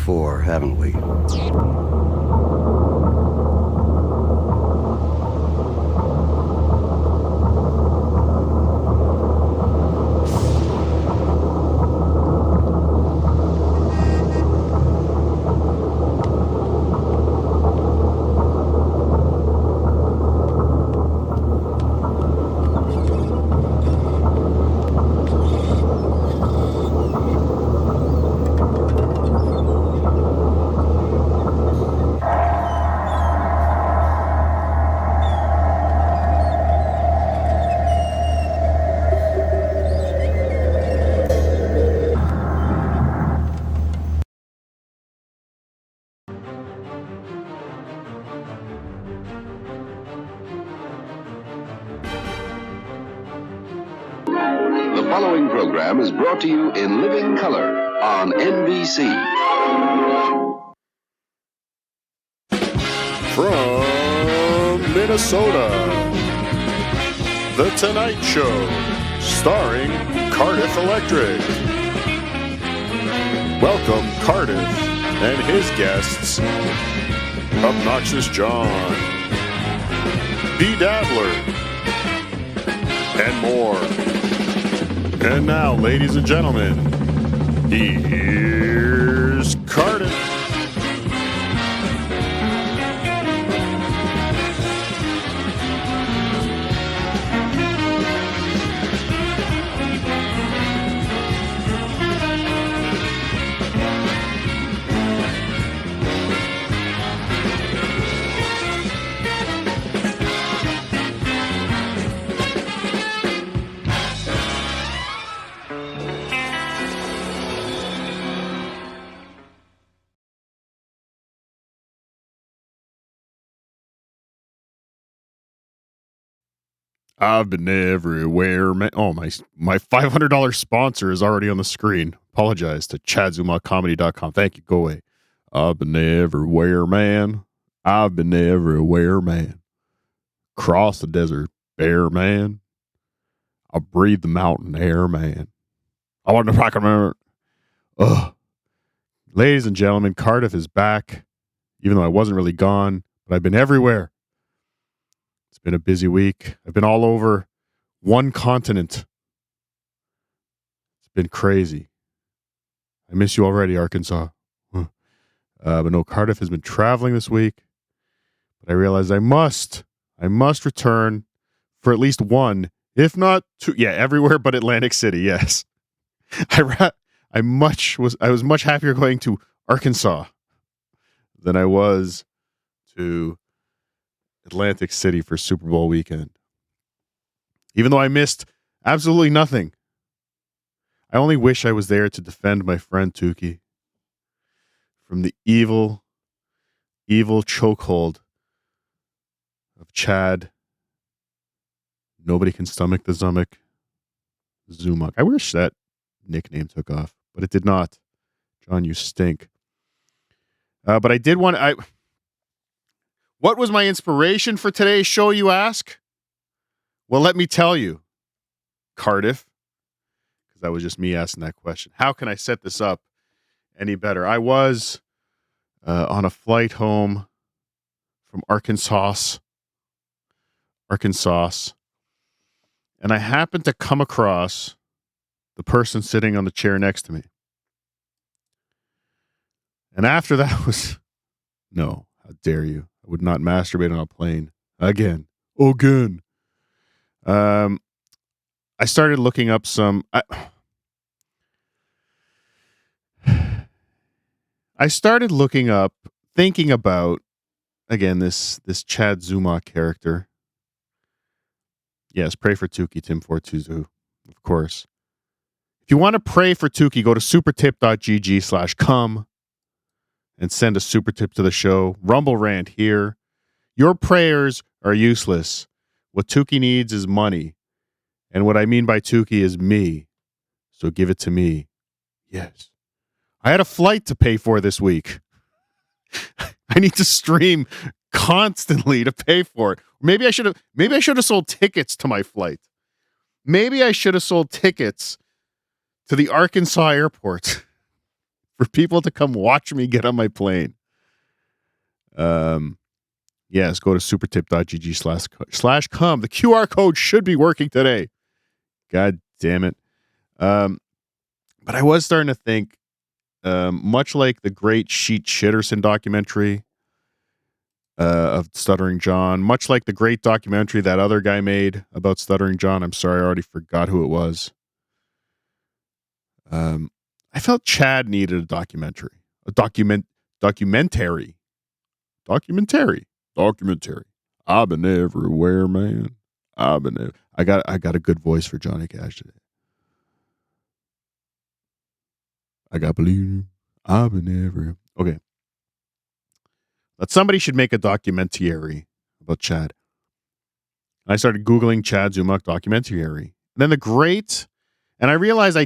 before, haven't we? The following program is brought to you in living color on NBC. From Minnesota, The Tonight Show, starring Cardiff Electric. Welcome Cardiff and his guests, Obnoxious John, B. Dabbler, and more. And now, ladies and gentlemen, here's Cardiff. I've been everywhere, man. Oh, my $500 sponsor is already on the screen. Apologize to ChadZumockComedy.com. Thank you. Go away. I've been everywhere, man. I've been everywhere, man. Cross the desert, bare man. I breathe the mountain air, man. I want to rock and remember. Ugh. Ladies and gentlemen, Cardiff is back. Even though I wasn't really gone, but I've been everywhere. It's been a busy week. I've been all over one continent. It's been crazy. I miss you already, Arkansas. But no, Cardiff has been traveling this week. But I realized I must return for at least one, if not two. Yeah, everywhere but Atlantic City. Yes, I was much happier going to Arkansas than I was to Atlantic City for Super Bowl weekend. Even though I missed absolutely nothing. I only wish I was there to defend my friend Tukey from the evil chokehold of Chad. Nobody can stomach the Zumock. I wish that nickname took off, but it did not. John, you stink. But I did want to... What was my inspiration for today's show, you ask? Well, let me tell you, Cardiff, because that was just me asking that question. How can I set this up any better? I was on a flight home from Arkansas, and I happened to come across the person sitting on the chair next to me. And after that was, no, how dare you? I would not masturbate on a plane again. I started looking up some. I started looking up, thinking about again this Chad Zumock character. Yes, pray for Tukey, Tim420, of course. If you want to pray for Tukey, go to supertip.gg/come. And send a super tip to the show. Rumble rant here. Your prayers are useless. What Tukey needs is money. And what I mean by Tukey is me. So give it to me. Yes. I had a flight to pay for this week. I need to stream constantly to pay for it. Maybe I should have sold tickets to my flight. Maybe I should have sold tickets to the Arkansas airport. for people to come watch me get on my plane. Yes, go to supertip.gg/com. The QR code should be working today. God damn it. But I was starting to think, much like the great Sheet Shitterson documentary of Stuttering John, much like the great documentary that other guy made about Stuttering John. I'm sorry, I already forgot who it was. I felt Chad needed a documentary. Documentary. I've been everywhere, man. I got a good voice for Johnny Cash today. I got believe. I've been everywhere. Okay. But somebody should make a documentary about Chad. I started Googling Chad Zumock documentary. And then and I realized I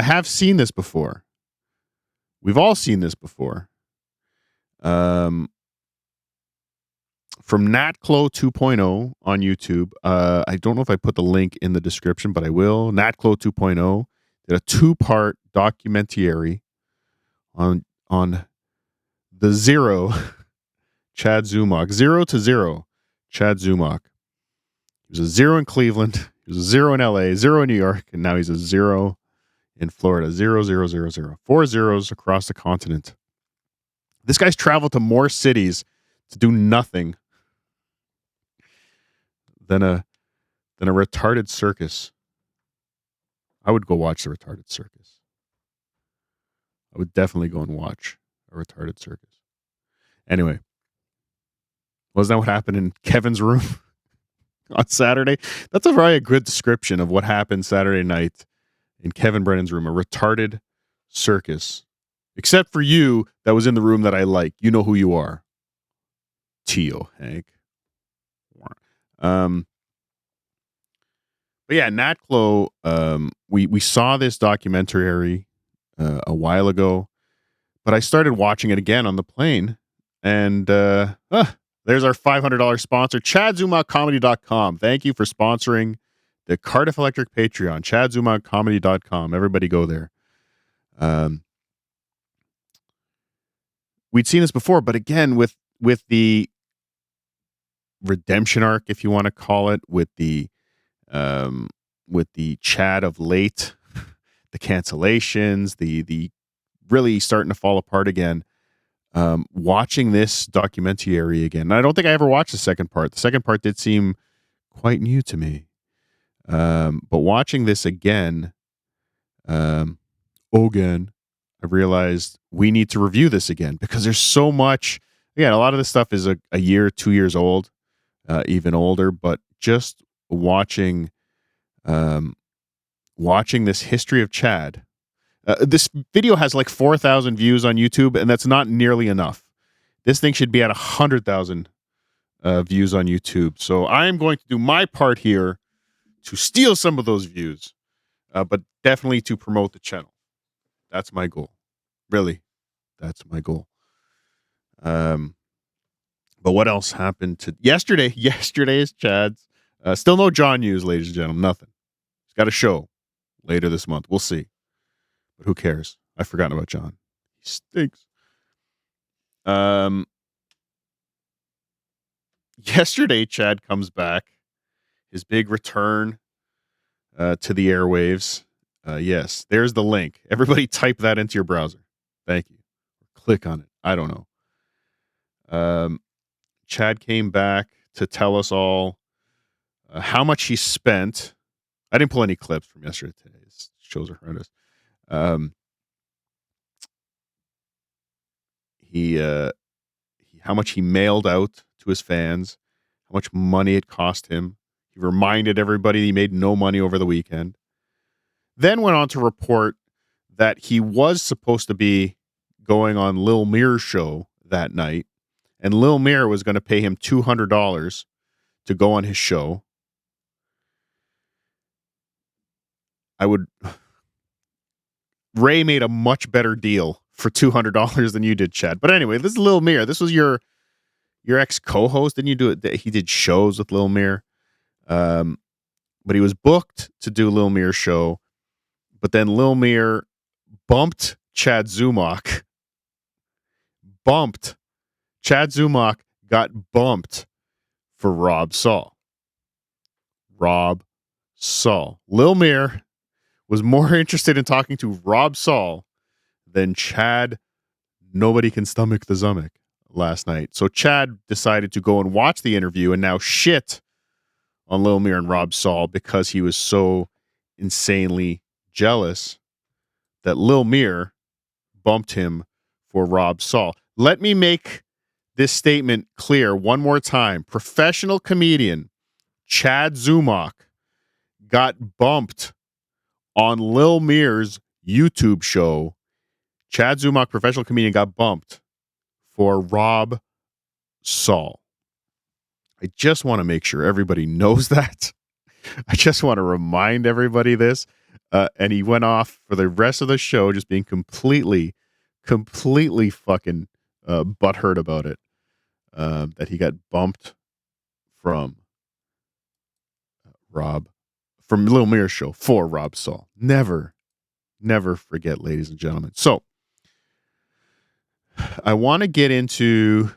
have seen this before. We've all seen this before. From Natclo 2.0 on YouTube. I don't know if I put the link in the description, but I will. Natclo 2.0 did a 2-part documentary on the zero Chad Zumock. 0 to 0 Chad Zumock. He was a 0 in Cleveland. He was a 0 in LA, 0 in New York, and now he's a 0 in Florida. 0, 0, 0, 0. 4 zeros across the continent. This guy's traveled to more cities to do nothing than a retarded circus. I would go watch the retarded circus. I would definitely go and watch a retarded circus. Anyway, wasn't that what happened in Kevin's room on Saturday? That's a very good description of what happened Saturday night in Kevin Brennan's room. A retarded circus. Except for you that was in the room that I like. You know who you are. Tio, Hank. But yeah, Natclo, we saw this documentary a while ago, but I started watching it again on the plane, and there's our $500 sponsor, ChadZumockComedy.com. Thank you for sponsoring the Cardiff Electric Patreon, ChadZumockComedy.com. Everybody go there. We'd seen this before, but again, with the redemption arc, if you want to call it, with the Chad of late, the cancellations, the really starting to fall apart again. Watching this documentary again, and I don't think I ever watched the second part. The second part did seem quite new to me. But watching this again, I realized we need to review this again because there's so much. Again, a lot of this stuff is a year, 2 years old, even older, but just watching this history of Chad. This video has like 4,000 views on YouTube, and that's not nearly enough. This thing should be at 100,000 views on YouTube. So I am going to do my part here to steal some of those views, but definitely to promote the channel. That's my goal. Really, that's my goal. But what else happened to yesterday? Yesterday is Chad's. Still no John news, ladies and gentlemen. Nothing. He's got a show later this month. We'll see. But who cares? I've forgotten about John. He stinks. Yesterday, Chad comes back. His big return to the airwaves. Yes, there's the link. Everybody type that into your browser. Thank you. Click on it. I don't know. Chad came back to tell us all how much he spent. I didn't pull any clips from yesterday. His shows are horrendous. How much he mailed out to his fans, how much money it cost him. He reminded everybody he made no money over the weekend. Then went on to report that he was supposed to be going on Lil Mir's show that night, and Lil Mir was going to pay him $200 to go on his show. Ray made a much better deal for $200 than you did, Chad. But anyway, this is Lil Mir. This was your ex co-host. Didn't you do it? He did shows with Lil Mir. But he was booked to do Lil Mir's show. But then Lil Mir bumped Chad Zumock bumped. Chad Zumock got bumped for Rob Saul. Rob Saul. Lil Mir was more interested in talking to Rob Saul than Chad Nobody Can Stomach the Zumock last night. So Chad decided to go and watch the interview and now shit on Lil Mir and Rob Saul because he was so insanely jealous that Lil Mir bumped him for Rob Saul. Let me make this statement clear one more time. Professional comedian Chad Zumock got bumped on Lil Mir's YouTube show. Chad Zumock, professional comedian, got bumped for Rob Saul. I just want to make sure everybody knows that. I just want to remind everybody this. And he went off for the rest of the show just being completely fucking butthurt about it. That he got bumped from Lil Mir's show for Rob Saul. Never forget, ladies and gentlemen. So, I want to get into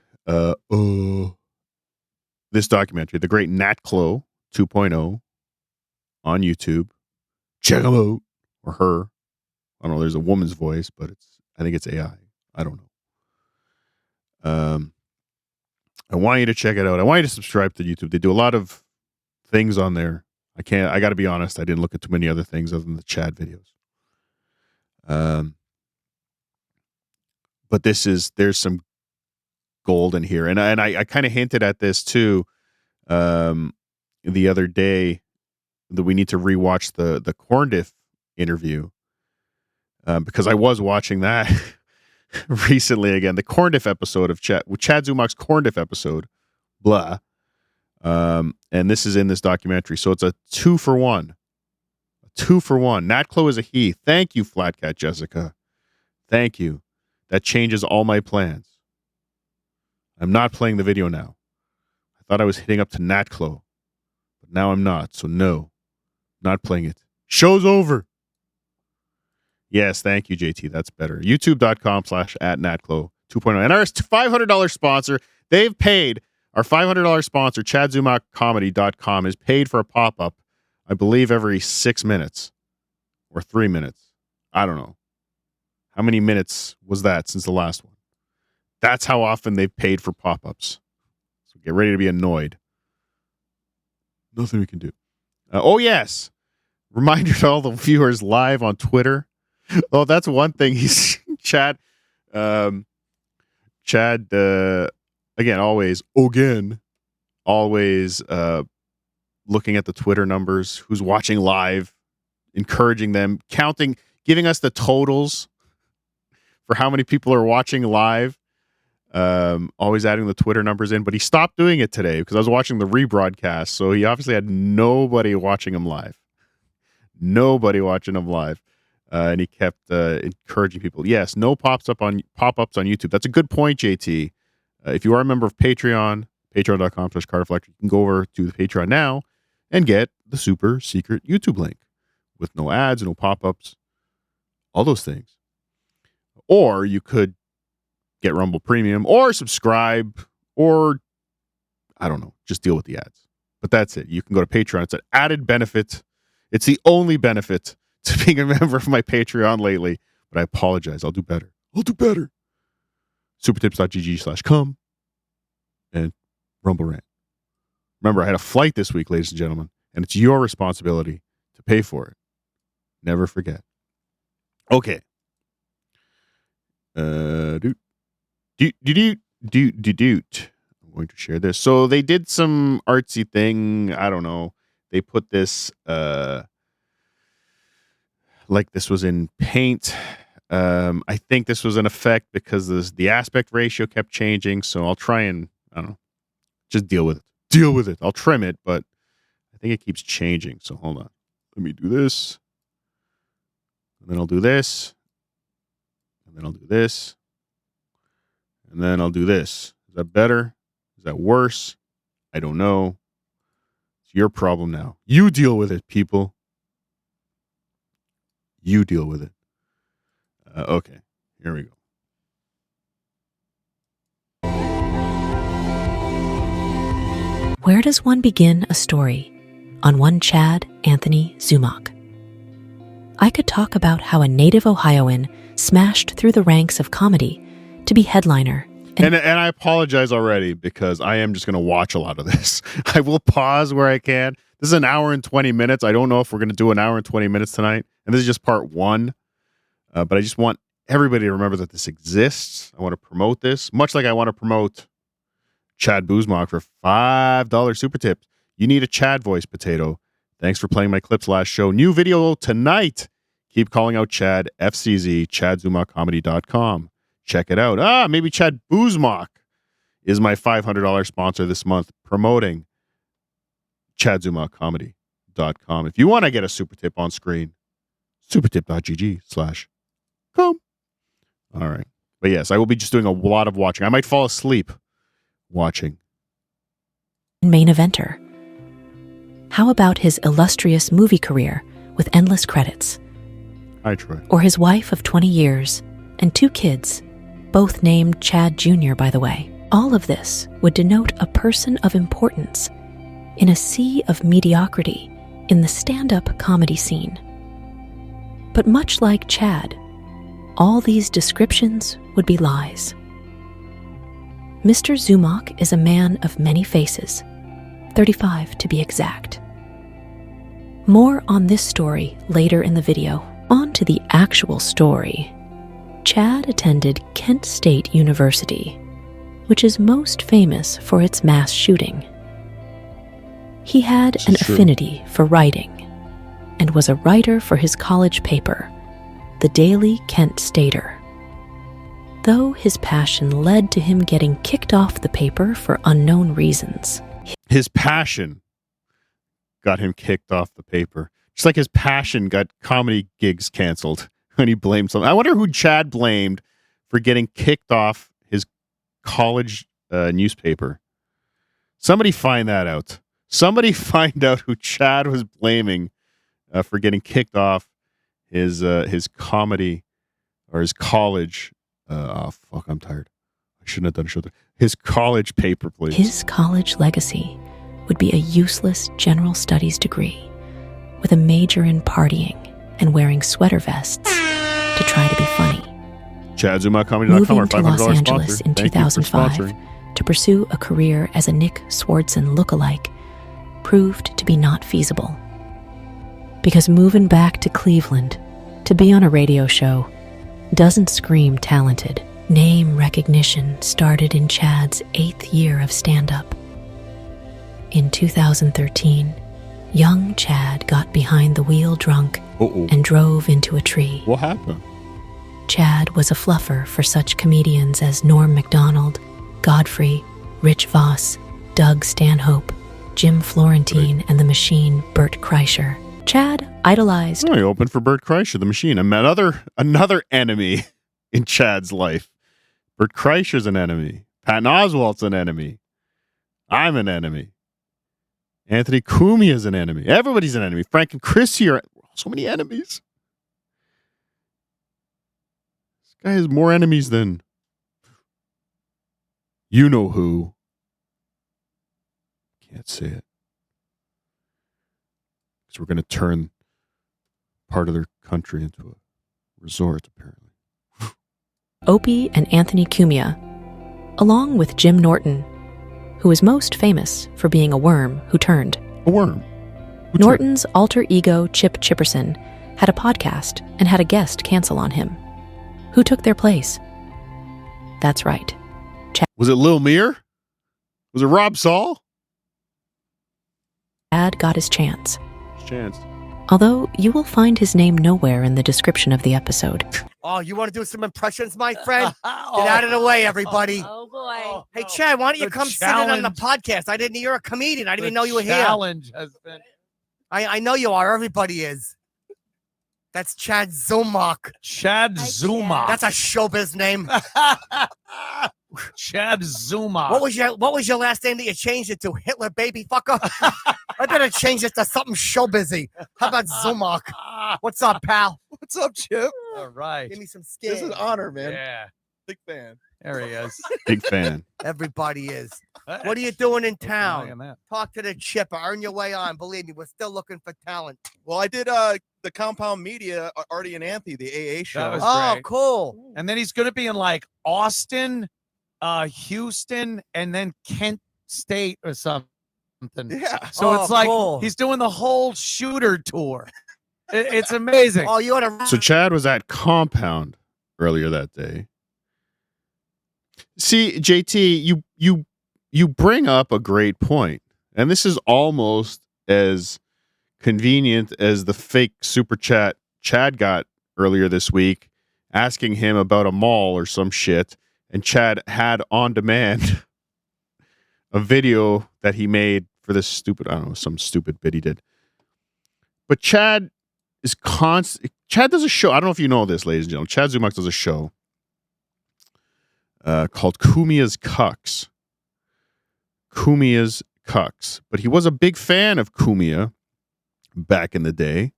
this documentary, The Great Nat Clo 2.0 on YouTube. Check him out. Or her. I don't know, there's a woman's voice, but I think it's AI. I don't know. I want you to check it out. I want you to subscribe to YouTube. They do a lot of things on there. I got to be honest, I didn't look at too many other things other than the Chad videos. But there's some gold in here. And I kind of hinted at this too the other day that we need to rewatch the Corn Diff interview because I was watching that recently again. The Corn Diff episode of Chad Zumock's Corn Diff episode. Blah. And this is in this documentary. So it's a 2-for-1. A 2-for-1. Nat Clo is a he. Thank you, Flat Cat Jessica. Thank you. That changes all my plans. I'm not playing the video now. I thought I was hitting up to Nat Clo, but now I'm not. So no, not playing it. Show's over. Yes, thank you, JT. That's better. YouTube.com/@NatClo 2.0. And our $500 sponsor, they've paid. Our $500 sponsor, ChadZumockComedy.com, is paid for a pop-up, I believe, every 6 minutes or 3 minutes. I don't know. How many minutes was that since the last one? That's how often they've paid for pop-ups. So get ready to be annoyed. Nothing we can do. Oh, yes. Reminder to all the viewers live on Twitter. Oh, that's one thing. He's Chad. Again, always looking at the Twitter numbers, who's watching live, encouraging them, counting, giving us the totals for how many people are watching live. Always adding the Twitter numbers in, but he stopped doing it today because I was watching the rebroadcast. So he obviously had nobody watching him live. And he kept encouraging people. Yes, no pop-ups on YouTube. That's a good point, JT. If you are a member of Patreon, patreon.com/Carterflector, you can go over to the Patreon now and get the super secret YouTube link with no ads, no pop-ups, all those things. Or you could get Rumble Premium or subscribe or, I don't know, just deal with the ads. But that's it. You can go to Patreon. It's an added benefit. It's the only benefit to being a member of my Patreon lately. But I apologize. I'll do better. Supertips.gg/come and Rumble Rant. Remember, I had a flight this week, ladies and gentlemen, and it's your responsibility to pay for it. Never forget. Okay. I'm going to share this. So they did some artsy thing. I don't know. They put this like this was in Paint. I think this was an effect because the aspect ratio kept changing. So I'll try and, I don't know, just deal with it. I'll trim it, but I think it keeps changing. So hold on. Let me do this. And then I'll do this. And then I'll do this. And then I'll do this. Is that better? Is that worse? I don't know. It's your problem now. You deal with it, people. You deal with it. Okay. Here we go. Where does one begin a story on one Chad Anthony Zumock? I could talk about how a native Ohioan smashed through the ranks of comedy to be headliner. And I apologize already because I am just going to watch a lot of this. I will pause where I can. This is an hour and 20 minutes. I don't know if we're going to do an hour and 20 minutes tonight. And this is just part one. But I just want everybody to remember that this exists. I want to promote this, much like I want to promote Chad Zumock for $5 super tip. You need a Chad voice, potato. Thanks for playing my clips last show. New video tonight. Keep calling out Chad, FCZ, ChadZumockComedy.com. Check it out. Maybe Chad Zumock is my $500 sponsor this month, promoting ChadZumockComedy.com. If you want to get a super tip on screen, supertip.gg/come. All right. But yes, I will be just doing a lot of watching. I might fall asleep watching. Main eventer. How about his illustrious movie career with endless credits? Hi, Troy. Or his wife of 20 years and 2 kids, both named Chad Jr., by the way. All of this would denote a person of importance in a sea of mediocrity in the stand-up comedy scene. But much like Chad, all these descriptions would be lies. Mr. Zumock is a man of many faces, 35 to be exact. More on this story later in the video. On to the actual story. Chad attended Kent State University, which is most famous for its mass shooting. He had an affinity for writing and was a writer for his college paper, the Daily Kent Stater. Though his passion led to him getting kicked off the paper for unknown reasons. His passion got him kicked off the paper. Just like his passion got comedy gigs canceled when he blamed something. I wonder who Chad blamed for getting kicked off his college newspaper. Somebody find that out. Somebody find out who Chad was blaming for getting kicked off his comedy or his college. I'm tired. I shouldn't have done a show there. His college paper, please. His college legacy would be a useless general studies degree with a major in partying and wearing sweater vests to try to be funny. ChadZumockComedy.com, moving to Los Angeles in 2005 to pursue a career as a Nick Swardson lookalike proved to be not feasible. Because moving back to Cleveland to be on a radio show doesn't scream talented. Name recognition started in Chad's 8th year of stand-up. In 2013, young Chad got behind the wheel drunk and drove into a tree. What happened? Chad was a fluffer for such comedians as Norm Macdonald, Godfrey, Rich Voss, Doug Stanhope, Jim Florentine, and the Machine, Bert Kreischer. Chad idolized... He opened for Bert Kreischer, the Machine. Another enemy in Chad's life. Bert Kreischer's an enemy. Patton Oswalt's an enemy. I'm an enemy. Anthony Cumia's an enemy. Everybody's an enemy. Frank and Chrissy are so many enemies. This guy has more enemies than you know who. Can't say it. Because we're going to turn part of their country into a resort, apparently. Opie and Anthony Cumia, along with Jim Norton, who is most famous for being a worm who turned. A worm? Norton's alter ego, Chip Chipperson, had a podcast and had a guest cancel on him. Who took their place? That's right. Was it Lil Mir? Was it Rob Saul? Chad got his chance. Chance. Although you will find his name nowhere in the description of the episode. Oh, you want to do some impressions, my friend? Get out of the way, everybody. Oh, boy. Hey, Chad, why don't you come sit in on the podcast? I didn't know you're a comedian. I didn't even know you were here. Challenge has been... I know you are. Everybody is. That's Chad Zumock. Chad Zumock. That's a showbiz name. Chad Zumock. What was your last name that you changed it to? Hitler baby fucker? I better change it to something showbizy. How about Zumock? What's up, pal? What's up, Chip? All right. Give me some skin. This is an honor, man. Yeah. Big fan. There he is. Big fan. Everybody is. What are you doing in town? Look at Talk to the chipper. Earn your way on. Believe me, we're still looking for talent. Well, I did the Compound Media, Artie and Anthony, the AA show. was Oh, great. cool. And then he's going to be in like Austin, Houston, and then Kent State or something. Yeah. So Oh, it's like cool. he's doing the whole shooter tour. It's amazing. Oh, you ought to. So Chad was at Compound earlier that day. See, JT, you bring up a great point, and this is almost as convenient as the fake super chat Chad got earlier this week, asking him about a mall or some shit, and Chad had on demand a video that he made for this stupid, I don't know, some stupid bit he did. But Chad is Chad does a show. I don't know if you know this, ladies and gentlemen. Chad Zumock does a show called Kumia's Cucks. Kumia's Cucks. But he was a big fan of Kumia back in the day.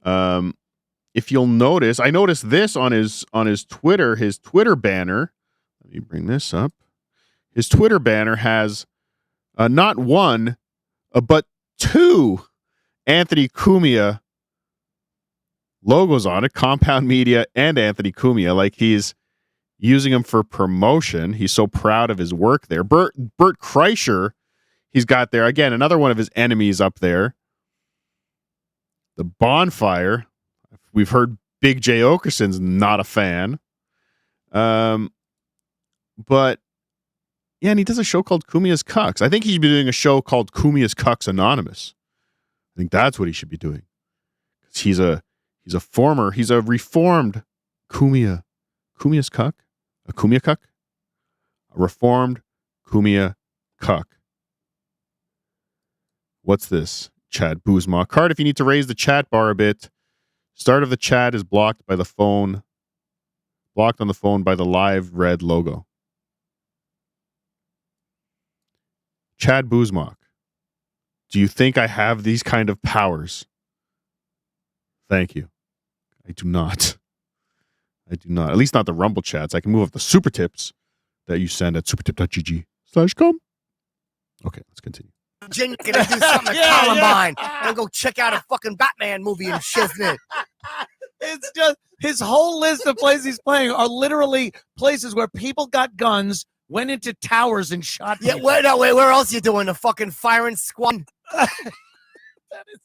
If you'll notice, I noticed this on his Twitter banner. Let me bring this up. His Twitter banner has not one, but two Anthony Cumia logos on it, Compound Media and Anthony Cumia, like he's using them for promotion. He's so proud of his work there. Bert Kreischer, he's got there. Again, another one of his enemies up there. The Bonfire. We've heard Big J. Okerson's not a fan. But, yeah, and he does a show called Kumia's Cucks. I think he should be doing a show called Kumia's Cucks Anonymous. I think that's what he should be doing. He's a reformed Kumia's cuck. A Kumia cuck? A reformed Kumia cuck. What's this? Chad Boozma. Card, if you need to raise the chat bar a bit. Start of the chat is blocked by the phone. Blocked on the phone by the live red logo. Chad Boozmock. Do you think I have these kind of powers? Thank you. I do not. I do not. At least not the Rumble chats. I can move up the super tips that you send at supertip.gg/com. Okay, let's continue. Jen gonna do something at Columbine. And go check out a fucking Batman movie in Shiznit. It's just his whole list of places he's playing are literally places where people got guns, went into towers and shot people. Where else you doing? The fucking firing squad? That is.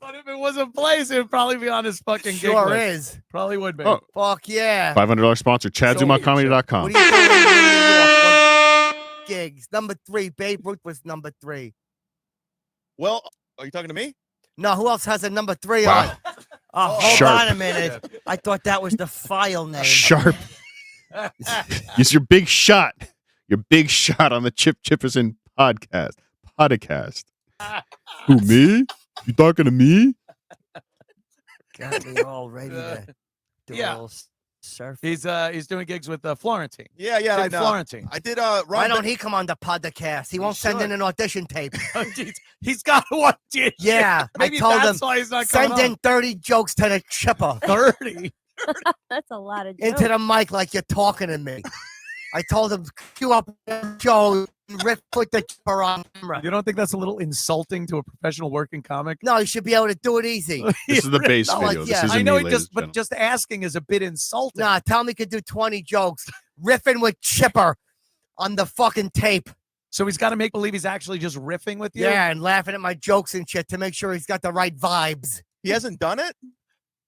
But if it was a place, it would probably be on his fucking gig Sure list. is. Probably would be. Oh. Fuck yeah. $500 sponsor, ChadZumockComedy.com. What are you doing in New York? What gigs? Number 3. Babe Ruth was number 3. Well, are you talking to me? No, who else has a number 3 Wow. on? Oh, hold Sharp. on a minute. I thought that was the file name. Sharp. It's your big shot. Your big shot on the Chip Chipperson podcast. Who, me? You talking to me? Got me all ready to do a little surf. He's doing gigs with Florentine. Yeah, Tim I Florentine. I did Why don't he come on the podcast? He won't send in an audition tape. He's got one. Yeah, Maybe I told that's him, why he's not send coming in 30 jokes to the chipper. 30. That's a lot of jokes. Into the mic like you're talking to me. I told him, cue up Joe, riff with the chipper on camera. You don't think that's a little insulting to a professional working comic? No, you should be able to do it easy. This is the base No, video. like, This yeah. isn't I know me, he ladies just, and but gentlemen. just asking is a bit insulting. Nah, tell me he could do 20 jokes, riffing with Chipper on the fucking tape. So he's got to make believe he's actually just riffing with you? Yeah, and laughing at my jokes and shit to make sure he's got the right vibes. He hasn't done it?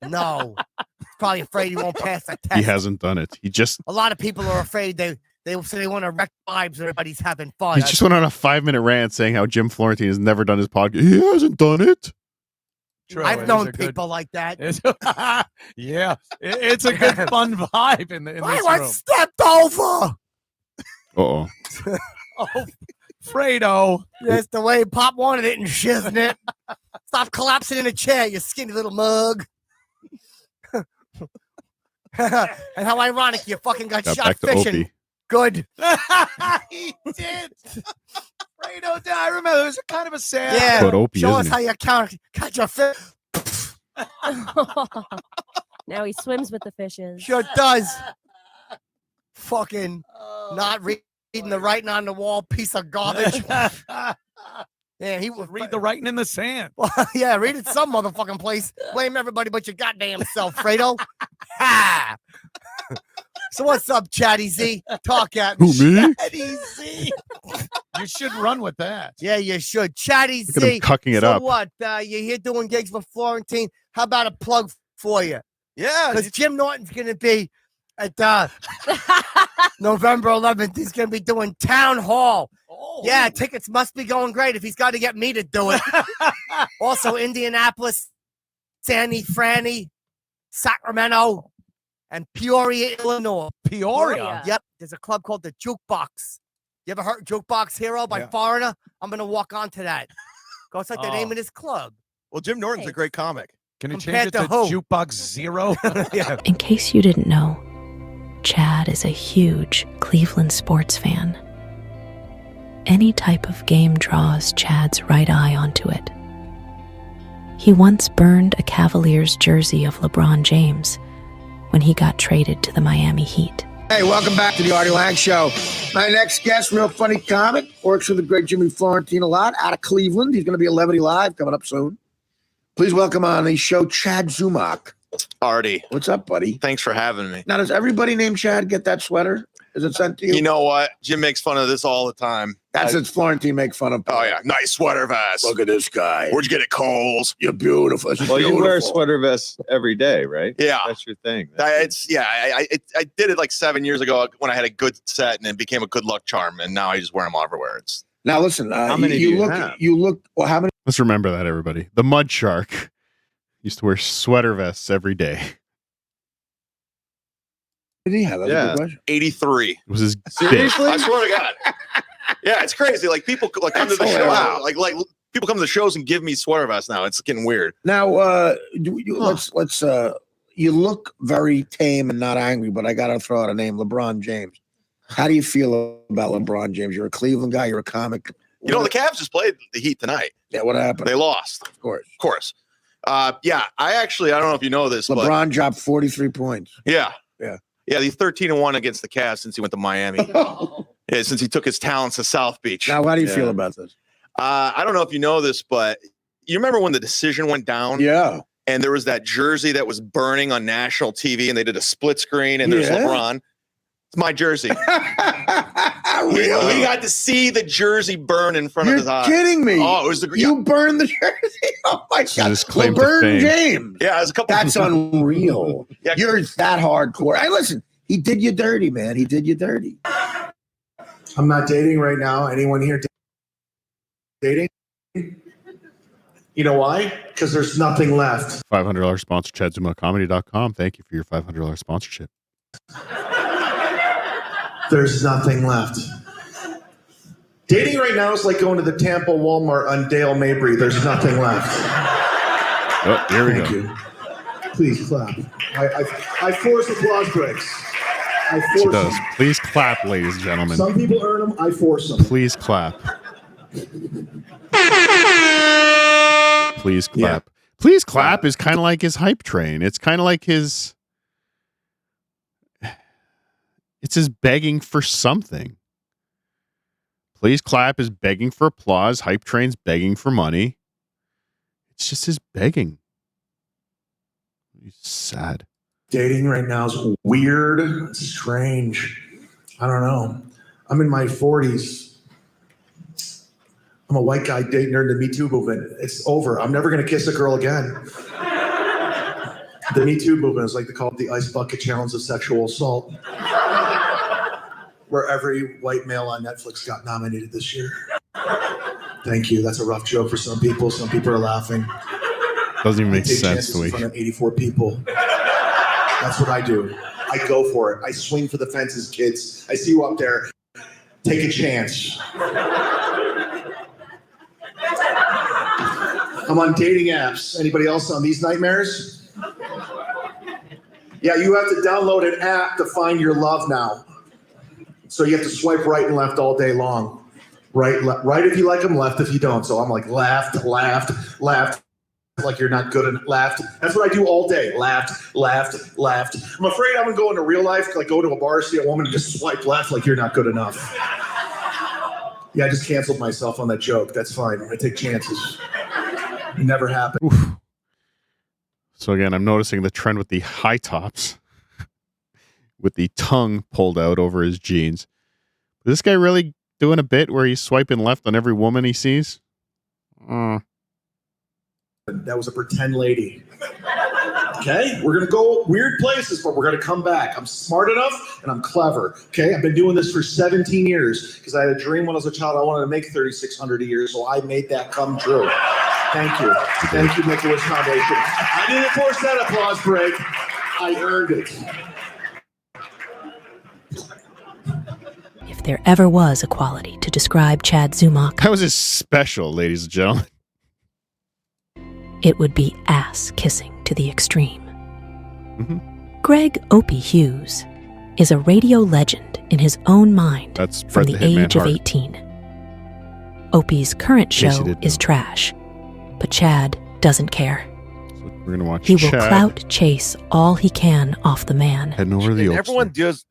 No. He's probably afraid he won't pass the test. He hasn't done it. He just A lot of people are afraid they say they want to wreck vibes. Everybody's having fun. he just went on a 5-minute rant saying how Jim Florentine has never done his podcast. He hasn't done it. True, I've it is known a good- people like that. Yeah, it's a good fun vibe in I this was room. stepped over. Uh-oh. Oh, Fredo. That's the way Pop wanted it and shiznit. Stop collapsing in a chair, you skinny little mug. And how ironic you fucking got Got shot back to fishing. Opie. Good. He did. Fredo did. I remember it was kind of a sad. Yeah. But Opie, Show us isn't how you catch your fish. Now he swims with the fishes. Sure does. Fucking not reading the writing on the wall, piece of garbage. Yeah, he would Read the writing in the sand. yeah, read it some motherfucking place. Blame everybody but your goddamn self, Fredo. Ha! So what's up, Chatty Z? Talk at me. Who, me? Chatty Z. You should run with that. Yeah, you should. Chatty Look at him Z. cucking it so up. what? You're here doing gigs for Florentine. How about a plug for you? Yeah. Because Jim Norton's going to be at November 11th. He's going to be doing Town Hall. Oh. Yeah, tickets must be going great if he's got to get me to do it. Also, Indianapolis, Sandy, Franny, Sacramento, and Peoria, Illinois. Peoria. Yep, there's a club called the Jukebox. You ever heard Jukebox Hero by Foreigner? I'm going to walk on to that. Go, it's like the name of this club. Well, Jim Norton's a great comic. Can you Compared change it to to who? Jukebox Zero? Yeah. In case you didn't know, Chad is a huge Cleveland sports fan. Any type of game draws Chad's right eye onto it. He once burned a Cavaliers jersey of LeBron James when he got traded to the Miami Heat. Hey, welcome back to the Artie Lang Show. My next guest, real funny comic, works with the great Jimmy Florentine a lot, out of Cleveland. He's going to be at Levity Live coming up soon. Please welcome on the show, Chad Zumock. Artie, What's up, buddy? thanks for having me. Now, does everybody named Chad get that sweater? Is it sent to you? You know what? Jim makes fun of this all the time. That's its Florentine make fun of. Oh, yeah. Nice sweater vest. Look at this guy. Where'd you get it, Coles? You're beautiful. This is Well, you wear beautiful. sweater vests every day, right? Yeah. That's your thing. I did it like 7 years ago when I had a good set and it became a good luck charm. And now I just wear them everywhere. It's Now, listen. How many do you have? You look. Well, how many? Let's remember that, everybody. The Mud Shark used to wear sweater vests every day. Did he have? That's a Yeah. good question. 83. It was his bit. Seriously? I swear to God. Yeah, it's crazy. Like people like come to the That's show. hilarious. Like people come to the shows and give me sweater vests now. It's getting weird. Now, let's. You look very tame and not angry, but I got to throw out a name, LeBron James. How do you feel about LeBron James? You're a Cleveland guy. You're a comic. You know, the Cavs just played the Heat tonight. Yeah, what happened? They lost. Of course. Of course. Yeah, I don't know if you know this, but LeBron dropped 43 points. yeah. Yeah. He's 13-1 against the Cavs since he went to Miami. Yeah, since he took his talents to South Beach. Now, how do you Yeah. feel about this? I don't know if you know this, but you remember when the decision went down? Yeah. And there was that jersey that was burning on national TV, and they did a split screen, and there's Yeah. LeBron. It's my jersey. Really? We got to see the jersey burn in front You're of his eyes. kidding me. Oh, it was the You burned the jersey. Oh my is God. his claim to LeBron fame. James. Yeah, it was a couple. That's unreal. Yeah. You're that hardcore. Hey, listen, he did you dirty, man. He did you dirty. I'm not dating right now. Anyone here dating? You know why? Because there's nothing left. $500 sponsor, ChadZumockComedy.com. Thank you for your $500 sponsorship. There's nothing left. Dating right now is like going to the Tampa Walmart on Dale Mabry. There's nothing left. Oh, here we Thank go. you. Please clap. I force applause breaks. I She force does. them. Please clap, ladies and gentlemen. Some people earn them. I force them. Please clap. Please clap. Please clap is kind of like his hype train. It's kind of like his. It's his begging for something. Please clap is begging for applause. Hype train's begging for money. It's just his begging. He's sad. Dating right now is weird. It's strange. I don't know. I'm in my 40s. I'm a white guy dating her in the Me Too movement. It's over. I'm never going to kiss a girl again. The Me Too movement is like they call it the ice bucket challenge of sexual assault, where every white male on Netflix got nominated this year. Thank you. That's a rough joke for some people. Some people are laughing. Doesn't even I make take sense chances to in me. front of 84 people. That's what I do. I go for it. I swing for the fences, kids. I see you up there. Take a chance. I'm on dating apps. Anybody else on these nightmares? Yeah, you have to download an app to find your love now. So you have to swipe right and left all day long. Right if you like them, left if you don't. So I'm like left, left, left. like you're not good and laughed. That's what I do all day. Laughed. I'm afraid I'm gonna go into real life, like go to a bar, see a woman, and just swipe left like you're not good enough. Yeah, I just canceled myself on that joke. That's fine. I take chances. It never happened. Oof. So again, I'm noticing the trend with the high tops, with the tongue pulled out over his jeans. Is this guy really doing a bit where he's swiping left on every woman he sees? That was a pretend lady. Okay, we're gonna go weird places, but we're gonna come back. I'm smart enough and I'm clever. Okay, I've been doing this for 17 years because I had a dream when I was a child. I wanted to make $3,600 a year, so I made that come true. Thank you, Make-A-Wish Foundation. I didn't force that applause break. I earned it. If there ever was a quality to describe Chad Zumock, That was his special, ladies and gentlemen. it would be ass-kissing to the extreme. Mm-hmm. Greg Opie Hughes is a radio legend in his own mind That's from Bret the Hitman age of Hart. 18. Opie's current Yes, he show did is know. trash, but Chad doesn't care. So we're gonna watch He will Chad clout chase all he can off the man. heading over to the And Oaks. everyone does.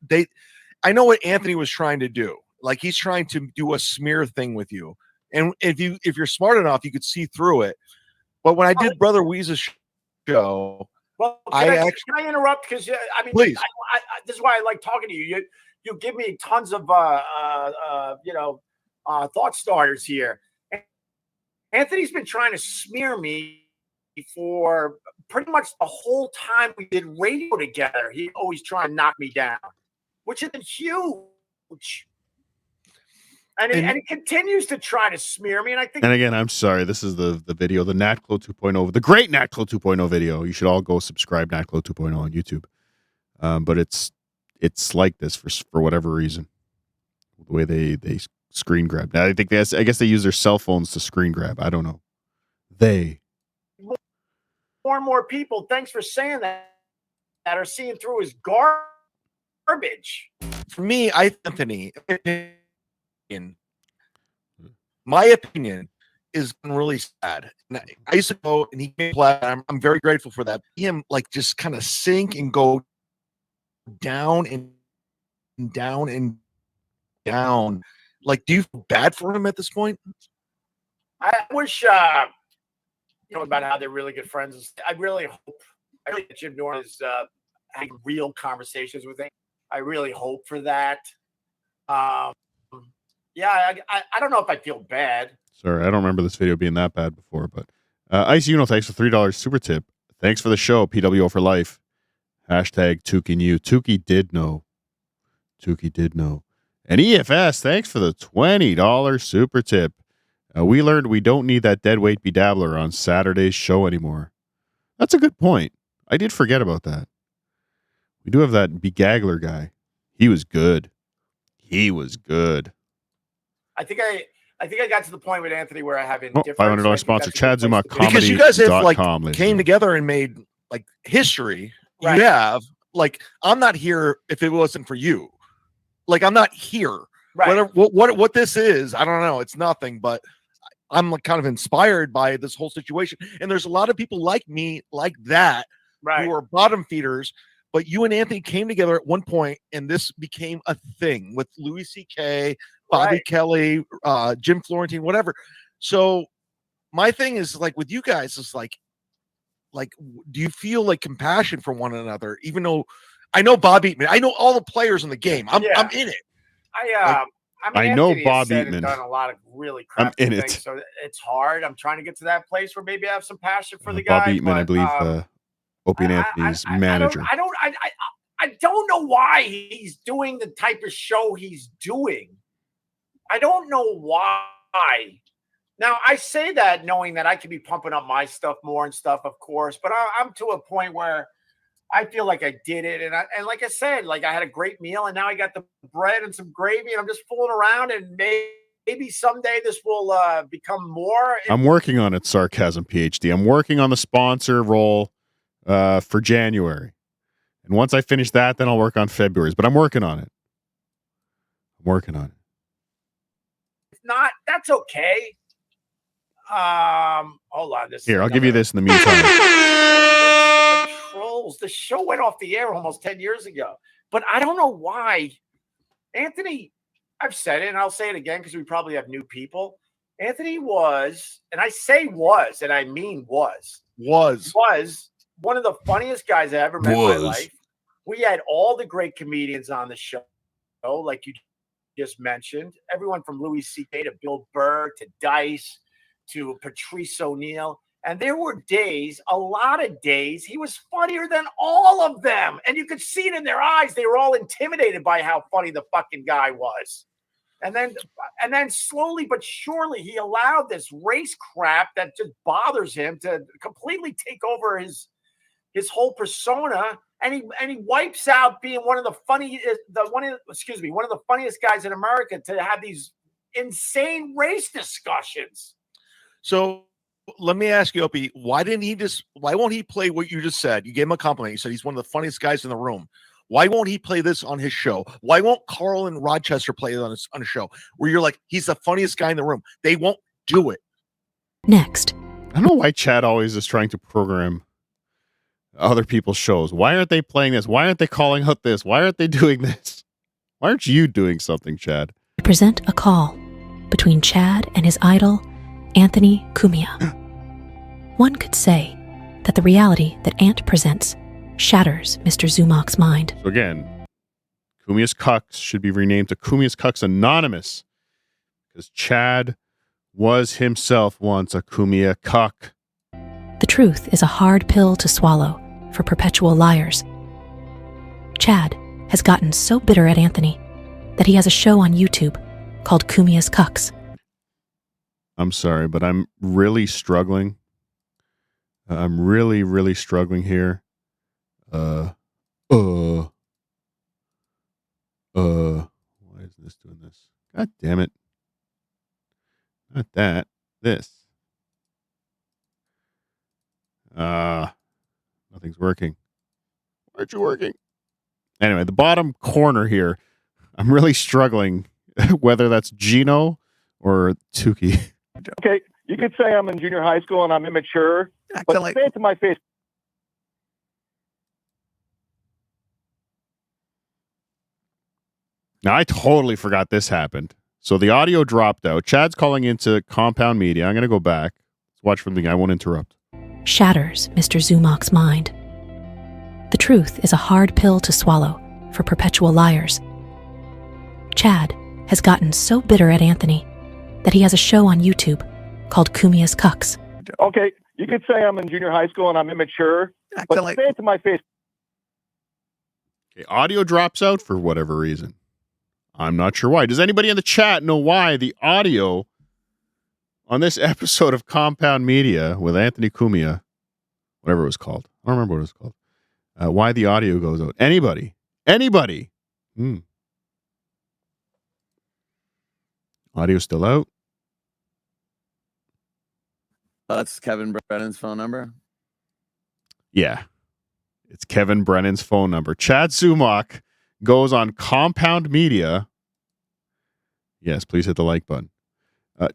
I know what Anthony was trying to do. Like he's trying to do a smear thing with you, and if you're smart enough, you could see through it. But when I did Brother Weeze's show, Well, can I interrupt? Because I mean, Please. this is why I like talking to you. You give me tons of thought starters here. Anthony's been trying to smear me for pretty much the whole time we did radio together. He always trying to knock me down, which has been huge. And he continues to try to smear me. And I think And again, I'm sorry. This is the video, the Natclo 2.0, the great Natclo 2.0 video. You should all go subscribe Natclo 2.0 on YouTube. But it's like this for whatever reason. The way they screen grab. Now I guess they use their cell phones to screen grab. I don't know. more and more people, thanks for saying that are seeing through his garbage. for me, Anthony, in my opinion, is really sad. And I used to go and he came play. I'm very grateful for that. Him like just kind of sink and go down and down and down. Like, do you feel bad for him at this point? I wish, about how they're really good friends. I really hope that Jim Norton is having real conversations with him. I really hope for that. I don't know if I feel bad. Sorry, I don't remember this video being that bad before, but Ice Uno, thanks for $3 super tip. Thanks for the show, PWO for life. Hashtag Tukey knew. Tukey did know. Tukey did know. And EFS, thanks for the $20 super tip. We learned we don't need that deadweight bedabbler on Saturday's show anymore. That's a good point. I did forget about that. We do have that begaggler guy. He was good. He was good. I think I got to the point with Anthony where I have indifference. $500 sponsor, Chad Zumock Comedy. Because you guys have like ladies. came together and made like history. Right. You have like I'm not here if it wasn't for you. Like I'm not here. Right. What this is, I don't know. It's nothing, but I'm like kind of inspired by this whole situation. And there's a lot of people like me, like that, Right. who are bottom feeders. But you and Anthony came together at one point, and this became a thing with Louis C.K., Bobby Right. Kelly, Jim Florentine, whatever. So my thing is like with you guys is like, do you feel like compassion for one another? Even though I know Bob Eatman, I know all the players in the game. I'm in it. I know Anthony has Bob said and Eatman. done a lot of really I'm crappy in things, it. so it's hard. I'm trying to get to that place where maybe I have some passion for the Bob guy. Eatman, I but, believe, Opie and Anthony's manager. I don't know why he's doing the type of show he's doing. I don't know why. Now, I say that knowing that I could be pumping up my stuff more and stuff, of course, but I'm to a point where I feel like I did it. And like I said, like I had a great meal and now I got the bread and some gravy and I'm just fooling around and maybe someday this will become more. I'm working on it, Sarcasm PhD. I'm working on the sponsor role for January. And once I finish that, then I'll work on February's. But I'm working on it. It's not, that's okay. Hold on. Here, I'll give you this in the meantime. The trolls. The show went off the air almost 10 years ago, but I don't know why. Anthony, I've said it, and I'll say it again because we probably have new people. Anthony was, and I say was, and I mean was one of the funniest guys I ever met in my life. We had all the great comedians on the show, like you just mentioned. Everyone from Louis C.K. to Bill Burr to Dice to Patrice O'Neill. And there were days, a lot of days, he was funnier than all of them. And you could see it in their eyes. They were all intimidated by how funny the fucking guy was. And then slowly but surely, he allowed this race crap that just bothers him to completely take over his whole persona. And he wipes out being one of the funniest guys in America to have these insane race discussions. So let me ask you, Opie, why won't he play what you just said? You gave him a compliment. You said he's one of the funniest guys in the room. Why won't he play this on his show? Why won't Carl and Rochester play it on a show where you're like, he's the funniest guy in the room? They won't do it. Next. I don't know why Chad always is trying to program other people's shows. Why aren't they playing this? Why aren't they calling out this? Why aren't they doing this? Why aren't you doing something, Chad? To present a call between Chad and his idol, Anthony Cumia. One could say that the reality that Ant presents shatters Mr. Zumock's mind. So again, Cumia's Cucks should be renamed to Cumia's Cucks Anonymous because Chad was himself once a Cumia cuck. The truth is a hard pill to swallow for perpetual liars. Chad has gotten so bitter at Anthony that he has a show on YouTube called Cumia's Cucks. I'm sorry, but I'm really struggling. I'm really, really struggling here. Why is this doing this? God damn it. Not that. This. Nothing's working. Why aren't you working? Anyway, the bottom corner here, I'm really struggling whether that's Gino or Tukey. Okay, you could say I'm in junior high school and I'm immature, but say it to my face. Now, I totally forgot this happened. So the audio dropped out. Chad's calling into Compound Media. I'm going to go back. Let's watch from the beginning. I won't interrupt. Shatters Mr. Zumock's mind. The truth is a hard pill to swallow for perpetual liars. Chad has gotten so bitter at Anthony that he has a show on YouTube called Cumia's Cucks. Okay, you could say I'm in junior high school and I'm immature, but say it to my face. Okay, audio drops out for whatever reason. I'm not sure why. Does anybody in the chat know why the audio on this episode of Compound Media with Anthony Cumia, whatever it was called, I don't remember what it was called, why the audio goes out? Anybody? Anybody? Audio still out? That's Kevin Brennan's phone number. Yeah. It's Kevin Brennan's phone number. Chad Zumock goes on Compound Media. Yes, please hit the like button.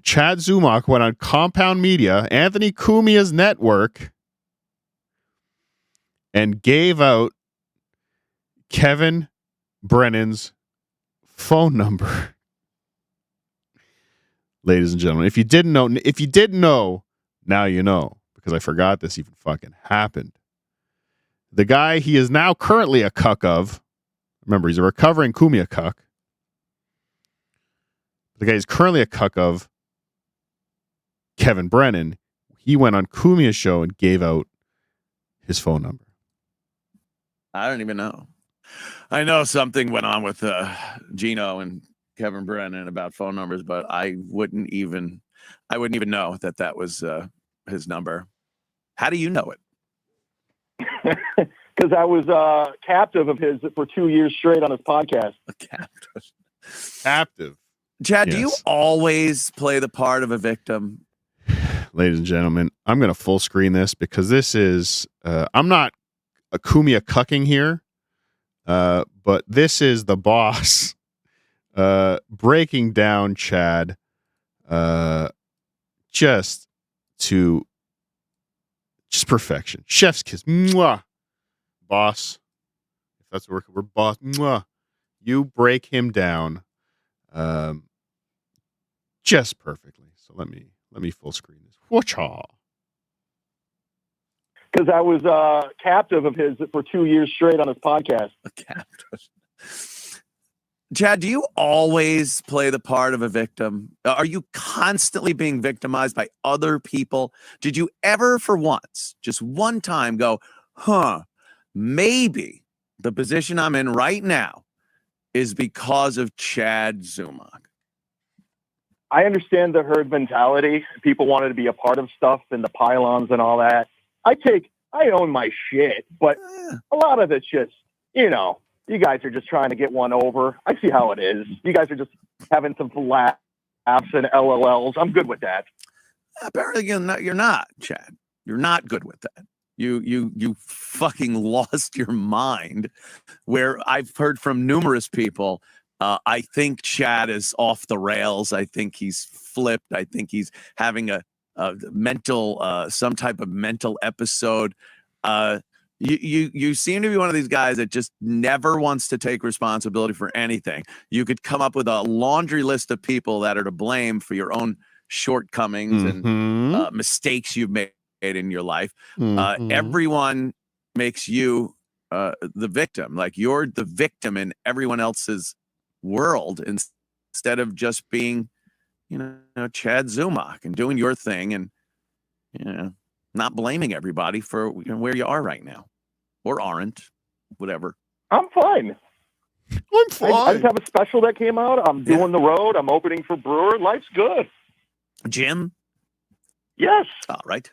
Chad Zumock went on Compound Media, Anthony Cumia's network, and gave out Kevin Brennan's phone number. Ladies and gentlemen, if you didn't know, now you know, because I forgot this even fucking happened. The guy he is now currently a cuck of, remember, he's a recovering Cumia cuck. The guy he's currently a cuck of, Kevin Brennan, he went on Cumia's show and gave out his phone number. I don't even know. I know something went on with Gino and Kevin Brennan about phone numbers, but I wouldn't even know that was his number. How do you know it? Because I was captive of his for 2 years straight on his podcast. Captive. Chad, Yes. do you always play the part of a victim? Ladies and gentlemen, I'm going to full screen this because this is, I'm not a Cumia cucking here, but this is the boss breaking down Chad just to just perfection. Chef's kiss. Mwah. Boss. If that's what we're boss. Mwah. You break him down just perfectly. So let me full screen this. Whatcha? Because I was captive of his for 2 years straight on his podcast. Chad, do you always play the part of a victim? Are you constantly being victimized by other people? Did you ever, for once, just one time, go, maybe the position I'm in right now is because of Chad Zumock? I understand the herd mentality. People wanted to be a part of stuff and the pylons and all that. I own my shit, but a lot of it's just, you guys are just trying to get one over. I see how it is. You guys are just having some laughs and LOLs. I'm good with that. Apparently you're not, Chad. You're not good with that. You fucking lost your mind. Where I've heard from numerous people, I think Chad is off the rails. I think he's flipped. I think he's having a mental, some type of mental episode. You seem to be one of these guys that just never wants to take responsibility for anything. You could come up with a laundry list of people that are to blame for your own shortcomings and mistakes you've made in your life. Everyone makes you the victim. Like you're the victim in everyone else's world instead of just being, Chad Zumock and doing your thing and, not blaming everybody for where you are right now or aren't, whatever. I'm fine. I just have a special that came out. I'm doing the road. I'm opening for Brewer. Life's good. Jim? Yes. All right.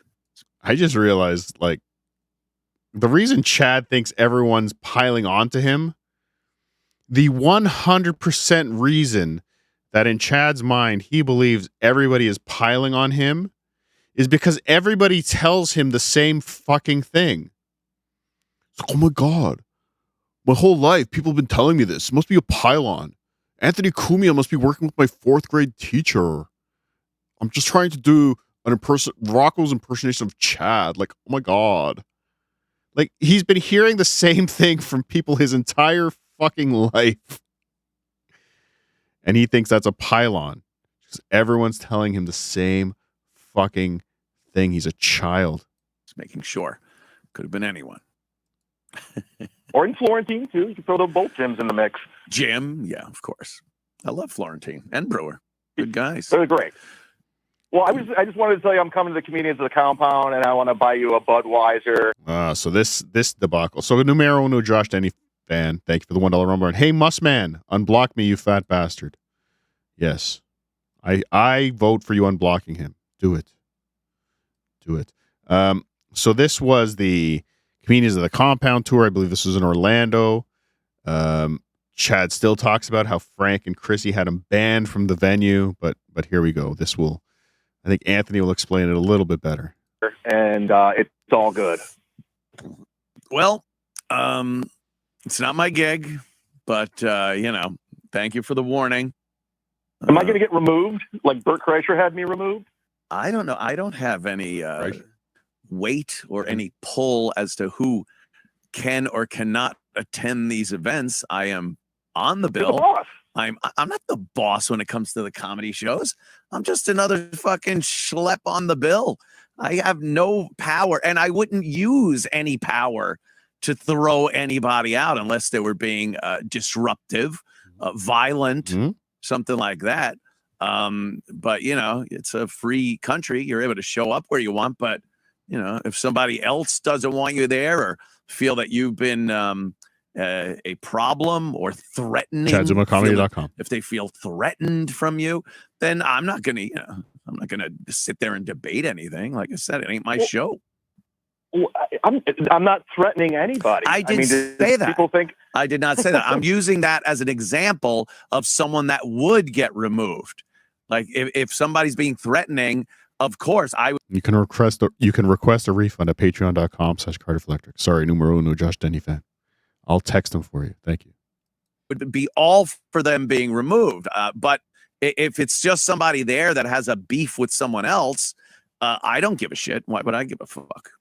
I just realized, the reason Chad thinks everyone's piling onto him, the 100% reason that in Chad's mind he believes everybody is piling on him is because everybody tells him the same fucking thing. It's like, oh my God, my whole life people have been telling me this. It must be a pylon. Anthony Cumia must be working with my 4th grade teacher. I'm just trying to do Rocco's impersonation of Chad. Like, oh my God. Like, he's been hearing the same thing from people his entire fucking life. And he thinks that's a pylon. Because everyone's telling him the same fucking thing. He's a child. Just making sure. Could have been anyone. Or in Florentine, too. You can throw both Jims in the mix. Jim, yeah, of course. I love Florentine and Brewer. Good guys. They're great. Well, I just wanted to tell you I'm coming to the Comedians of the Compound, and I want to buy you a Budweiser. So this debacle. So numero uno, Josh Denny fan. Thank you for the $1 rumble. And hey, Mussman, unblock me, you fat bastard. Yes. I vote for you unblocking him. Do it. So this was the Comedians of the Compound tour. I believe this was in Orlando. Chad still talks about how Frank and Chrissy had him banned from the venue, but here we go. I think Anthony will explain it a little bit better. And it's all good. Well, it's not my gig, but thank you for the warning. Am I going to get removed like Bert Kreischer had me removed? I don't know. I don't have any weight or any pull as to who can or cannot attend these events. I am on the bill. You're the boss. I'm not the boss when it comes to the comedy shows. I'm just another fucking schlep on the bill. I have no power, and I wouldn't use any power to throw anybody out unless they were being disruptive, violent, something like that. But it's a free country. You're able to show up where you want, but if somebody else doesn't want you there or feel that you've been a problem or threatening, ChadZumockComedy.com. if they feel threatened from you, then I'm not gonna sit there and debate anything. Like I said, it ain't my show. I'm not threatening anybody. I didn't say that. People think I did not say that. I'm using that as an example of someone that would get removed. Like if somebody's being threatening, of course I would. You can request a refund at patreon.com/CardiffElectric. Sorry, numero uno, Josh Denny fan. I'll text them for you. Thank you. Would be all for them being removed. But if it's just somebody there that has a beef with someone else, I don't give a shit. Why would I give a fuck?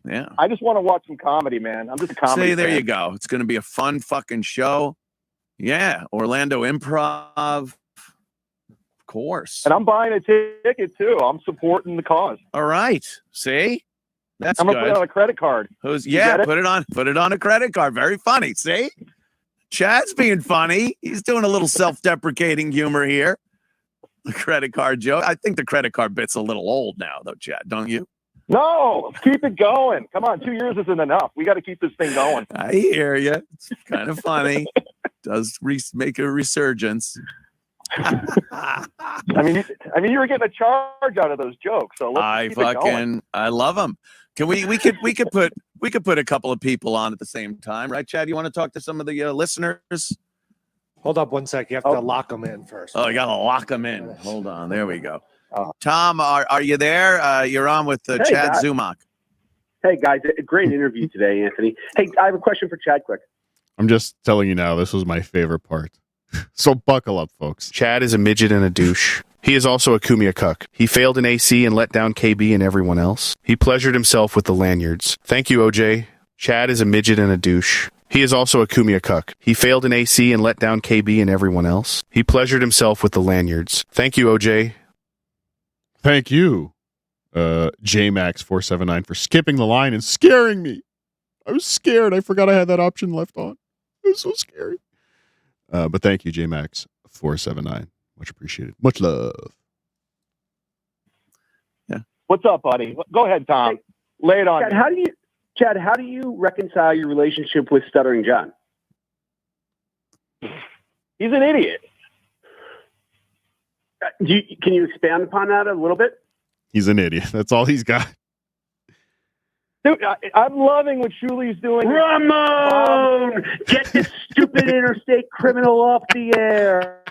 Yeah. I just want to watch some comedy, man. I'm just a comedy. See, there fan. you go. It's going to be a fun fucking show. Yeah, Orlando Improv, of course. And I'm buying a ticket too. I'm supporting the cause. All right. See, that's I'm gonna good. put it on a credit card. Who's You yeah? get it? Put it on a credit card. Very funny. See, Chad's being funny. He's doing a little self-deprecating humor here. The credit card joke. I think the credit card bit's a little old now, though, Chad. Don't you? No, let's keep it going. Come on, 2 years isn't enough. We got to keep this thing going. I hear you. It's kind of funny. Does make a resurgence. I mean, you were getting a charge out of those jokes, so let's keep it going. I love them. Can we could put a couple of people on at the same time, right, Chad? You want to talk to some of the listeners? Hold up 1 sec. You have to lock them in first. Oh, you gotta lock them in. Hold on. There we go. Tom, are you there? You're on with Hey, Chad guys. Zumock. Hey, guys. A great interview today, Anthony. Hey, I have a question for Chad quick. I'm just telling you now, this was my favorite part. So buckle up, folks. Chad is a midget and a douche. He is also a Kumia cuck. He failed in AC and let down KB and everyone else. He pleasured himself with the lanyards. Thank you, OJ. Chad is a midget and a douche. He is also a Kumia cuck. He failed in AC and let down KB and everyone else. He pleasured himself with the lanyards. Thank you, OJ. Thank you, JMax479, for skipping the line and scaring me. I was scared. I forgot I had that option left on. It was so scary. But thank you, JMax479. Much appreciated. Much love. Yeah. What's up, buddy? Go ahead, Tom. Lay it on Chad, me. Chad, how do you reconcile your relationship with Stuttering John? He's an idiot. Can you expand upon that a little bit? He's an idiot. That's all he's got. Dude, I'm loving what Shuli's doing. Ramon, get this stupid interstate criminal off the air.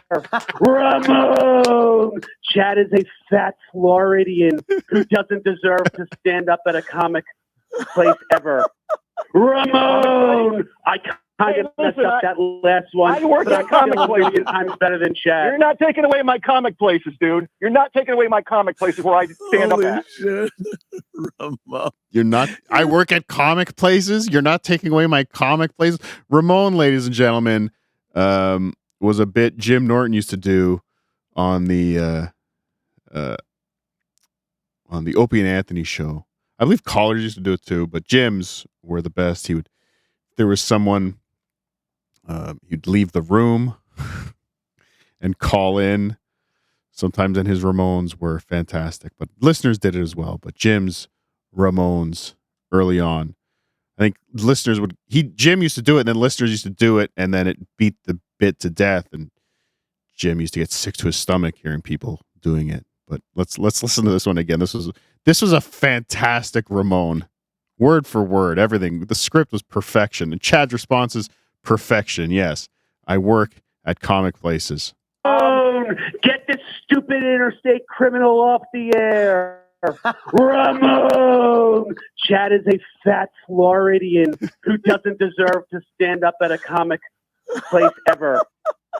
Ramon, Chad is a fat Floridian who doesn't deserve to stand up at a comic place ever. Ramon, I kind of messed up that last one. I work at comic places. Times better than Chad. You're not taking away my comic places, dude. You're not taking away my comic places where I stand up at. Shit. Ramon. You're not. I work at comic places. You're not taking away my comic places. Ramon, ladies and gentlemen, was a bit Jim Norton used to do on the Opie and Anthony show. I believe Collars used to do it too, but Jim's were the best. There was someone, he'd leave the room and call in. Sometimes, and his Ramones were fantastic, but listeners did it as well. But Jim's Ramones early on, I think listeners Jim used to do it, and then listeners used to do it, and then it beat the bit to death, and Jim used to get sick to his stomach hearing people doing it. But let's listen to this one again. This was a fantastic Ramone, word for word, everything. The script was perfection, and Chad's response is perfection. Yes, I work at comic places. Ramon, get this stupid interstate criminal off the air. Ramon, Chad is a fat Floridian who doesn't deserve to stand up at a comic place ever.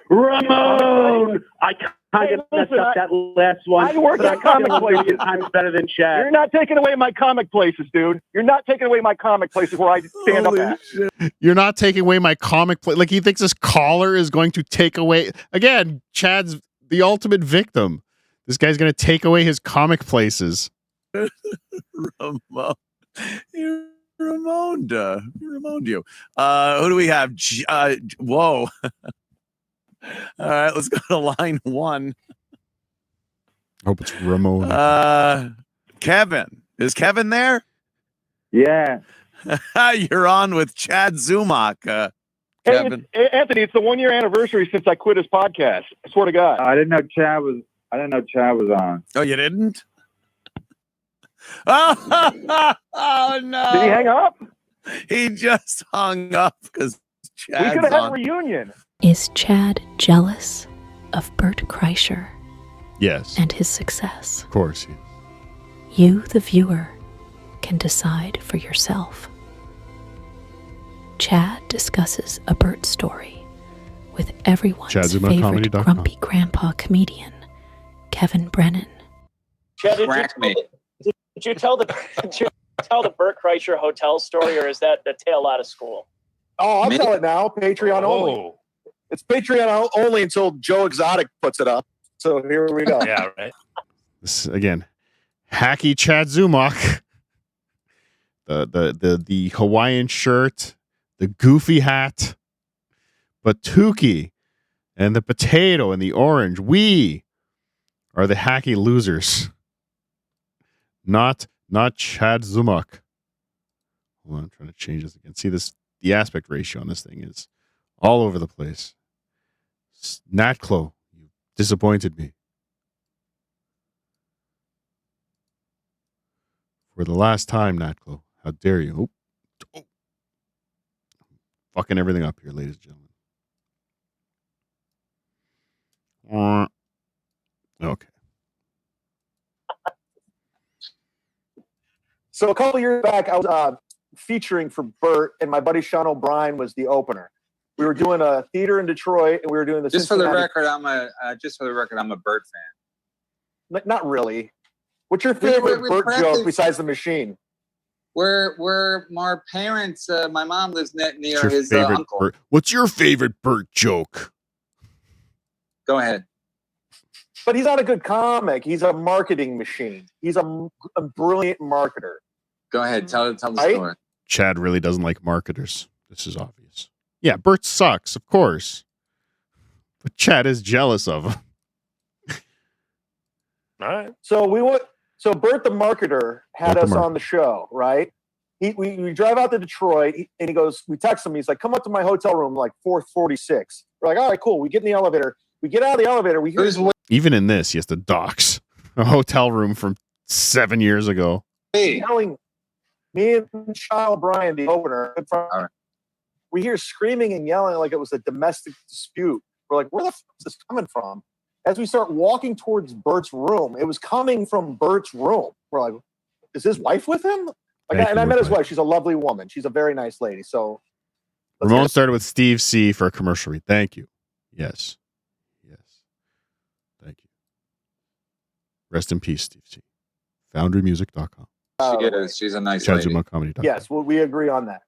Ramon, I kind of messed up that last one. I work at comic places. Times better than Chad. You're not taking away my comic places, dude. You're not taking away my comic places where I stand up at. You're not taking away my comic play. Like, he thinks this caller is going to take away. Again, Chad's the ultimate victim. This guy's going to take away his comic places. Ramon. You Ramoned you. Who do we have? Whoa. All right, let's go to line one. Hope it's Ramon. Kevin. Is Kevin there? Yeah. You're on with Chad Zumock. Kevin. Hey, Anthony, it's the 1 year anniversary since I quit his podcast. I swear to God. I didn't know Chad was on. Oh, you didn't? Oh no! Did he hang up? He just hung up because Chad's we could have had a on. reunion. Is Chad jealous of Bert Kreischer Yes. and his success? Of course. You, the viewer, can decide for yourself. Chad discusses a Bert story with everyone's favorite ChadZumockComedy.com. grumpy grandpa comedian, Kevin Brennan. Crack me. Did you tell the Bert Kreischer hotel story, or is that the tale out of school? Oh, I'll tell it now. Patreon only. It's Patreon only until Joe Exotic puts it up. So here we go. Yeah, right. This again, hacky Chad Zumock. The Hawaiian shirt, the goofy hat, Batuki, and the potato and the orange. We are the hacky losers. Not Chad Zumock. Hold on, I'm trying to change this again. See this? The aspect ratio on this thing is all over the place. Natclo, you disappointed me. For the last time, Natclo. How dare you? Oh. Fucking everything up here, ladies and gentlemen. Okay. So a couple years back, I was featuring for Bert, and my buddy Sean O'Brien was the opener. We were doing a theater in Detroit, and we were doing the Just for the Cincinnati- record, I'm a Bert fan. Not really. What's your favorite we Bert practice- joke besides the machine? Where my parents, my mom lives near What's your his favorite uncle. Bert? What's your favorite Bert joke? Go ahead. But he's not a good comic. He's a marketing machine. He's a brilliant marketer. Go ahead. Tell the Right? story. Chad really doesn't like marketers. This is obvious. Yeah, Bert sucks, of course. But Chad is jealous of him. All right. So Bert the marketer had Bert the us on the show, right? We drive out to Detroit, and he goes, we text him. He's like, come up to my hotel room, like 446. We're like, all right, cool. We get in the elevator. We get out of the elevator. We hear Even in this, he has to dox a hotel room from 7 years ago. yelling. Me and Sean O'Brien, the opener, we hear screaming and yelling like it was a domestic dispute. We're like, where the fuck is this coming from? As we start walking towards Bert's room, it was coming from Bert's room. We're like, is his wife with him? I met his wife. She's a lovely woman. She's a very nice lady. So Ramon started with Steve C for a commercial read. Thank you. Yes. Thank you. Rest in peace, Steve C. FoundryMusic.com. She is. She's a nice Chad lady. Zumock Comedy.com. yes, well, we agree on that.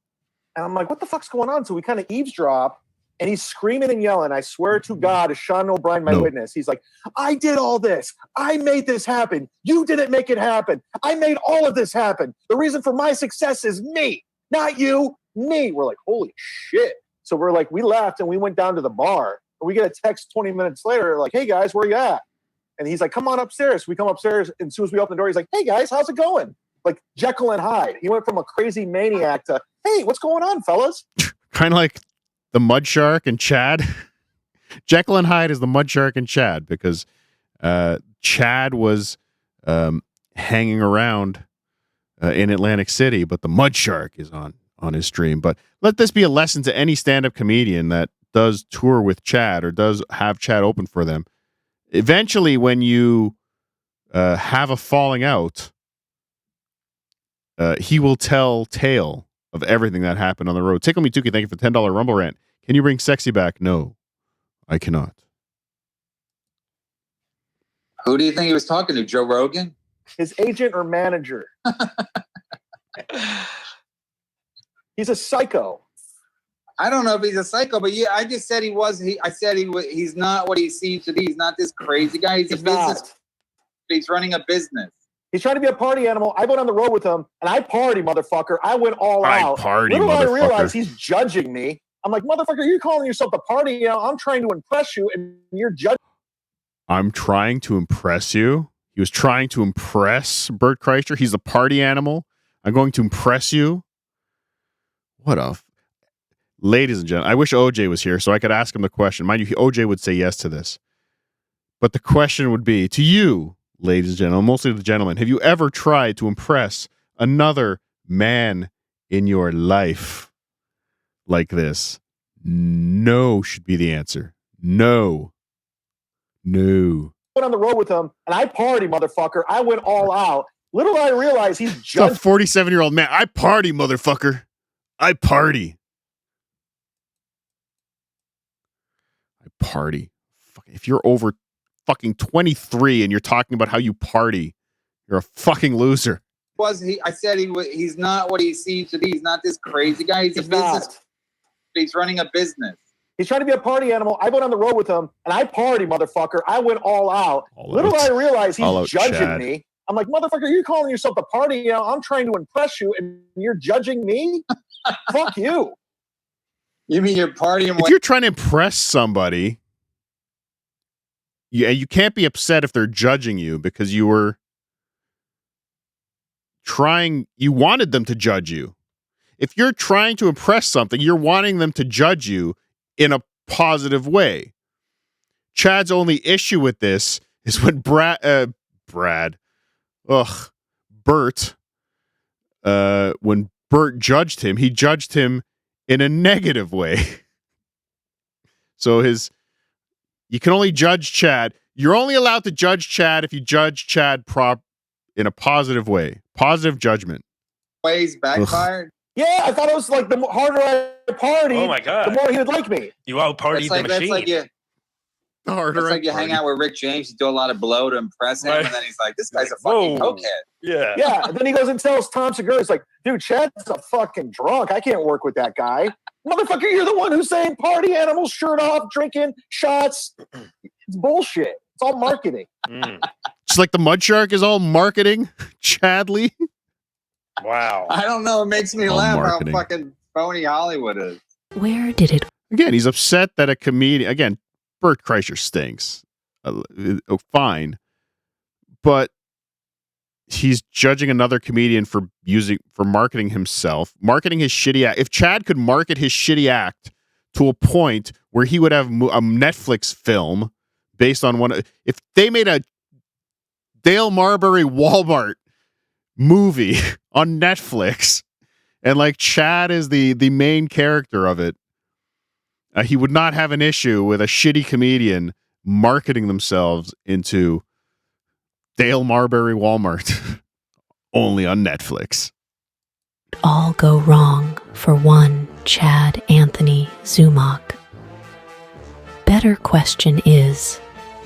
And I'm like, what the fuck's going on? So we kind of eavesdrop, and he's screaming and yelling. I swear to God, is Sean O'Brien my witness? He's like, I did all this. I made this happen. You didn't make it happen. I made all of this happen. The reason for my success is me, not you, me. We're like, holy shit. So we're like, we left and we went down to the bar. And we get a text 20 minutes later, like, hey guys, where you at? And he's like, come on upstairs. We come upstairs, and as soon as we open the door, he's like, hey guys, how's it going? Like Jekyll and Hyde. He went from a crazy maniac to, hey, what's going on, fellas? Kind of like the Mud Shark and Chad. Jekyll and Hyde is the Mud Shark and Chad because Chad was hanging around in Atlantic City, but the Mud Shark is on his stream. But let this be a lesson to any stand-up comedian that does tour with Chad or does have Chad open for them. Eventually, when you have a falling out, he will tell tale of everything that happened on the road. Tickle Me Tukey, thank you for $10 Rumble Rant. Can you bring Sexy back? No, I cannot. Who do you think he was talking to? Joe Rogan? His agent or manager. He's a psycho. I don't know if he's a psycho, but yeah, I just said he was. I said he's not what he seems to be. He's not this crazy guy. He's a business. He's running a business. He's trying to be a party animal. I went on the road with him, and I party, motherfucker. I went all out. Little I realize he's judging me. I'm like, motherfucker, you're calling yourself the party. You know, I'm trying to impress you, and you're judging. I'm trying to impress you. He was trying to impress Bert Kreischer. He's a party animal. I'm going to impress you. What a... Ladies and gentlemen, I wish OJ was here so I could ask him the question. Mind you, OJ would say yes to this. But the question would be, to you, ladies and gentlemen, mostly the gentlemen, have you ever tried to impress another man in your life like this? No should be the answer. No. No. Went on the road with him, and I party, motherfucker. I went all out. Little I realize he's It's a judging. 47-year-old man. I party, motherfucker. I party. Party. If you're over fucking 23 and you're talking about how you party, you're a fucking loser. I said he's not what he seems to be. He's not this crazy guy. He's a business. He's running a business. He's trying to be a party animal. I went on the road with him, and I party, motherfucker. I went all out. Little did I realize he's judging me. I'm like, motherfucker, you're calling yourself a party. You know, I'm trying to impress you, and you're judging me? Fuck you. You mean you're partying? If you're trying to impress somebody, you can't be upset if they're judging you because you were you wanted them to judge you. If you're trying to impress something, you're wanting them to judge you in a positive way. Chad's only issue with this is when Bert, when Bert judged him, he judged him in a negative way. So you can only judge Chad. You're only allowed to judge Chad if you judge Chad in a positive way. Positive judgment. Ways backfired? Yeah, I thought it was like the harder I partied, Oh my God. the more he would like me. You out partied the machine. That's like you hang out with Rick James, you do a lot of blow to impress him, and then he's like, this guy's a fucking cokehead. Yeah. Yeah. And then he goes and tells Tom Segura, he's like, dude, Chad's a fucking drunk. I can't work with that guy. Motherfucker, you're the one who's saying party animals, shirt off, drinking, shots. It's bullshit. It's all marketing. It's like the Mud Shark is all marketing, Chadley. Wow. I don't know. It makes me All laugh marketing. how fucking phony Hollywood is. Where did it? Again, he's upset that a comedian. Again, Bert Kreischer stinks. Fine, but he's judging another comedian for marketing himself, marketing his shitty act. If Chad could market his shitty act to a point where he would have a Netflix film based on if they made a Dale Marbury Walmart movie on Netflix, and like Chad is the main character of it, he would not have an issue with a shitty comedian marketing themselves into Dale Marbury Walmart only on Netflix. All go wrong for one Chad Anthony Zumock. Better question is,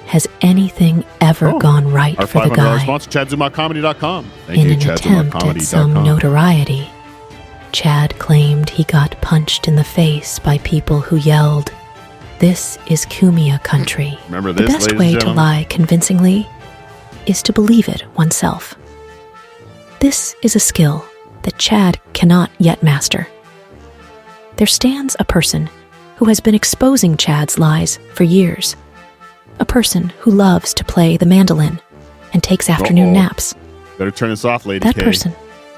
has anything ever gone right Our for the $500 guy? sponsor, ChadZumockComedy.com. Thank In you, an attempt at some ChadZumockComedy.com. notoriety, Chad claimed he got punched in the face by people who yelled, "This is Cumia country." Remember The this, best ladies way and to gentlemen? lie convincingly is to believe it oneself. This is a skill that Chad cannot yet master. There stands a person who has been exposing Chad's lies for years. A person who loves to play the mandolin and takes afternoon naps. Better turn this off, Lady That K. person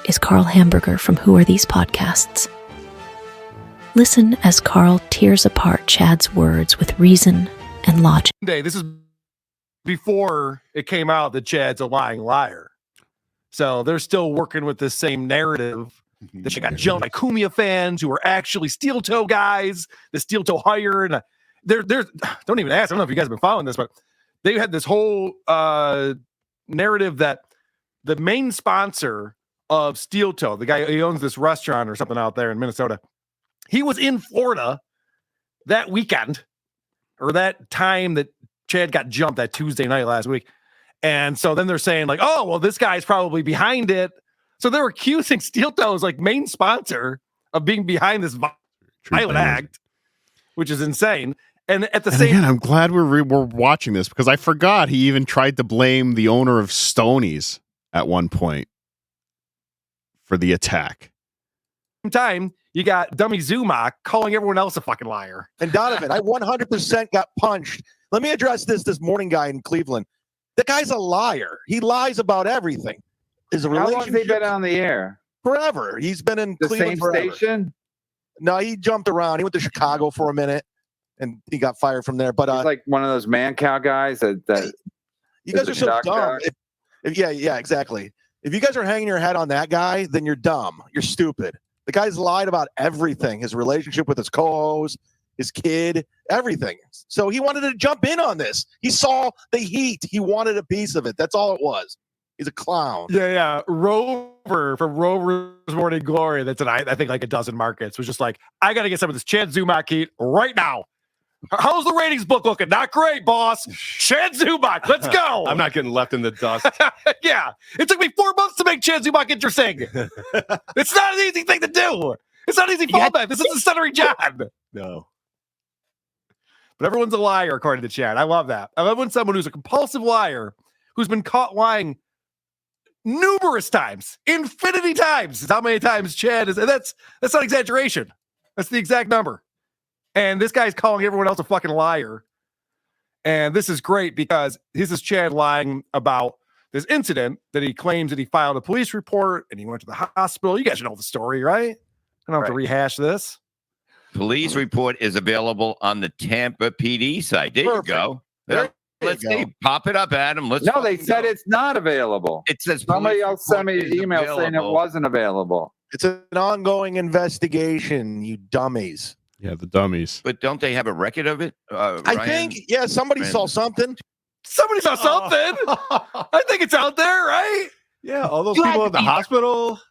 is Carl Hamburger from Who Are These Podcasts. Listen as Carl tears apart Chad's words with reason and logic. This is before it came out that Chad's a lying liar. So they're still working with this same narrative that she got jumped by Cumia fans who are actually steel toe guys, the steel toe hire. And they're don't even ask. I don't know if you guys have been following this, but they had this whole narrative that the main sponsor of Steel Toe, the guy who owns this restaurant or something out there in Minnesota, he was in Florida that weekend or that time that Chad got jumped that Tuesday night last week. And so then they're saying like, oh, well, this guy's probably behind it. So they're accusing Steel Toe's like main sponsor of being behind this violent act, which is insane. And at the And same again, I'm glad we're watching this because I forgot he even tried to blame the owner of Stoney's at one point for the attack. time, you got dummy Zumock calling everyone else a fucking liar. And Donovan, I 100% got punched. Let me address this morning guy in Cleveland. The guy's a liar. He lies about everything. Is a How long has relationship he been on the air? forever. He's been in The Cleveland same forever. station? No, he jumped around. He went to Chicago for a minute, and he got fired from there. But He's like one of those man cow guys that you guys is are a so shock dumb. jock. Yeah, exactly. If you guys are hanging your head on that guy, then you're dumb. You're stupid. The guy's lied about everything, his relationship with his co-host, his kid, everything. So he wanted to jump in on this. He saw the heat. He wanted a piece of it. That's all it was. He's a clown. Yeah. Rover from Rover's Morning Glory, that's in, I think, like a dozen markets, was just like, I got to get some of this Chad Zumock heat right now. How's the ratings book looking? Not great, boss. Chad Zumock, let's go. I'm not getting left in the dust. Yeah. It took me 4 months to make Chad Zumock interesting. It's not an easy thing to do. It's not an easy fallback. This is a stuttering John. No. But everyone's a liar, according to Chad. I love that. I love when someone who's a compulsive liar, who's been caught lying numerous times, infinity times, is how many times Chad is. And that's not exaggeration. That's the exact number. And this guy's calling everyone else a fucking liar. And this is great because this is Chad lying about this incident that he claims that he filed a police report and he went to the hospital. You guys know the story, right? I don't have to rehash this. Police report is available on the Tampa PD site. There you go. Let's see. Pop it up, Adam. No, they said it's not available. It says somebody police else sent me report an is email saying it available. wasn't available. It's an ongoing investigation, you dummies. Yeah, the dummies. But don't they have a record of it? I think, yeah, somebody saw something. Somebody saw something. I think it's out there, right? Yeah, all those people at the hospital.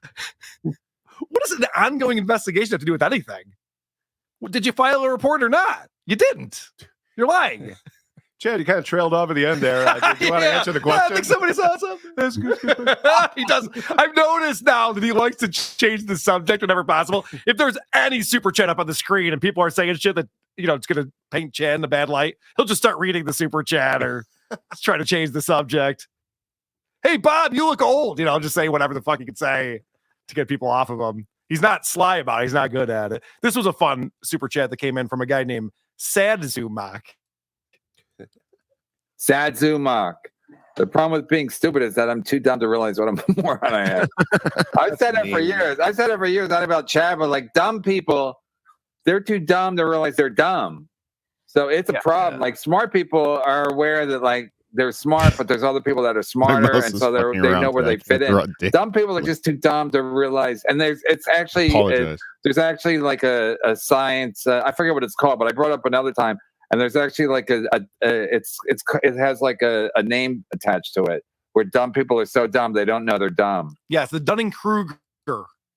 What does an ongoing investigation have to do with anything? Did you file a report or not? You didn't. You're lying. Chad, you kind of trailed off at the end there. Do you want to answer the question? I think somebody saw something. That's good. He does. I've noticed now that he likes to change the subject whenever possible. If there's any super chat up on the screen and people are saying shit that, it's going to paint Chad in a bad light, he'll just start reading the super chat or try to change the subject. Hey, Bob, you look old. Just say whatever the fuck he can say to get people off of him. He's not sly about it. He's not good at it. This was a fun super chat that came in from a guy named Sad Zumock. Sad Zumock. The problem with being stupid is that I'm too dumb to realize what a moron I am. I've said it for years. I've said it for years, not about Chad, but like dumb people, they're too dumb to realize they're dumb. So it's a problem. Like smart people are aware that like they're smart, but there's other people that are smarter, and so they know where they fit in. Dumb people are just too dumb to realize. And there's actually like a science. I forget what it's called, but I brought it up another time. And there's actually like it has like a name attached to it where dumb people are so dumb they don't know they're dumb. Yes, the Dunning-Kruger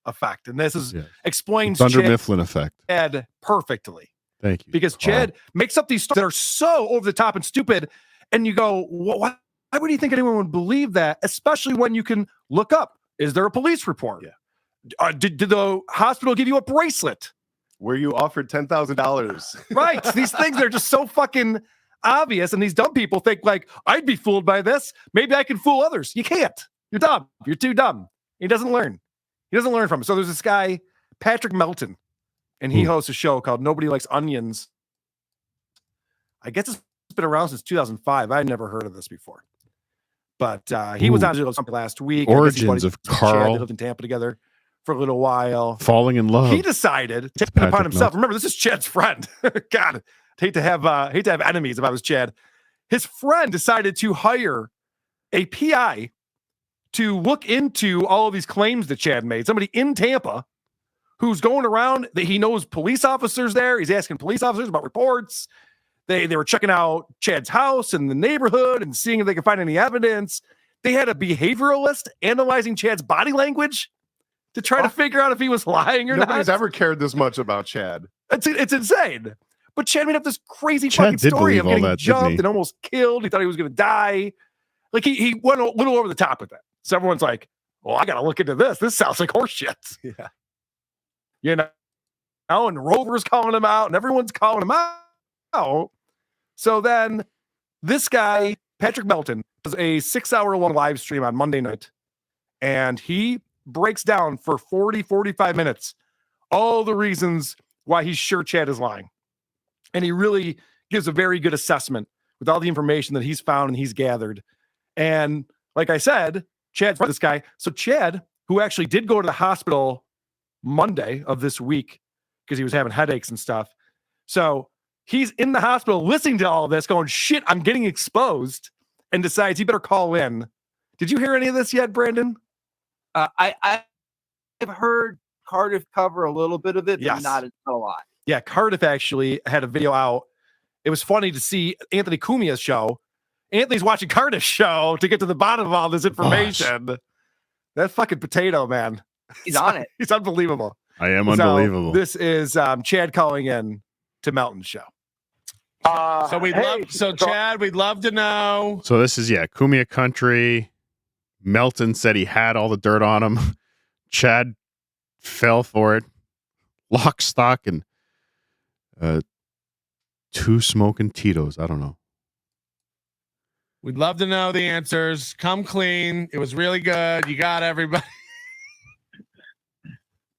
effect, and this is explains Dunder Mifflin effect. Chad perfectly. Thank you. Because Chad makes up these stories that are so over the top and stupid, and you go, why would you think anyone would believe that? Especially when you can look up: is there a police report? Yeah. Did the hospital give you a bracelet? Were you offered $10,000? Right. These things are just so fucking obvious. And these dumb people think like, I'd be fooled by this. Maybe I can fool others. You can't. You're dumb. You're too dumb. He doesn't learn. He doesn't learn from it. So there's this guy, Patrick Melton, and he hosts a show called Nobody Likes Onions. I guess it's been around since 2005. I'd never heard of this before. But he was on something last week. Origins of Carl. They lived in Tampa together for a little while. Falling in love. He decided to take it upon himself. Remember, this is Chad's friend. God, hate to have enemies if I was Chad. His friend decided to hire a PI to look into all of these claims that Chad made. Somebody in Tampa who's going around that he knows police officers there. He's asking police officers about reports. They were checking out Chad's house and the neighborhood and seeing if they could find any evidence. They had a behavioralist analyzing Chad's body language to try to figure out if he was lying or not. Nobody's ever cared this much about Chad. It's insane. But Chad made up this crazy fucking story of getting jumped and almost killed. He thought he was going to die. Like he went a little over the top with that. So everyone's like, well, I got to look into this. This sounds like horse shit. Yeah. And Rover's calling him out and everyone's calling him out. So then this guy, Patrick Melton, does a 6-hour-long live stream on Monday night. And he breaks down for 45 minutes all the reasons why he's sure Chad is lying. And he really gives a very good assessment with all the information that he's found and he's gathered. And like I said, Chad's this guy. So Chad, who actually did go to the hospital Monday of this week because he was having headaches and stuff. So he's in the hospital listening to all of this going, shit, I'm getting exposed, and decides he better call in. Did you hear any of this yet, Brandon? I've heard Cardiff cover a little bit of it, but not a lot. Yeah, Cardiff actually had a video out. It was funny to see Anthony Cumia's show. Anthony's watching Cardiff's show to get to the bottom of all this information. Gosh. That fucking potato, man. He's on it. He's unbelievable. I am unbelievable. This is Chad calling in to Melton's show. Chad, we'd love to know. So this is Kumia Country. Melton said he had all the dirt on him. Chad fell for it. Lock, stock, and 2 smoking Tito's. I don't know. We'd love to know the answers. Come clean. It was really good. You got everybody.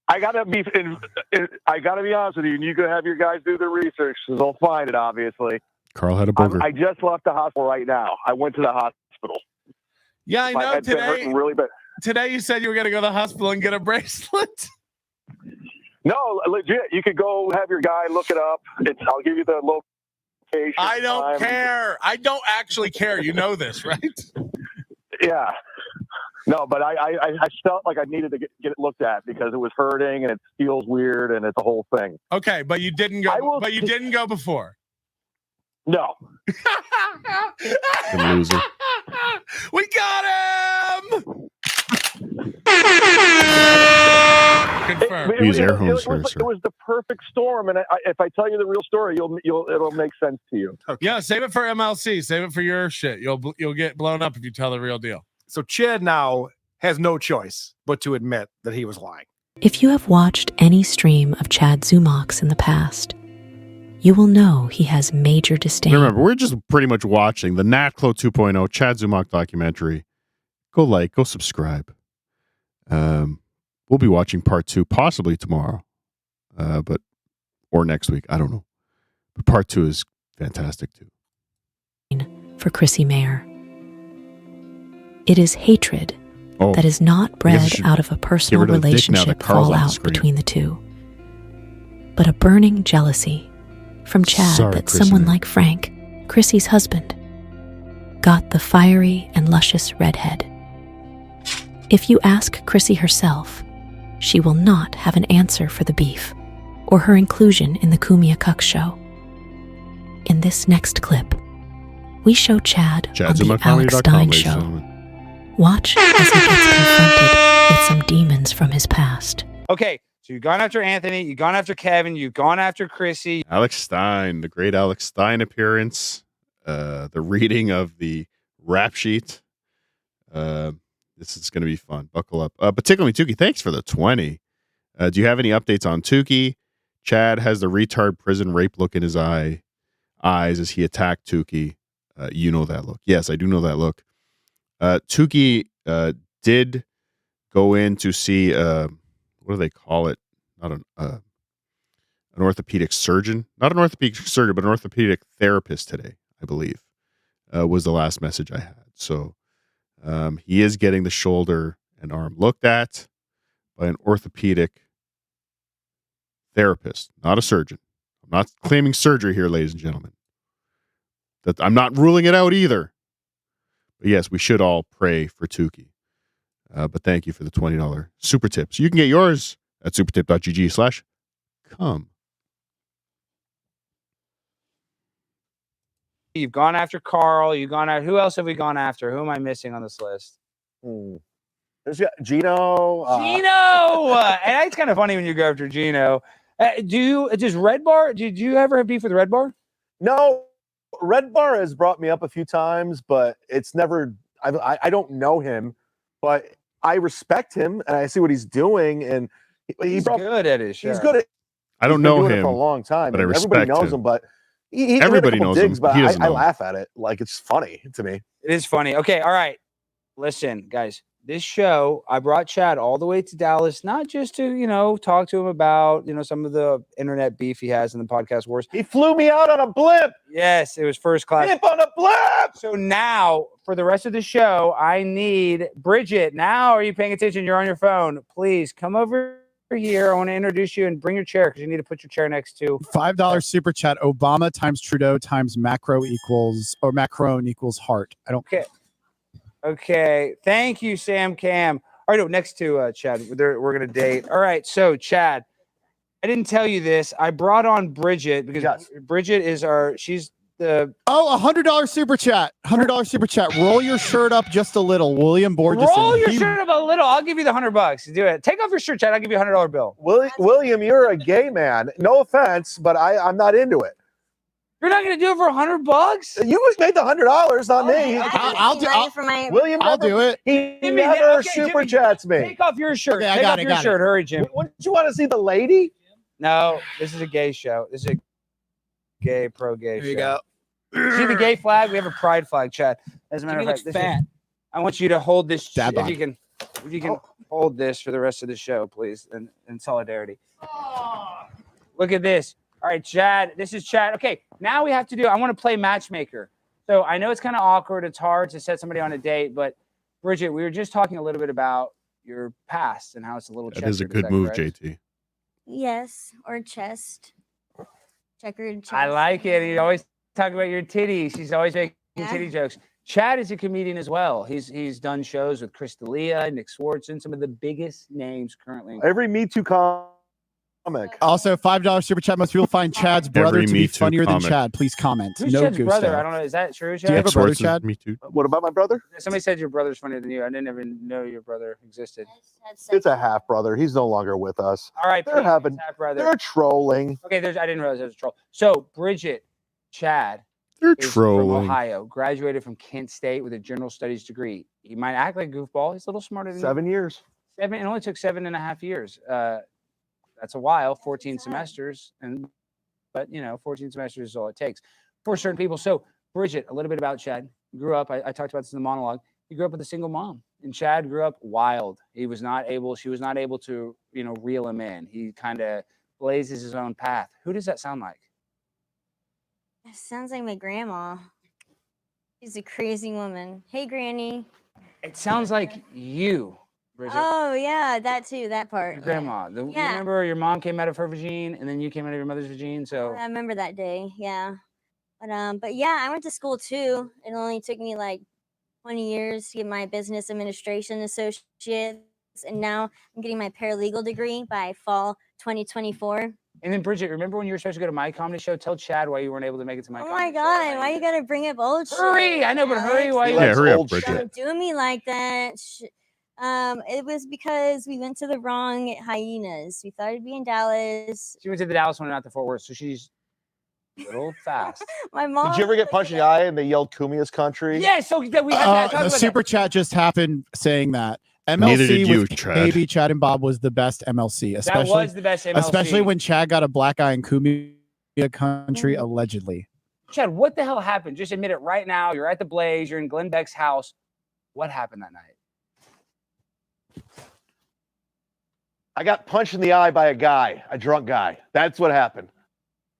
I gotta be honest with you, and you can have your guys do the research because they'll find it. Obviously, Carl had a booger. I just left the hospital right now. I went to the hospital. Yeah, I My know. head's been hurting really bad. Today you said you were going to go to the hospital and get a bracelet. No, legit. You could go have your guy look it up. I'll give you the location. I don't care. I don't actually care. You know this, right? Yeah. No, but I felt like I needed to get it looked at because it was hurting and it feels weird and it's a whole thing. Okay, but you didn't go. But you didn't go before. No. Loser. We got him. Confirmed. It was the perfect storm, and if I tell you the real story, it'll make sense to you. Okay. Yeah, save it for MLC. Save it for your shit. You'll get blown up if you tell the real deal. So Chad now has no choice but to admit that he was lying. If you have watched any stream of Chad Zumock's in the past, you will know he has major disdain. Remember, we're just pretty much watching the Natclo 2.0 Chad Zumock documentary. Go subscribe. We'll be watching part 2 possibly tomorrow, or next week. I don't know. But part 2 is fantastic too. For Chrissy Mayer. It is hatred that is not bred out of a personal relationship fallout between the two, but a burning jealousy from Chad that someone like Frank, Chrissy's husband, got the fiery and luscious redhead. If you ask Chrissy herself, she will not have an answer for the beef or her inclusion in the Kumia Cuck show. In this next clip, we show Chad on the Alex Stein show. Watch as he gets confronted with some demons from his past. Okay, so you've gone after Anthony, you've gone after Kevin, you've gone after Chrissy. Alex Stein, the great Alex Stein appearance, the reading of the rap sheet. This is going to be fun. Buckle up. Particularly Tukey, thanks for the 20. Do you have any updates on Tukey? Chad has the retard prison rape look in his eyes as he attacked Tukey. You know that look. Yes, I do know that look. Tukey did go in to see what do they call it? Not an orthopedic surgeon, not an orthopedic surgeon, but an orthopedic therapist today, I believe, was the last message I had. So he is getting the shoulder and arm looked at by an orthopedic therapist, not a surgeon. I'm not claiming surgery here, ladies and gentlemen. That I'm not ruling it out either. But yes, we should all pray for Tukey. But thank you for the $20 super tips. You can get yours at supertip.gg/come. You've gone after Carl. You've gone after. Who else have we gone after? Who am I missing on this list? There's Gino. And it's kind of funny when you go after Gino. Does Red Bar? Did you ever have beef with Red Bar? No. Red Bar has brought me up a few times, but it's never. I don't know him, but I respect him and I see what he's doing, and he's good at his show. He's good at. I don't know him for a long time, but I respect everybody knows him. But he everybody knows digs, him. But He doesn't I know. laugh at it like it's funny to me. It is funny. Okay, all right. Listen, guys. This show, I brought Chad all the way to Dallas, not just to, talk to him about, some of the internet beef he has in the podcast wars. He flew me out on a blimp. Yes, it was first class. Blimp on a blimp. So now, for the rest of the show, I need Bridget. Now, are you paying attention? You're on your phone. Please come over here. I want to introduce you and bring your chair because you need to put your chair next to. $5 super chat. Obama times Trudeau times Macron equals heart. I don't care. Okay. Thank you, Sam Cam. All right, next to Chad. We're going to date. All right. So, Chad, I didn't tell you this. I brought on Bridget because Bridget is she's the. Oh, $100 super chat. $100 super chat. Roll your shirt up just a little. William Borges. Roll your shirt up a little. I'll give you the $100. Do it. Take off your shirt, Chad. I'll give you a $100 bill. William, you're a gay man. No offense, but I'm not into it. You're not gonna do it for $100? You made the $100, not me. I'll do it. William, I'll do it. He Jimmy, never okay, super Jimmy, chats me. Take off your shirt. Okay, I Take got off it, your got shirt. Hurry, Jim. Wouldn't you want to see the lady? No, this is a gay show. This is a gay pro-gay show. There you go. See the gay flag? We have a pride flag, Chad. As a matter Jimmy of fact, looks fat. I want you to hold this. Dad bod. If you can hold this for the rest of the show, please, in solidarity. Look at this. All right, Chad. This is Chad. Okay, now we have to do. I want to play matchmaker. So I know it's kind of awkward. It's hard to set somebody on a date, but Bridget, we were just talking a little bit about your past and how it's a little. That is a good move, JT. Yes, or chest. Checkered chest. I like it. You always talk about your titties. She's always making titty jokes. Chad is a comedian as well. He's done shows with Chris D'Elia, Nick Swartzen, some of the biggest names currently. Every Me Too comic. Also, $5 super chat. Most people find Chad's brother Every to Me be Too funnier than comic. Chad. Please comment. Who's No Chad's gusto. brother? I don't know. Is that true, Chad? Do you have a brother, Swartzen's Chad? Me Too. What about my brother? Somebody said your brother's funnier than you. I didn't even know your brother existed. It's a half brother. He's no longer with us. All right, They're having. brother. They're trolling. Okay, I didn't realize it was a troll. So Bridget, Chad, They're is trolling. from Ohio, graduated from Kent State with a general studies degree. He might act like a goofball. He's a little smarter than 7 years. It only took 7.5 years. That's a while, 14 semesters, but 14 semesters is all it takes for certain people. So Bridget, a little bit about Chad. Grew up. I talked about this in the monologue. He grew up with a single mom, and Chad grew up wild. She was not able to, reel him in. He kind of blazes his own path. Who does that sound like? It sounds like my grandma. She's a crazy woman. Hey, Granny. It sounds like you, Bridget. Oh yeah, that too. That part. Your grandma. You Yeah. remember your mom came out of her vagine, and then you came out of your mother's vagine. So I remember that day. Yeah. But yeah, I went to school too. It only took me like 20 years to get my business administration associates, and now I'm getting my paralegal degree by fall 2024. And then Bridget, remember when you were supposed to go to my comedy show? Tell Chad why you weren't able to make it to my Oh comedy my God, why you gotta bring up old shit? Hurry! I know, but hurry! Why you? Yeah, hurry up, Don't Bridget. do me like that. It was because we went to the wrong hyenas. We thought it'd be in Dallas. She went to the Dallas one, not the Fort Worth, so she's a little fast. My mom. Did you ever get punched in the eye and they yelled Kumia's country? Yeah, so that we have to The talk about super chat just happened saying that Neither MLC did you, with Chad. KB, Chad, and Bob was the best MLC. Especially, was the best MLC. Especially when Chad got a black eye in Kumia country, allegedly. Chad, what the hell happened? Just admit it right now. You're at the Blaze. You're in Glenn Beck's house. What happened that night? I got punched in the eye by a guy, a drunk guy. That's what happened.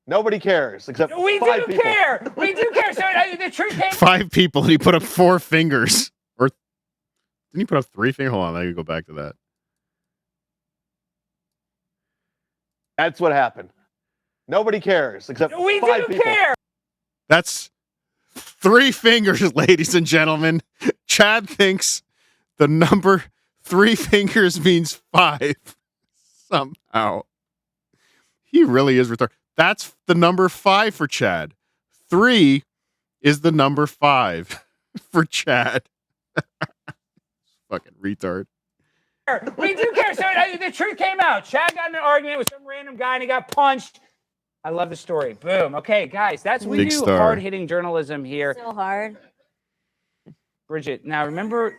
Nobody cares except We 5 do people. care. We do care. So the truth came. 5 people, and he put up 4 fingers. Or didn't he put up 3 fingers? Hold on, I can go back to that. That's what happened. Nobody cares except We 5 do people. care. That's 3 fingers, ladies and gentlemen. Chad thinks the number 3 fingers means 5 somehow. He really is retarded. That's the number 5 for Chad. 3 is the number 5 for Chad. Fucking retard. We do care. So the truth came out. Chad got in an argument with some random guy and he got punched. I love the story. Boom. Okay, guys, we Big do star. hard-hitting journalism here. So hard. Bridget, now remember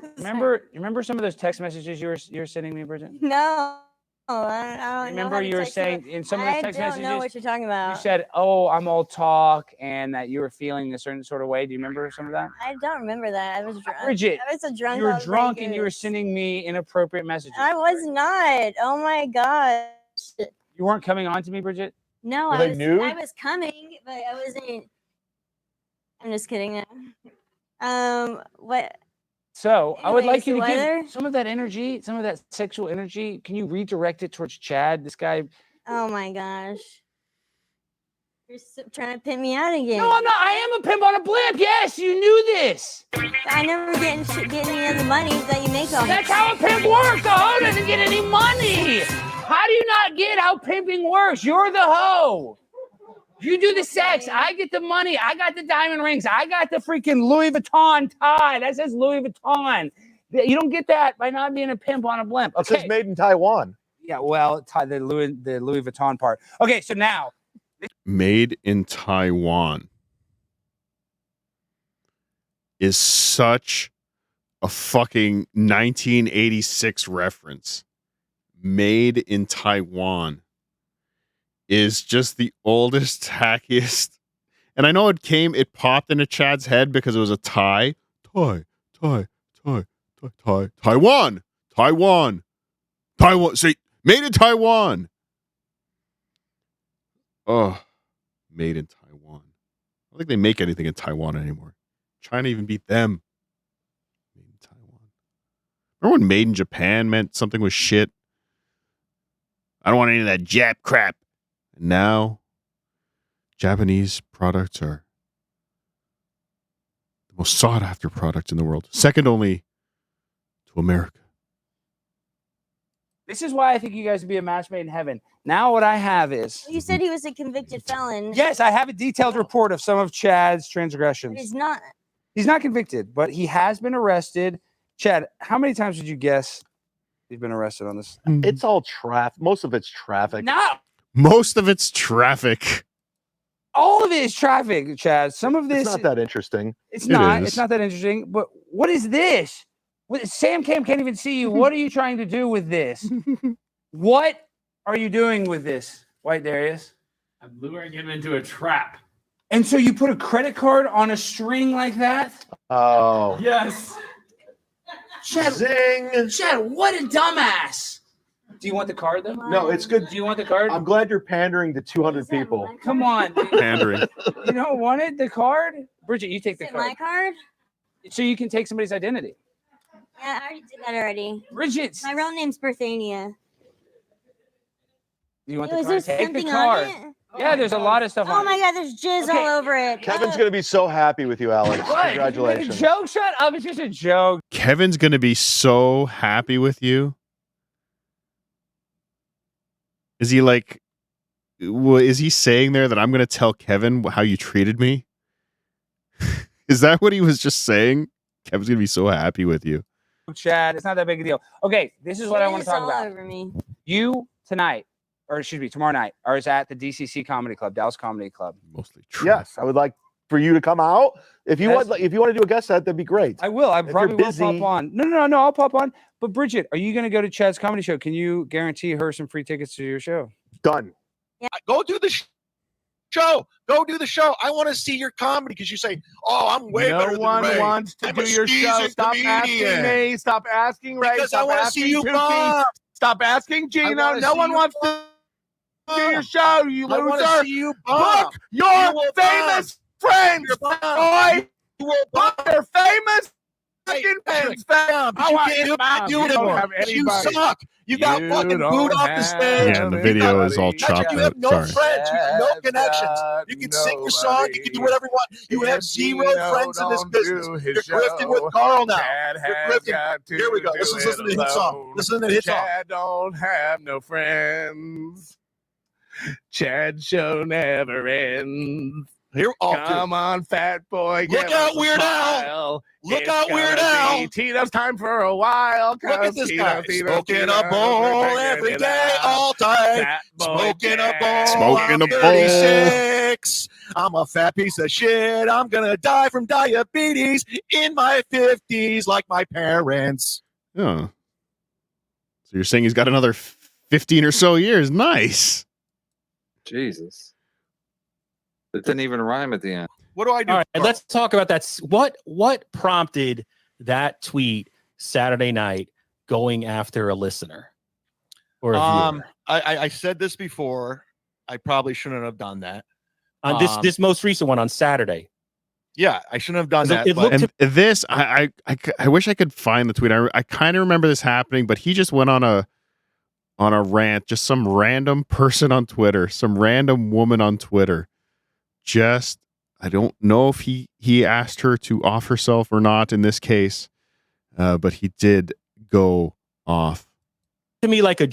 some of those text messages you were sending me, Bridget? No. I don't Remember know how to you were text saying in some of the text I don't messages, know what you're talking you about. said, "Oh, I'm all talk," and that you were feeling a certain sort of way. Do you remember some of that? I don't remember that. I was drunk. Bridget, I was a drunk. you were old drunk lady. and you were sending me inappropriate messages. I was not. Oh my gosh. You weren't coming on to me, Bridget? No, Were I they was. nude? I was coming, but I wasn't. I'm just kidding. What? So I would like you to Anyways, the give some of that energy, some of that sexual energy. Can you redirect it towards Chad? This guy. Oh my gosh. You're trying to pin me out again. No, I'm not. I am a pimp on a blimp. Yes, you knew this. I never get any of the money that you make on That's how a pimp works. The hoe doesn't get any money. How do you not get how pimping works? You're the hoe. You do the sex. I get the money. I got the diamond rings. I got the freaking Louis Vuitton tie. That says Louis Vuitton. You don't get that by not being a pimp on a blimp. It Okay. says made in Taiwan. Yeah, well, the Louis Vuitton part. Okay, so now Made in Taiwan is such a fucking 1986 reference. Made in Taiwan is just the oldest, hackiest. And I know it popped into Chad's head because it was a Taiwan. See, made in Taiwan. Oh, made in Taiwan. I don't think they make anything in Taiwan anymore. China even beat them. Made in Taiwan. Remember when made in Japan meant something was shit? I don't want any of that Jap crap. And now, Japanese products are the most sought after product in the world, second only to America. This is why I think you guys would be a match made in heaven. Now, what I have is. You said he was a convicted felon. Yes, I have a detailed report of some of Chad's transgressions. But he's not. He's not convicted, but he has been arrested. Chad, how many times would you guess he's been arrested on this? It's all traffic. Most of it's traffic. Not Most of it's traffic. all of it is traffic, Chad. Some of this It's not that interesting. It's not. It's not that interesting. But what is this? Sam Cam can't even see you. What are you trying to do with this? What are you doing with this, White Darius? I'm luring him into a trap. And so you put a credit card on a string like that? Oh. Yes. Chad, Zing. Chad, what a dumbass. Do you want the card though? No, it's good. Do you want the card? I'm glad you're pandering to 200 people. Come on. Pandering. You don't want it? The card? Bridget, you take the Is it card. my card? So you can take somebody's identity. Yeah, I already did that already. Bridget. My real name's Berthania. You want Yo, the is card? there Take the something on card. it? Yeah, there's a lot of stuff Oh on my it. god, there's jizz all over it. Kevin's going to be so happy with you, Alex. What? Congratulations. A joke? Shut up. It's just a joke. Kevin's going to be so happy with you. Is he like, is he saying there that I'm going to tell Kevin how you treated me? Is that what he was just saying? Kevin's going to be so happy with you. Chad, it's not that big a deal. Okay, this is what I want to Jizz talk all about. over me. You tonight, or excuse me, tomorrow night, are at the DCC Comedy Club, Dallas Comedy Club. Mostly Yes, I would like for you to come out. If you want to do a guest set, that'd be great. I will. I If probably you're will busy- pop on. No, I'll pop on. But Bridget, are you going to go to Chad's comedy show? Can you guarantee her some free tickets to your show? Done. Go do the show. Go do the show. I want to see your comedy because you say, "Oh, I'm way better than No one Ray. wants to I'm do a your show. seasoned Stop comedian." asking me. Stop asking Ray. Because I Stop wanna asking see you Tuki. bomb. Stop asking Gino. wanna No see one you wants to do your show, you I wanna loser. see you bomb. Book your You will famous friends, boy. You will Book their famous fucking friends. bomb. But you can't do it anymore. You suck. You got fucking booed off the stage. Yeah, and the video is all chopped You have out. no Sorry. friends. You have no connections. You can sing your song. You can do whatever you want. You have zero friends in this business. You're grifting with Carl now. You're grifting. Here we go. Listen to the hit song. Listen to the hit song. Chad don't have no friends. Chad show never ends. Here, come on, fat boy. Look out, Weird Al. Look out, Weird Al. Tito's time for a while. Look at this guy. Smoking a bowl every day, all day. Smoking a bowl. Smoking a I'm bowl. 36. I'm a fat piece of shit. I'm going to die from diabetes in my 50s like my parents. Oh. So you're saying he's got another 15 or so years. Nice. Jesus. It didn't even rhyme at the end. What do I do? All right, let's talk about that. What prompted that tweet Saturday night going after a listener or a viewer? I said this before. I probably shouldn't have done that. On this most recent one on Saturday. Yeah, I shouldn't have done that. And this, I wish I could find the tweet. I kind of remember this happening, but he just went on a rant. Just some random person on Twitter, some random woman on Twitter. Just, I don't know if he asked her to off herself or not in this case, but he did go off. To me, like a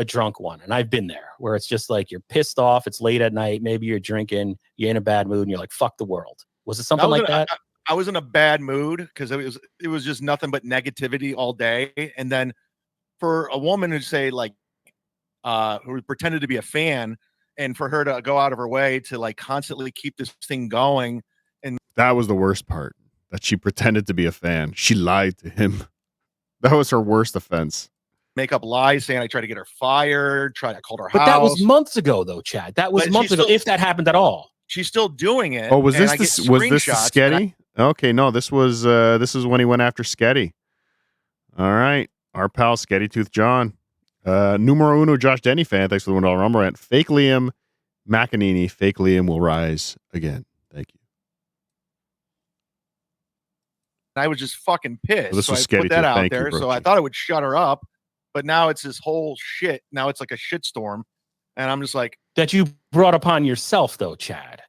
drunk one, and I've been there, where it's just like you're pissed off. It's late at night. Maybe you're drinking. You're in a bad mood, and you're like, "Fuck the world." Was it something like that? I was in a bad mood because it was just nothing but negativity all day. And then for a woman to say like, who pretended to be a fan, and for her to go out of her way to like constantly keep this thing going. And that was the worst part, that she pretended to be a fan. She lied to him. That was her worst offense. Make up lies saying I tried to get her fired, I called her But house. that was months ago, though, Chad. That was But months ago, if that happened at all. She's still doing it. Oh, was and this I the get was this the screenshots, and Sketty? Okay, no, this is when he went after Sketty. All right, our pal Sketty Tooth John, numero uno Josh Denny fan. Thanks for the $1 rumble rant. Fake Liam McEnany. Fake Liam will rise again. Thank you. I was just fucking pissed. Well, this so was I Sketty put that Tooth. out Thank you, there. So Brooksy. I thought it would shut her up, but now it's this whole shit. Now it's like a shitstorm, and I'm just like, that you brought upon yourself, though, Chad.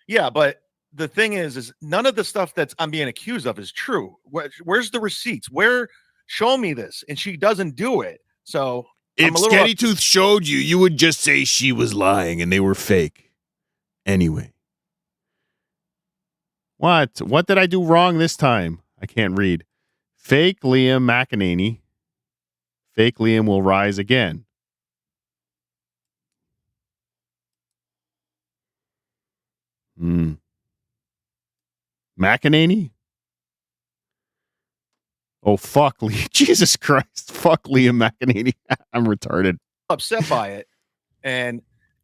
yeah, but the thing is none of the stuff that I'm being accused of is true. Where's the receipts? Show me this, and she doesn't do it. So If I'm a little Sketty Tooth showed you, you would just say she was lying and they were fake. Anyway. What? What did I do wrong this time? I can't read. Fake Liam McEnany. Fake Liam will rise again. McEnany? Oh, fuck. Jesus Christ. Fuck Liam McEnany. I'm retarded. upset by it, and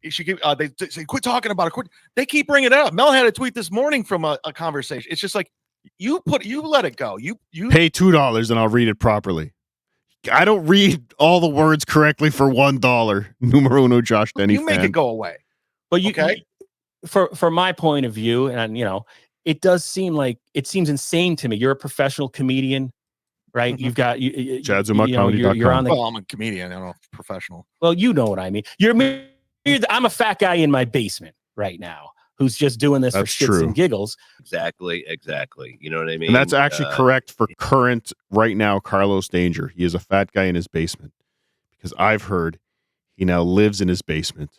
she keep they say quit talking about it. They keep bringing it up. Mel had a tweet this morning from a conversation. It's just like you let it go. You Pay $2 and I'll read it properly. I don't read all the words correctly for $1. Numero uno Josh Denny. you make fan. it go away. But you, okay? from my point of view, and it does seem like it seems insane to me. You're a professional comedian, right? You've got Chad Zumock, you're on the. Well, I'm a comedian. I don't know, professional. Well, you know what I mean. I'm a fat guy in my basement right now who's just doing this That's for shits true. and giggles. Exactly. You know what I mean? And that's actually correct for current, right now, Carlos Danger. He is a fat guy in his basement. Because I've heard he now lives in his basement.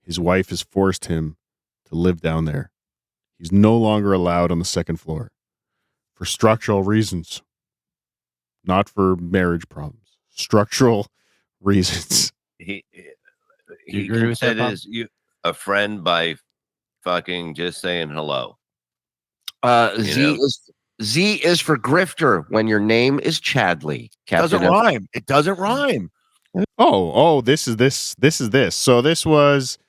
His wife has forced him to live down there. He's no longer allowed on the second floor for structural reasons, not for marriage problems. Structural reasons. He agree with that, Bob? is a friend by fucking just saying hello. Z is for grifter when your name is Chadley. Doesn't rhyme. It doesn't rhyme. Oh, this is this. So this was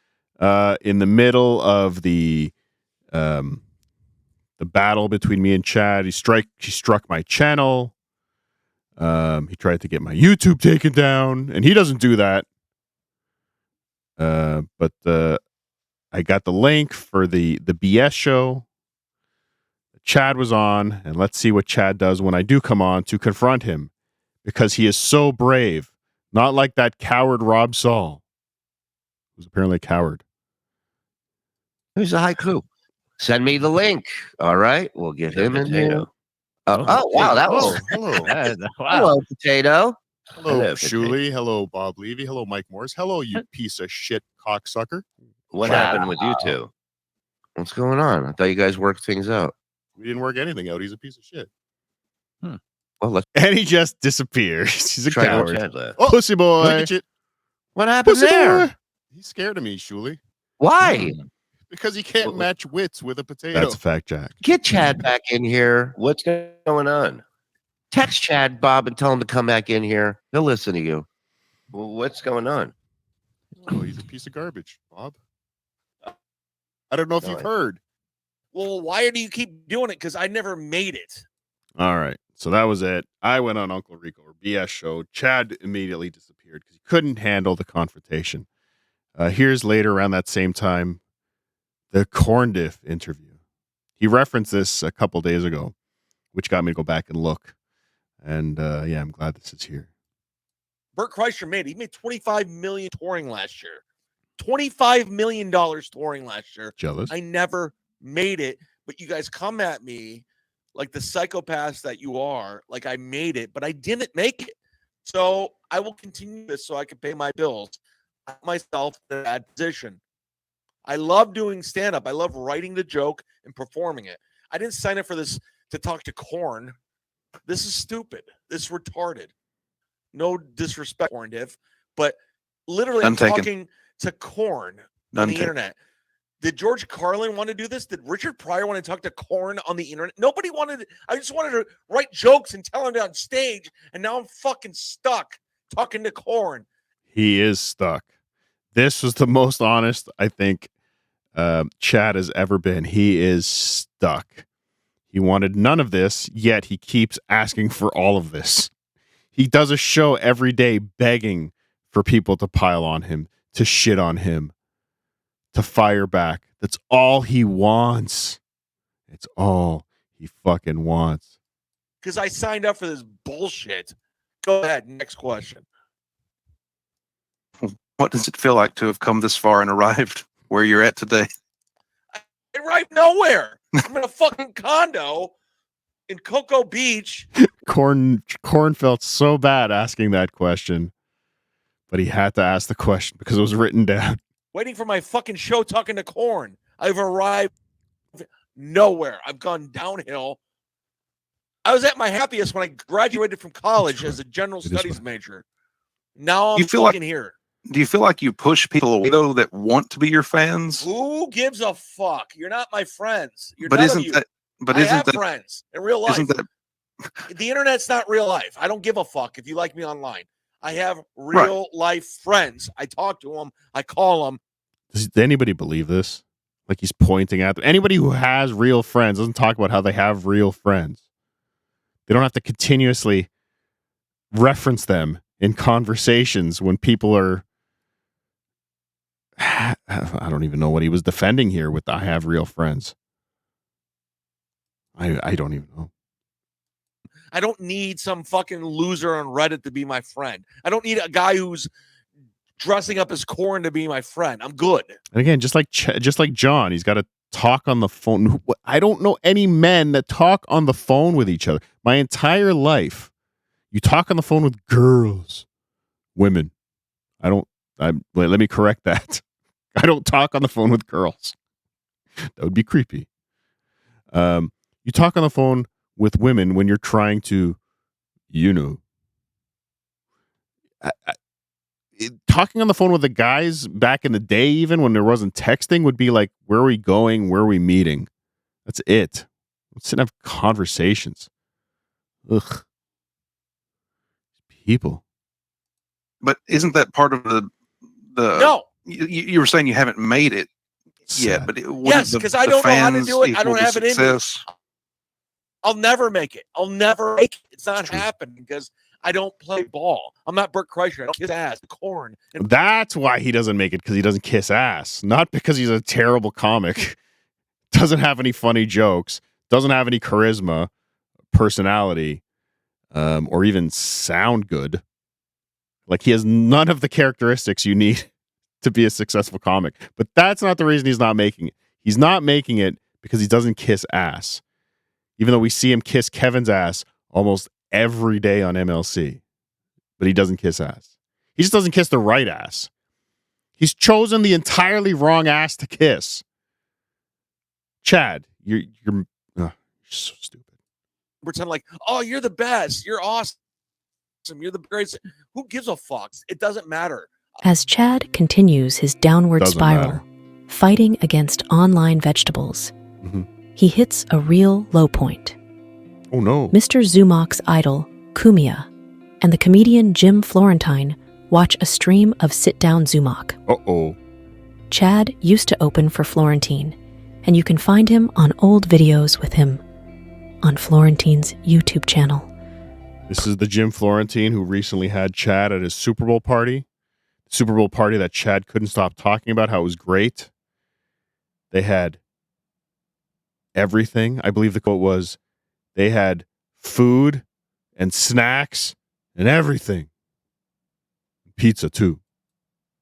in the middle of the battle between me and Chad. He struck my channel. He tried to get my YouTube taken down, and he doesn't do that. But I got the link for the BS show. Chad was on, and let's see what Chad does when I do come on to confront him, because he is so brave. Not like that coward Rob Saul, who's apparently a coward. Who's a haiku? Send me the link. All right, we'll get him in here. Oh, wow, that was hello. hello, potato. Hello, Shuli. Hello, Bob Levy. Hello, Mike Morris. Hello, you piece of shit cocksucker. What happened with you two? What's going on? I thought you guys worked things out. We didn't work anything out. He's a piece of shit. Well, and he just disappears. He's a Try to coward. Chad left. Oh, pussy boy. Look at you. What happened Pussy there? boy. He's scared of me, Shuli. Why? Because he can't match wits with a potato. That's a fact, Jack. Get Chad back in here. What's going on? Text Chad, Bob, and tell him to come back in here. He'll listen to you. Well, what's going on? Oh, he's a piece of garbage, Bob. I don't know if you've heard. Well, why do you keep doing it? Because I never made it. All right. So that was it. I went on Uncle Rico or BS show. Chad immediately disappeared because he couldn't handle the confrontation. Here's later around that same time, the corn diff interview. He referenced this a couple days ago, which got me to go back and look. And yeah, I'm glad this is here. Bert Kreischer he made $25 million touring last year. $25 million touring last year. Jealous? I never made it, but you guys come at me like the psychopaths that you are, like I made it, but I didn't make it. So I will continue this so I can pay my bills. I put myself in that position. I love doing stand-up. I love writing the joke and performing it. I didn't sign up for this to talk to Korn. This is stupid. This is retarded. No disrespect, Korn Diff, but literally I'm talking to Korn. on the internet. Did George Carlin want to do this? Did Richard Pryor want to talk to Korn on the internet? Nobody wanted. I just wanted to write jokes and tell him on stage, and now I'm fucking stuck talking to Korn. He is stuck. This was the most honest I think Chad has ever been. He is stuck. He wanted none of this, yet he keeps asking for all of this. He does a show every day begging for people to pile on him, to shit on him, to fire back. That's all he wants. It's all he fucking wants. Because I signed up for this bullshit. Go ahead. Next question. What does it feel like to have come this far and arrived where you're at today? I arrived nowhere. I'm in a fucking condo in Cocoa Beach. Korn felt so bad asking that question, but he had to ask the question because it was written down. Waiting for my fucking show talking to Korn. I've arrived nowhere. I've gone downhill. I was at my happiest when I graduated from college as a general studies major. Now I'm fucking here. Do you feel like you push people away though that want to be your fans? Who gives a fuck? You're not my friends. You're But none isn't of you. that? But I isn't have that friends in real life? Isn't that The internet's not real life. I don't give a fuck if you like me online. I have real life friends. I talk to them. I call them. Does anybody believe this? Like he's pointing at them. Anybody who has real friends doesn't talk about how they have real friends. They don't have to continuously reference them in conversations when people are. I don't even know what he was defending here with I have real friends. I don't even know. I don't need some fucking loser on Reddit to be my friend. I don't need a guy who's dressing up as Korn to be my friend. I'm good. And again, just like John, he's got to talk on the phone. I don't know any men that talk on the phone with each other. My entire life, you talk on the phone with girls, women. Let me correct that. I don't talk on the phone with girls. That would be creepy. You talk on the phone with women when you're trying to, talking on the phone with the guys back in the day, even when there wasn't texting, would be like, where are we going? Where are we meeting? That's it. Let's sit and have conversations. Ugh. People. But isn't that part of the No. You were saying you haven't made it yet, but Yes, because I don't know how to do it. I don't have it in me. Success? I'll never make it. I'll never make it. It's not happening because I don't play ball. I'm not Bert Kreischer. I don't kiss ass. Korn. That's why he doesn't make it, because he doesn't kiss ass. Not because he's a terrible comic. Doesn't have any funny jokes. Doesn't have any charisma, personality, or even sound good. Like he has none of the characteristics you need to be a successful comic. But that's not the reason he's not making it. He's not making it because he doesn't kiss ass. Even though we see him kiss Kevin's ass almost every day on MLC. But he doesn't kiss ass. He just doesn't kiss the right ass. He's chosen the entirely wrong ass to kiss. Chad, you're so stupid. Pretend like, oh, you're the best. You're awesome. You're the greatest. Who gives a fuck? It doesn't matter. As Chad continues his downward Doesn't spiral, matter. fighting against online vegetables, he hits a real low point. Oh no. Mr. Zumock's idol, Kumia, and the comedian Jim Florentine watch a stream of sit-down Zumock. Uh-oh. Chad used to open for Florentine, and you can find him on old videos with him on Florentine's YouTube channel. This is the Jim Florentine who recently had Chad at his Super Bowl party. Super Bowl party that Chad couldn't stop talking about, how it was great. They had everything. I believe the quote was, they had food and snacks and everything. Pizza, too.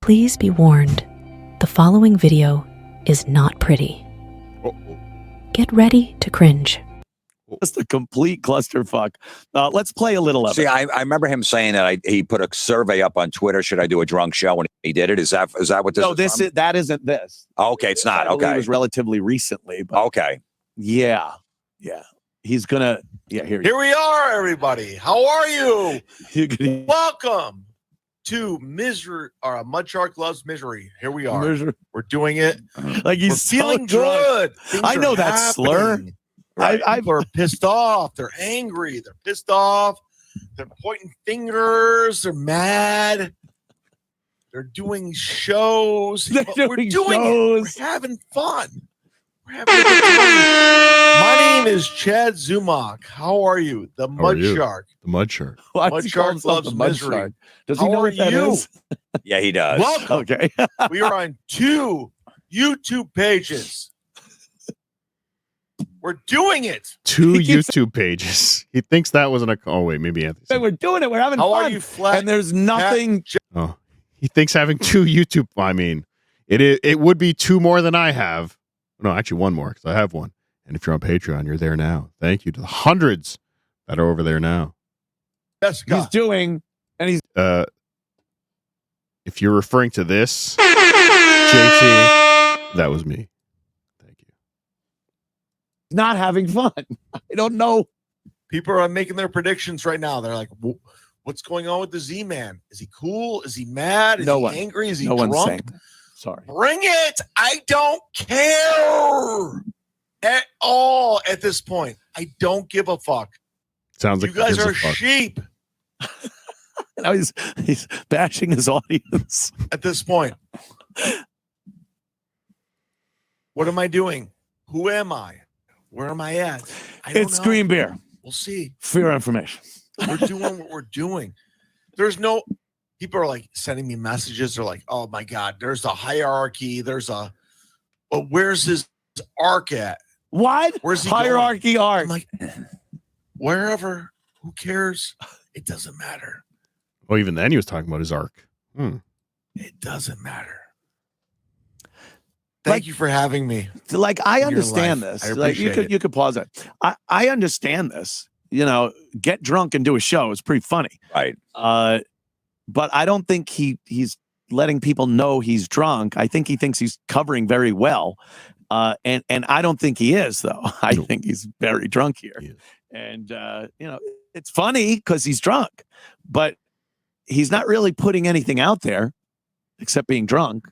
Please be warned, the following video is not pretty. Get ready to cringe. Just a complete clusterfuck. Let's play a little of See, it. I remember him saying that he put a survey up on Twitter. Should I do a drunk show? When he did it, is that what this? No, is that isn't this. Oh, okay, it's not. I believe Okay, it was relatively recently. But okay. Yeah. He's gonna. Yeah, here. Here we are, everybody. How are you? Welcome to misery, or Mud Shark Loves Misery. Here we are. Misery. We're doing it. Like he's We're so feeling drunk. good. Things I know are that slur. happening. Right? People are pissed off. They're angry. They're pissed off. They're pointing fingers. They're mad. They're doing shows. We're doing shows. it. We're having fun. We're having a good time. My name is Chad Zumock. How are you? The How are Mud you? Shark. The Mud Shark. Why Mud does he call Shark himself loves the Mud misery. Shark? Does he How know are what that you? is? Yeah, he does. Welcome. Okay. We are on 2 YouTube pages. We're doing it. 2 YouTube pages. He thinks that was oh wait, maybe Anthony. Hey, we're doing it. We're having How fun. are you, Flat? And there's nothing. Oh, he thinks having 2 YouTube. I mean, it would be 2 more than I have. No, actually 1 more because I have 1. And if you're on Patreon, you're there now. Thank you to the hundreds that are over there now. Jessica. He's doing, and he's. If you're referring to this, JT, that was me. Not having fun. I don't know. People are making their predictions right now. They're like, what's going on with the Z-Man? Is he cool? Is he mad? Is he angry? Is he no drunk? one's saying that. Sorry. Bring it. I don't care at all at this point. I don't give a fuck. Sounds like you guys he gives a are fuck. sheep Now he's bashing his audience at this point. What am I doing? Who am I? Where am I at? I don't It's know. Green Beer. We'll see. For your information. We're doing what we're doing. There's no people are like sending me messages. They're like, oh my God, there's a hierarchy. There's a where's his arc at? What? Where's he hierarchy going? arc? I'm like, wherever. Who cares? It doesn't matter. Well, even then he was talking about his arc. It doesn't matter. Thank you for having me. Like, I in your understand life. this. I Like, appreciate you could pause it. I understand this. You know, get drunk and do a show is pretty funny. Right. But I don't think he's letting people know he's drunk. I think he thinks he's covering very well. And I don't think he is, though. I think he's very drunk here. And you know, it's funny because he's drunk, but he's not really putting anything out there except being drunk,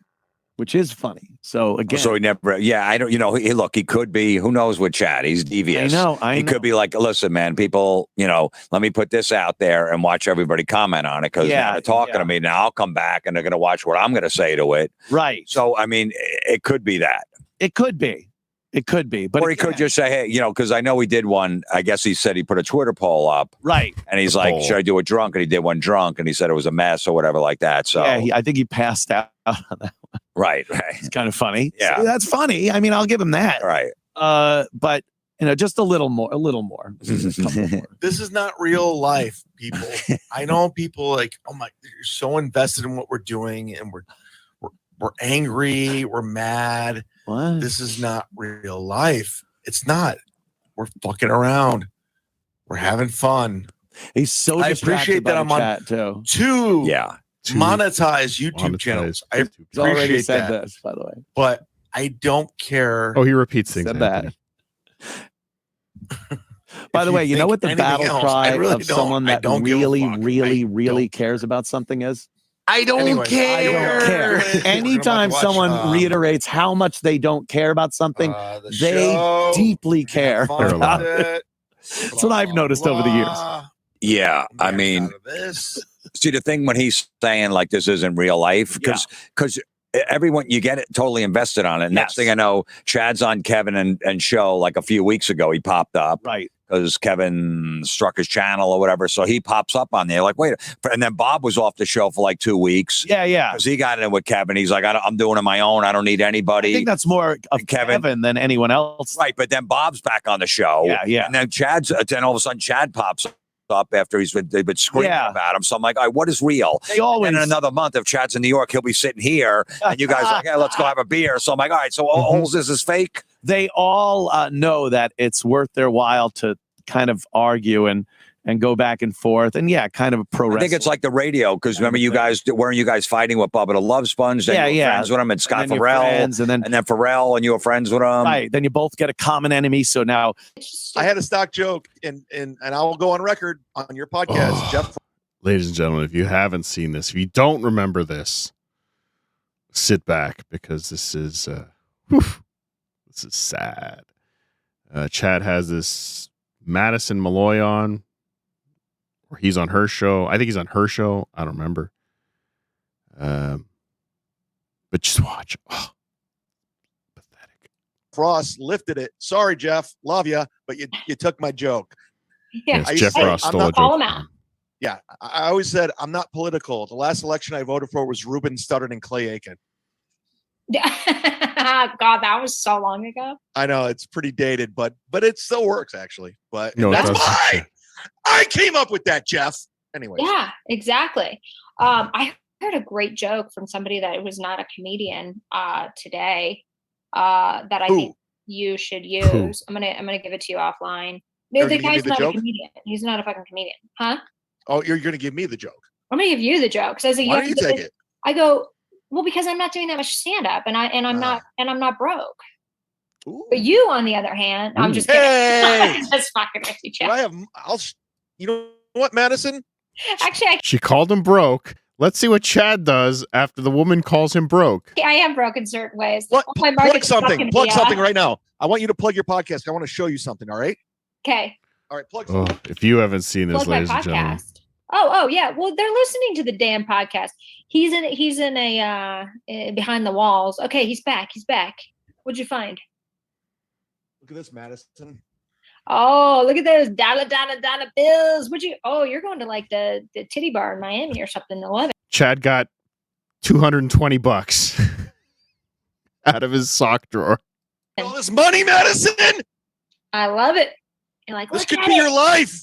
which is funny. So again, So he never, yeah, I don't, you know, look, he could be, who knows with Chad? He's devious. I He know. could be like, listen, man, people, you know, let me put this out there and watch everybody comment on it because Yeah, now they're talking to me. Now I'll come back and they're going to watch what I'm going to say to it. Right. So, I mean, it could be that. It could be. It could be. But or he could just say, hey, you know, because I know he did one. I guess he said he put a Twitter poll up. Right. And he's The like, poll. should I do it drunk? And he did one drunk and he said it was a mess or whatever like that. So, yeah, I think he passed out on that one. right. It's kind of funny. Yeah. So that's funny. I mean, I'll give him that. Right. But you know, just a little more. This is not real life, people. I know people like, oh my, you're so invested in what we're doing, and we're angry, we're mad. What? This is not real life. It's not. We're fucking around. We're having fun. He's so I distracted appreciate by that the I'm on chat, too. 2 Yeah. monetized YouTube channels. I He's already appreciate said that. this, by the way. But I don't care. Oh, he repeats things. Said Anthony. that. By the way, you know think what the anything battle else, cry I really of don't. someone I that don't give a really, fuck. really cares about something is? I don't Anyways, care. I don't care. Anytime watch, someone reiterates how much they don't care about something, they show, deeply care. fun about with it. it. That's what I've noticed over the years. Yeah. I mean, see, the thing when he's saying like this isn't real life, because everyone, you get it totally invested on it. Next thing I know, Chad's on Kevin and show like a few weeks ago, he popped up. Right. Because Kevin struck his channel or whatever. So he pops up on there like, wait. And then Bob was off the show for like 2 weeks. Yeah. Because he got in with Kevin. He's like, I'm doing it my own. I don't need anybody. I think that's more of Kevin than anyone else. Right. But then Bob's back on the show. Yeah. And then then all of a sudden Chad pops up after they've been screaming about him. So I'm like, all right, what is real? They always. And in another month, if Chad's in New York, he'll be sitting here. And you guys are like, hey, let's go have a beer. So I'm like, all right, so all this is fake? They all know that it's worth their while to kind of argue and go back and forth. And kind of a pro wrestling. I think it's like the radio, because remember weren't you guys fighting with Bubba the Love Sponge? Then you were friends with him and Scott Farrell. And then Pharrell and you were friends with him. Right. Then you both get a common enemy. So now I had a stock joke, and I will go on record on your podcast, Jeff. Ladies and gentlemen, if you haven't seen this, if you don't remember this, sit back because this is sad. Chad has this Madison Malloy on, or he's on her show. I think he's on her show. I don't remember. But just watch. Oh, Frost lifted it. Sorry, Jeff. Love you, but you took my joke. Yeah. Yes, Jeff Frost stole a joke. Call him out. Yeah, I always said I'm not political. The last election I voted for was Ruben Studdard and Clay Aiken. God, that was so long ago. I know it's pretty dated, but it still works actually. But No, it that's doesn't. why I came up with that, Jeff. Anyway, Yeah, exactly. I heard a great joke from somebody that was not a comedian today that I think you should use. I'm gonna give it to you offline. You're The gonna give me guy's the not a joke? comedian. He's not a fucking comedian, huh? Oh, you're going to give me the joke. I'm gonna give you the joke. So I was like, Why don't you take it? I go, well, because I'm not doing that much stand up, and I'm not broke. But you, on the other hand, I'm just kidding. Hey! Just fucking with you, Jeff. I have. You know what, Madison? Actually, She called him broke. Let's see what Chad does after the woman calls him broke. I am broke in certain ways. What? All my Plug market's something. fucking Plug me, something right now. I want you to plug your podcast. I want to show you something. All right. Okay. All right. Plug. Oh, if you haven't seen this, Plug my ladies and gentlemen, podcast. Oh yeah. Well, they're listening to the damn podcast. He's in a behind the walls. Okay, he's back. What'd you find? Look at this, Madison. Oh, look at those dollar bills. You're going to like the titty bar in Miami or something. I love it. Chad got $220 out of his sock drawer. All this money, Madison. I love it. You're like, This look could at be it. your life.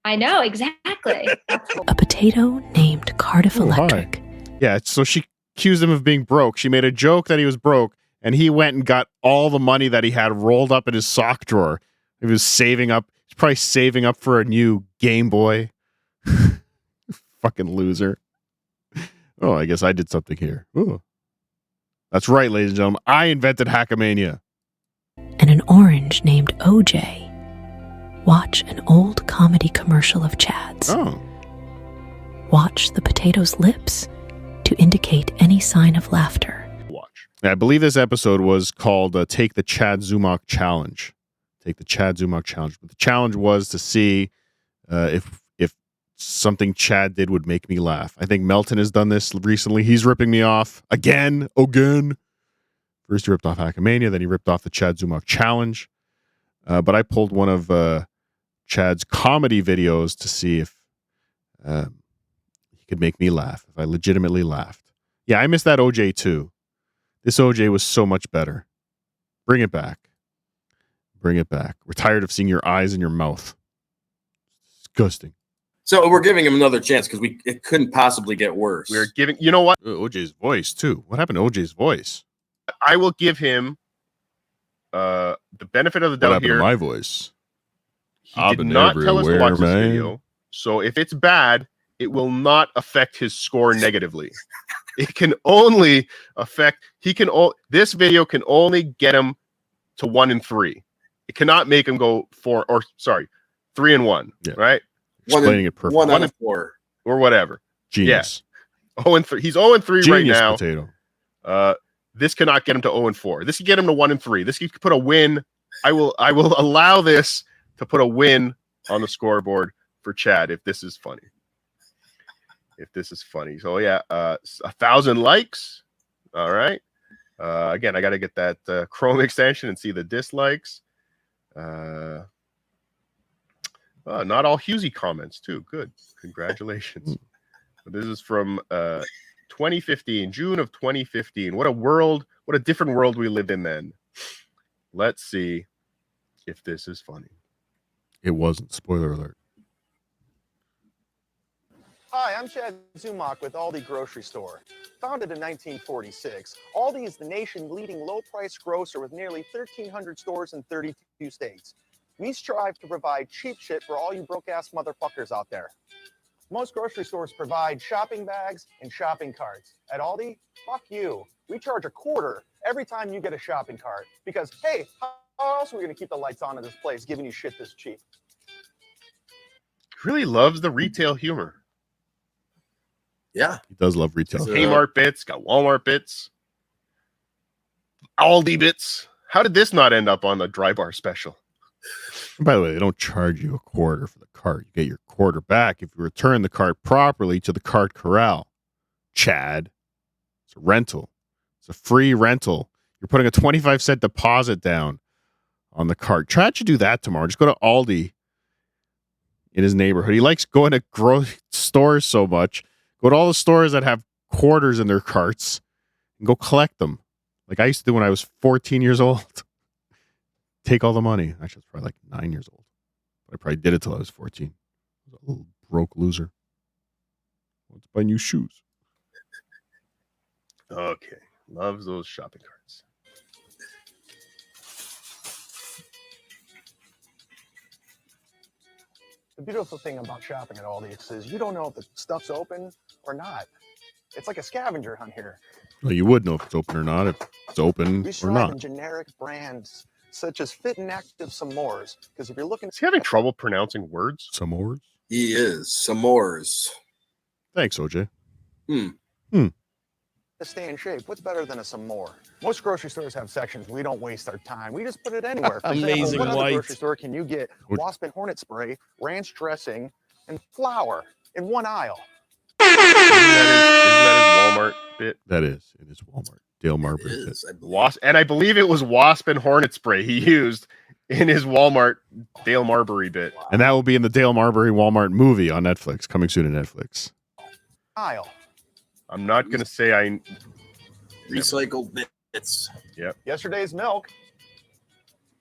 I know, exactly. A potato named Cardiff Electric. Yeah, so she accused him of being broke. She made a joke that he was broke, and he went and got all the money that he had rolled up in his sock drawer. He was saving up. He's probably saving up for a new Game Boy. Fucking loser. Oh, I guess I did something here. Ooh. That's right, ladies and gentlemen. I invented Hackamania. And an orange named OJ. Watch an old comedy commercial of Chad's. Oh. Watch the potato's lips to indicate any sign of laughter. I believe this episode was called Take the Chad Zumock Challenge. Take the Chad Zumock Challenge. But the challenge was to see if something Chad did would make me laugh. I think Melton has done this recently. He's ripping me off again. First he ripped off Hackamania, then he ripped off the Chad Zumock Challenge. But I pulled one of Chad's comedy videos to see if he could make me laugh, if I legitimately laughed. Yeah, I missed that OJ too. This OJ was so much better. Bring it back. Bring it back. We're tired of seeing your eyes and your mouth. Disgusting. So we're giving him another chance because it couldn't possibly get worse. We're giving, you know what? OJ's voice too. What happened to OJ's voice? I will give him the benefit of the What doubt happened here. to my voice? He I've did been not tell us to everywhere, watch this man. video. So if it's bad, it will not affect his score negatively. It can only affect, this video can only get him to 1 and 3. It cannot make him go 3 and 1, right? Explaining it perfectly. 1 out of 4. Or whatever. Genius. Yeah. 0 and 3. He's 0 and 3 right Genius now. potato. This cannot get him to 0 and 4. This can get him to 1 and 3. This could put a win. I will allow this to put a win on the scoreboard for Chad if this is funny. So yeah, 1,000 likes. All right. Again, I got to get that Chrome extension and see the dislikes. Not all Husey comments too. Good. Congratulations. This is from 2015, June of 2015. What a different world we lived in then. Let's see if this is funny. It wasn't. Spoiler alert. Hi, I'm Chad Zumock with Aldi Grocery Store. Founded in 1946, Aldi is the nation's leading low-price grocer with nearly 1,300 stores in 32 states. We strive to provide cheap shit for all you broke-ass motherfuckers out there. Most grocery stores provide shopping bags and shopping carts. At Aldi, fuck you. We charge a quarter every time you get a shopping cart. Because, hey, how else are we going to keep the lights on in this place giving you shit this cheap? Really loves the retail humor. Yeah. He does love retail. Kmart bits, got Walmart bits, Aldi bits. How did this not end up on the dry bar special? By the way, they don't charge you a quarter for the cart. You get your quarter back if you return the cart properly to the cart corral. Chad, it's a rental. It's a free rental. You're putting a 25-cent deposit down on the cart. Chad should do that tomorrow. Just go to Aldi in his neighborhood. He likes going to grocery stores so much. Go to all the stores that have quarters in their carts and go collect them. Like I used to do when I was 14 years old. Take all the money. Actually, I was probably like 9 years old. But I probably did it till I was 14. I was a little broke loser. Let's buy new shoes. Okay. Loves those shopping carts. The beautiful thing about shopping at Aldi is you don't know if the stuff's open or not. It's like a scavenger hunt here. Well, you would know if it's open or not, if it's open We or strive not. in generic brands such as Fit and Active S'mores. Because if you're looking, Is he having trouble pronouncing words? S'mores? He is. S'mores. Thanks, OJ. to stay in shape, what's better than a S'more? Most grocery stores have sections. We don't waste our time. We just put it anywhere. For example, Amazing what other white. grocery store can you get wasp and hornet spray, ranch dressing, and flour in one aisle? Isn't that his Walmart bit? That is. It is Walmart. Dale Marbury bit. Wasp, and I believe it was wasp and hornet spray he used in his Walmart Dale Marbury bit. And that will be in the Dale Marbury Walmart movie on Netflix, coming soon to Netflix. Aisle. I'm not going to say I... Recycled bits. Yep. Yesterday's milk.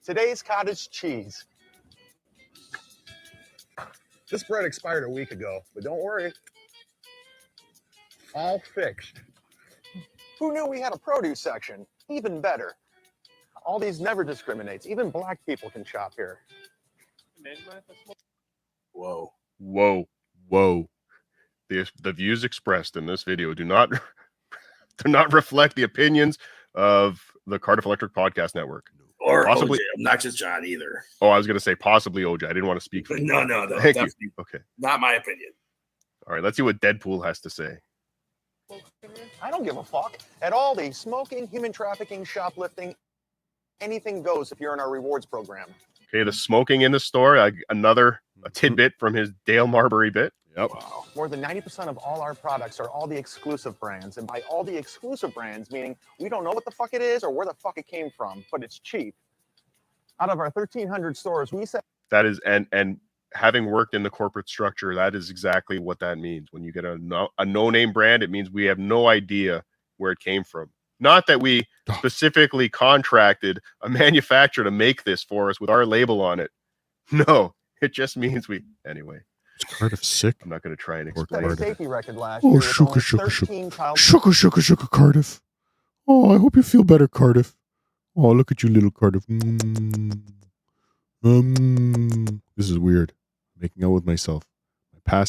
Today's cottage cheese. This bread expired a week ago, but don't worry. All fixed. Who knew we had a produce section? Even better. Aldi's never discriminates. Even black people can shop here. Whoa. Whoa. Whoa. The views expressed in this video do not reflect the opinions of the Cardiff Electric Podcast Network. Or possibly OJ, Obnoxious John either. Oh, I was going to say possibly OJ. I didn't want to speak for you. No, Thank you. definitely Okay. not my opinion. All right, let's see what Deadpool has to say. I don't give a fuck. At Aldi, smoking, human trafficking, shoplifting, anything goes if you're in our rewards program. Okay, the smoking in the store, a tidbit from his Dale Marbury bit. Yep. Wow. More than 90% of all our products are Aldi exclusive brands. And by Aldi exclusive brands, meaning we don't know what the fuck it is or where the fuck it came from, but it's cheap. Out of our 1,300 stores, we said That is, and having worked in the corporate structure, that is exactly what that means. When you get a no-name brand, it means we have no idea where it came from. Not that we specifically contracted a manufacturer to make this for us with our label on it. No, it just means anyway. Is Cardiff sick? I'm not going to try and set explain a it. safety record last Oh, year with shuka, only shuka, 13 child Shuka, Cardiff. Oh, I hope you feel better, Cardiff. Oh, look at you, little Cardiff. This is weird. Making out with myself.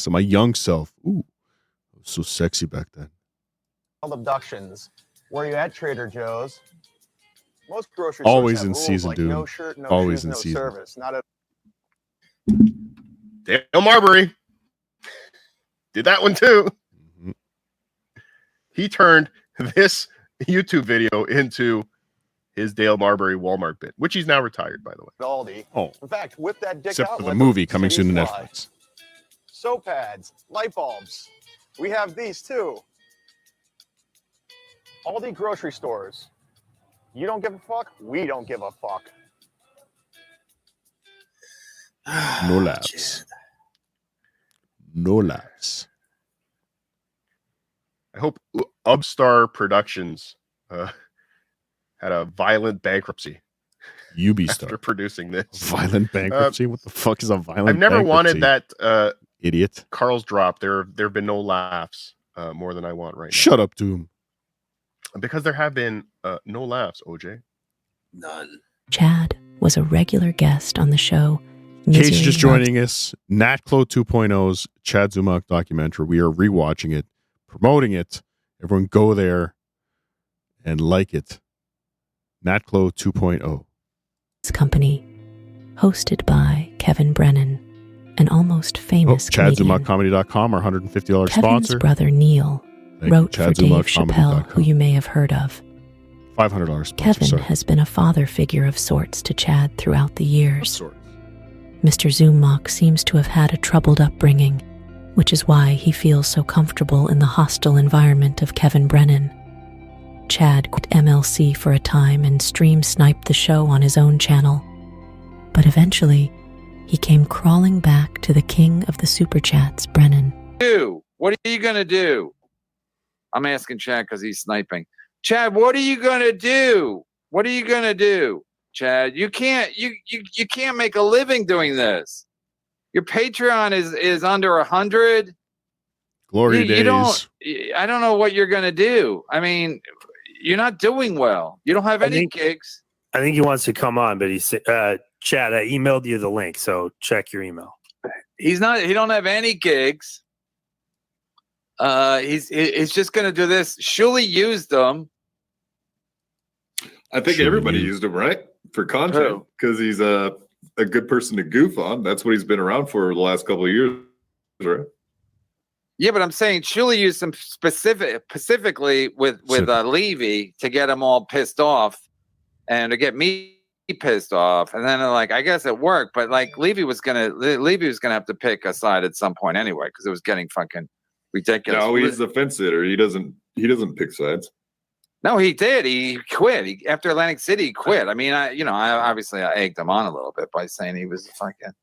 My young self. Ooh, I was so sexy back then. abductions. Where you at, Trader Joe's? Most grocery Always stores have in rules season, like dude. no shirt, no Always shoes, in no season. service. Not a Dale Marbury did that one too. Mm-hmm. He turned this YouTube video into his Dale Marbury Walmart bit, which he's now retired, by the way. Aldi. Oh. In fact, whip that dick Except out. for and the let movie coming cities soon to fly. Netflix. Soap pads, light bulbs. We have these too. Aldi grocery stores. You don't give a fuck. We don't give a fuck. No laughs. No laughs. I hope Upstar Productions had a violent bankruptcy Ubistar. after producing this. Violent bankruptcy? What the fuck is a violent I've never wanted bankruptcy? that idiot. Carl's drop. There have been no laughs more than I want right now. Shut up, Doom. Because there have been no laughs, OJ. None. Chad was a regular guest on the show. In case Misery you're just Loves- joining us, NatClo 2.0's Chad Zumock documentary. We are rewatching it, promoting it. Everyone go there and like it. NatClo 2.0. Company, hosted by Kevin Brennan an almost famous comedian. ChadZumockComedy.com, our $150 Kevin's sponsor. brother Neil wrote for Dave ChadZumockComedy.com. Chappelle, who you may have heard of. $500 sponsor. Kevin sorry. has been a father figure of sorts to Chad throughout the years. Mr. Zumock seems to have had a troubled upbringing, which is why he feels so comfortable in the hostile environment of Kevin Brennan. Chad quit MLC for a time and stream sniped the show on his own channel. But eventually, he came crawling back to the king of the super chats, Brennan. What are you going to do? I'm asking Chad because he's sniping. Chad, what are you going to do? What are you going to do? Chad, you can't make a living doing this. Your Patreon is under 100. Glory days. I don't know what you're going to do. I mean, you're not doing well. You don't have any gigs. I think he wants to come on, but he's Chad, I emailed you the link, so check your email. He don't have any gigs. He's just going to do this. Shuli used them. I think everybody used him, right? For content, because he's a good person to goof on. That's what he's been around for the last couple of years, right? Yeah, but I'm saying Shuli used them specifically with Levy to get him all pissed off and to get me pissed off. And then I guess it worked, but Levy was gonna have to pick a side at some point anyway, because it was getting fucking ridiculous. No, he's the fence sitter. He doesn't pick sides. No, he did. He quit. After Atlantic City, he quit. I mean, I obviously egged him on a little bit by saying he was fucking.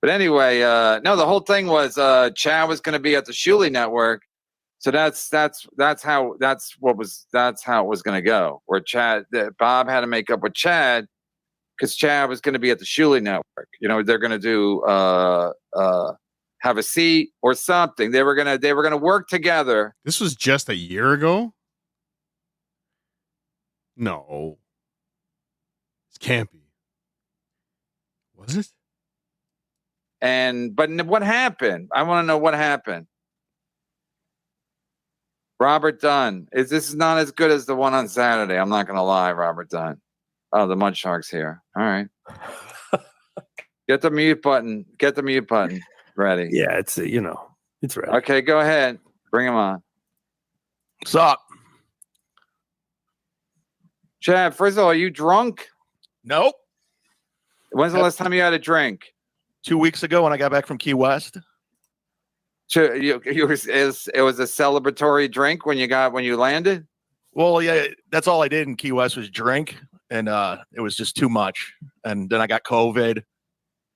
But anyway, no, the whole thing was Chad was going to be at the Shuli Network, so that's how it was going to go. Where Bob had to make up with Chad because Chad was going to be at the Shuli Network. They're going to do have a seat or something. They were gonna work together. This was just a year ago. No. This can't be. Was it? But what happened? I want to know what happened. Robert Dunn. This is not as good as the one on Saturday. I'm not going to lie, Robert Dunn. Oh, the Mud Shark's here. All right. Get the mute button. Ready. Yeah, it's ready. Okay, go ahead. Bring him on. What's up? Chad, first of all, are you drunk? Nope. When's the last time you had a drink? 2 weeks ago when I got back from Key West. So it was a celebratory drink when you landed? Well, yeah, that's all I did in Key West was drink, and it was just too much. And then I got COVID.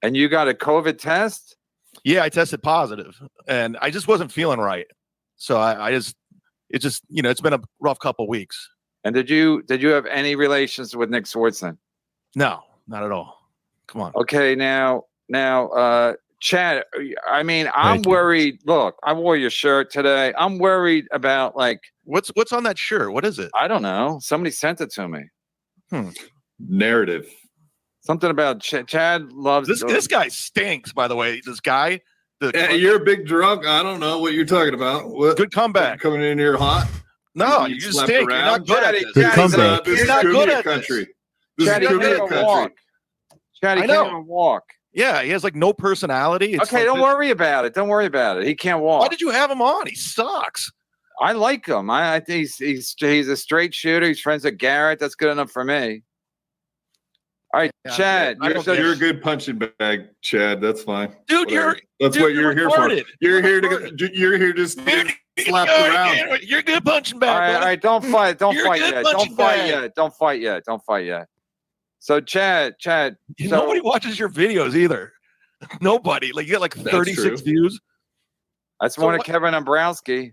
And you got a COVID test? Yeah, I tested positive, and I just wasn't feeling right. So it's been a rough couple weeks. And did you have any relations with Nick Swartzen? No, not at all. Come on. Okay, now, Chad, I mean, I'm worried. Look, I wore your shirt today. I'm worried about what's on that shirt? What is it? I don't know. Somebody sent it to me. Narrative. Something about Chad loves this guy stinks, by the way. This guy. You're a big drunk. I don't know what you're talking about. Good comeback. Coming in here hot. No, you just stink. You're not good at it. Good comeback. You're not good at country. This Chad, is he can't country. walk. Chad, he I know. can't walk. Yeah, he has no personality. Okay, don't worry about it. Don't worry about it. He can't walk. Why did you have him on? He sucks. I like him. I think he's a straight shooter. He's friends with Garrett. That's good enough for me. All right, Yeah, Chad. You're a good punching bag, Chad. That's fine. Dude, That's what you're here for. You're here to just slap around. You're a good punching bag. All right, don't fight. Don't You're a fight good yet. punching Don't fight bag. yet. Don't fight yet. Don't fight yet. So Chad. Nobody watches your videos either. Nobody. You get 36 views. That's more than Kevin Dombrowski.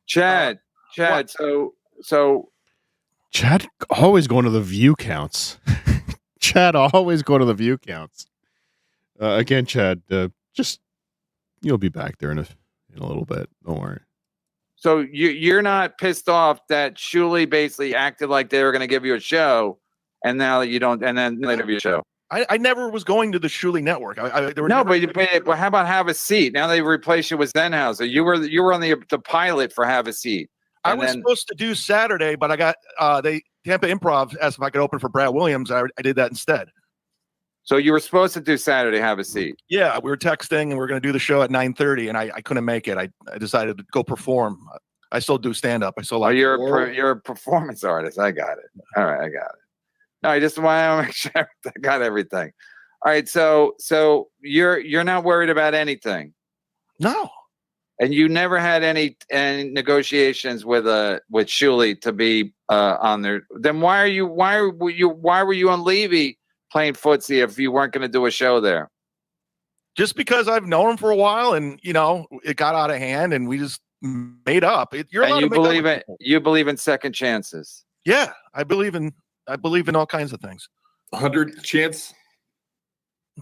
Chad. So Chad always going to the view counts. Chad always going to the view counts. Again, Chad, just you'll be back there in a little bit. Don't worry. So you're not pissed off that Shuli basically acted like they were going to give you a show, and now you don't, and then they give you a show. I never was going to the Shuli Network. But how about Have a Seat? Now they replaced you with Zenhauser. You were on the pilot for Have a Seat. I was supposed to do Saturday, but I got Tampa Improv asked if I could open for Brad Williams. I did that instead. So you were supposed to do Saturday. Have a seat. Yeah, we were texting and we are going to do the show at 9:30, and I couldn't make it. I decided to go perform. I still do stand up. I still like. You're a performance artist. I got it. All right, I got it. No, I just want to make sure I got everything. All right, so you're not worried about anything. No. And you never had any negotiations with Shuli to be on there. Then why were you on Levy playing footsie if you weren't going to do a show there? Just because I've known him for a while, and it got out of hand, and we just made up. You believe in second chances. Yeah, I believe in all kinds of things. 100 chance.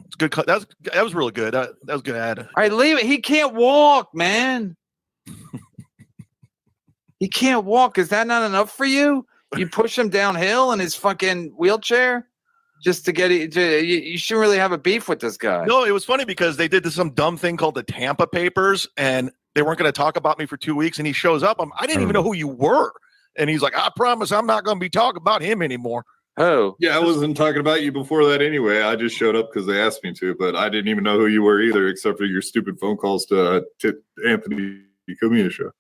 It's good. That was really good. That was good ad. All right, leave it. He can't walk, man. He can't walk. Is that not enough for you? You push him downhill in his fucking wheelchair just to get it. You shouldn't really have a beef with this guy. No, it was funny because they did some dumb thing called the Tampa Papers, and they weren't going to talk about me for 2 weeks. And he shows up. I didn't even know who you were, and he's like, "I promise, I'm not going to be talking about him anymore." Oh, yeah, I wasn't talking about you before that anyway. I just showed up because they asked me to, but I didn't even know who you were either, except for your stupid phone calls to Anthony Cumia show.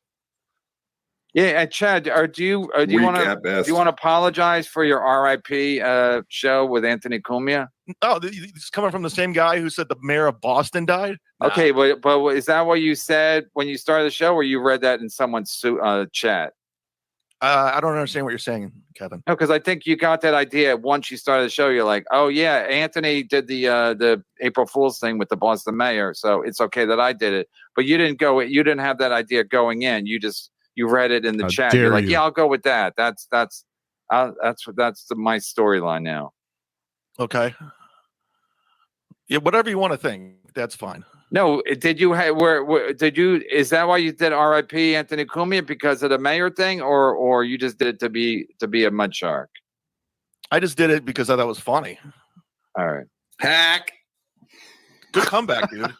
Yeah, Chad, do you want to apologize for your RIP show with Anthony Cumia? Oh, it's coming from the same guy who said the mayor of Boston died. Okay, but is that what you said when you started the show, or you read that in someone's chat? I don't understand what you're saying, Kevin. No, because I think you got that idea once you started the show. You're like, oh yeah, Anthony did the April Fool's thing with the Boston mayor, so it's okay that I did it. But you didn't have that idea going in. You read it in the chat. You're like, yeah, I'll go with that. That's my storyline now. Okay. Yeah, whatever you want to think, that's fine. No, did you is that why you did RIP Anthony Cumia because of the mayor thing, or you just did it to be a mud shark? I just did it because I thought it was funny. All right. Hack. Good comeback, dude.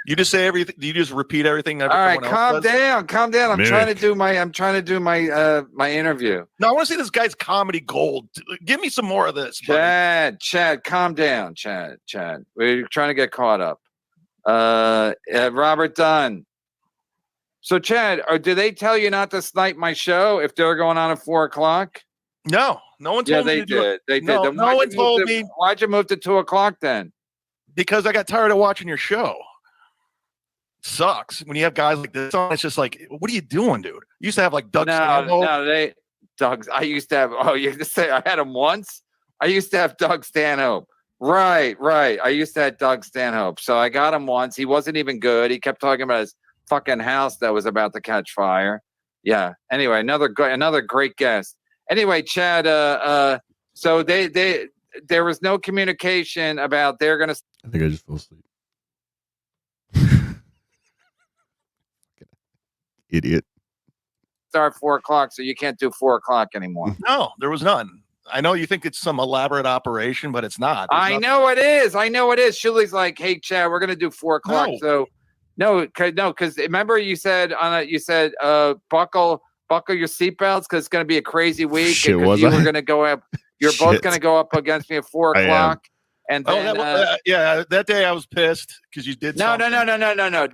You just say everything. You just repeat everything. All right, calm down. I'm trying to do my my interview. No, I want to see this guy's comedy gold. Give me some more of this. Chad, calm down, Chad. We're trying to get caught up. Robert Dunn. So, Chad, do they tell you not to snipe my show if they're going on at 4:00? No one told me. They did. They did. No, then no one told me. Why'd you move to 2:00 then? Because I got tired of watching your show. Sucks when you have guys like this on. It's just like, what are you doing, dude? You used to have like Doug Stanhope. I used to have. Oh, you just say I had him once. I used to have Doug Stanhope. Right. I used to have Doug Stanhope. So I got him once. He wasn't even good. He kept talking about his fucking house that was about to catch fire. Yeah. Anyway, another great guest. Anyway, Chad. So there was no communication about they're gonna. I think I just fell asleep. Idiot. Start 4:00, so you can't do 4:00 anymore. No, there was none. I know you think it's some elaborate operation, but it's not. I know it is. Shuli's like, hey, Chad, we're gonna do 4:00. No. So no, because remember you said buckle your seatbelts because it's gonna be a crazy week. Shit, because you were gonna go up. You're both gonna go up against me at 4:00. And then, that day I was pissed because you did. No.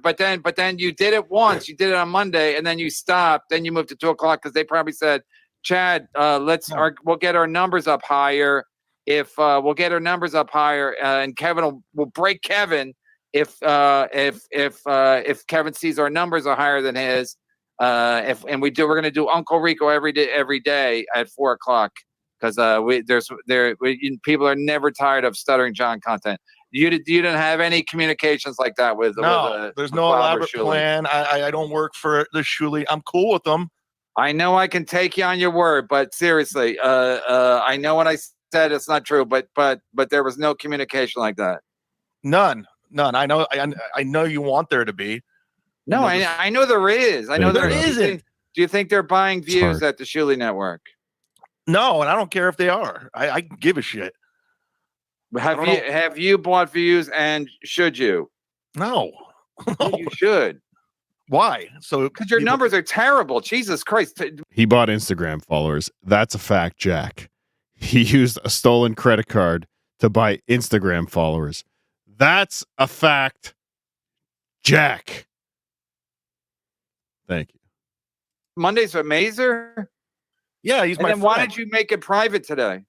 But then you did it once. You did it on Monday, and then you stopped. Then you moved to 2:00 because they probably said, "Chad, we'll get our numbers up higher. If we'll get our numbers up higher, and Kevin will break Kevin if Kevin sees our numbers are higher than his. We're going to do Uncle Rico every day at 4:00." Because people are never tired of stuttering John content. You didn't have any communications like that with there's no elaborate plan. I don't work for the Shuli. I'm cool with them. I know I can take you on your word, but seriously, I know what I said. It's not true, but there was no communication like that. None. I know you want there to be. No, I know there is. I know there isn't. Do you think they're buying views at the Shuli Network? No, and I don't care if they are. I give a shit. Have you bought views, and should you? No. You should. Why? So because your numbers are terrible. Jesus Christ. He bought Instagram followers. That's a fact, Jack. he used a stolen credit card to buy Instagram followers. That's a fact, Jack. Thank you. Monday's a Mazer? Yeah, he's And my then why friend. did you make it private today?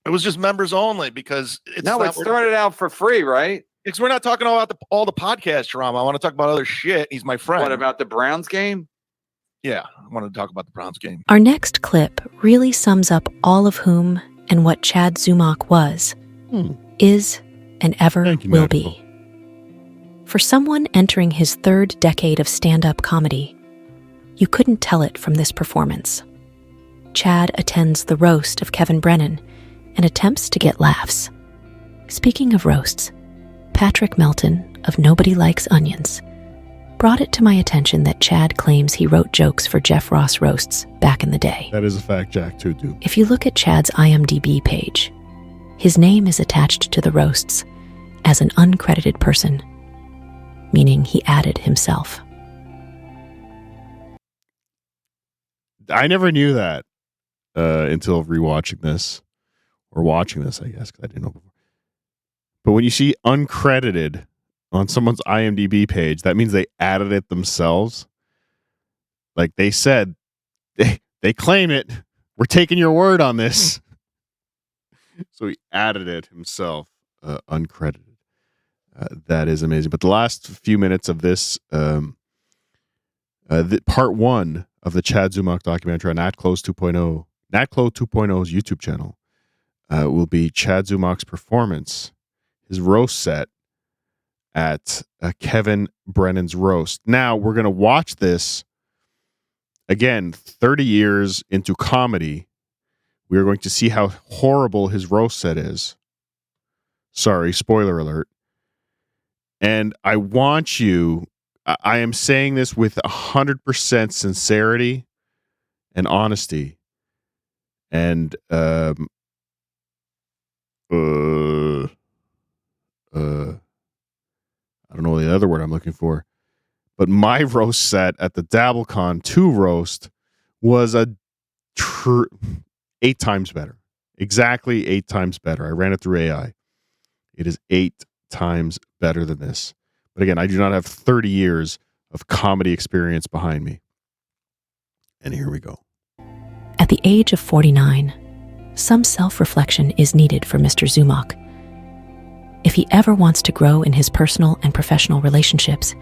It was just members only because it's No, not, it started out for free, right? Because we're not talking about all the podcast drama. I want to talk about other shit. He's my friend. What about the Browns game? Yeah, I want to talk about the Browns game. Our next clip really sums up all of whom and what Chad Zumock was, is, and ever will be. For someone entering his third decade of stand-up comedy, you couldn't tell it from this performance. Chad attends the roast of Kevin Brennan and attempts to get laughs. Speaking of roasts, Patrick Melton of Nobody Likes Onions brought it to my attention that Chad claims he wrote jokes for Jeff Ross roasts back in the day. That is a fact, Jack, too, dude. If you look at Chad's IMDb page, his name is attached to the roasts as an uncredited person, meaning he added himself. I never knew that until rewatching this, or watching this, I guess, because I didn't know before. But when you see uncredited on someone's IMDb page, that means they added it themselves. Like they said, they claim it. We're taking your word on this. So he added it himself, uncredited. That is amazing. But the last few minutes of this, part one of the Chad Zumock documentary on NatClose 2.0, NatClose 2.0's YouTube channel, will be Chad Zumock's performance, his roast set at Kevin Brennan's roast. Now, we're going to watch this again, 30 years into comedy. We are going to see how horrible his roast set is. Sorry, spoiler alert. And I want you, I am saying this with 100% sincerity and honesty. And I don't know the other word I'm looking for, but my roast set at the DabbleCon 2 roast was 8 times better. Exactly 8 times better. I ran it through AI. It is 8 times better than this. But again, I do not have 30 years of comedy experience behind me. And here we go. At the age of 49, some self-reflection is needed for Mr. Zumock. If he ever wants to grow in his personal and professional relationships,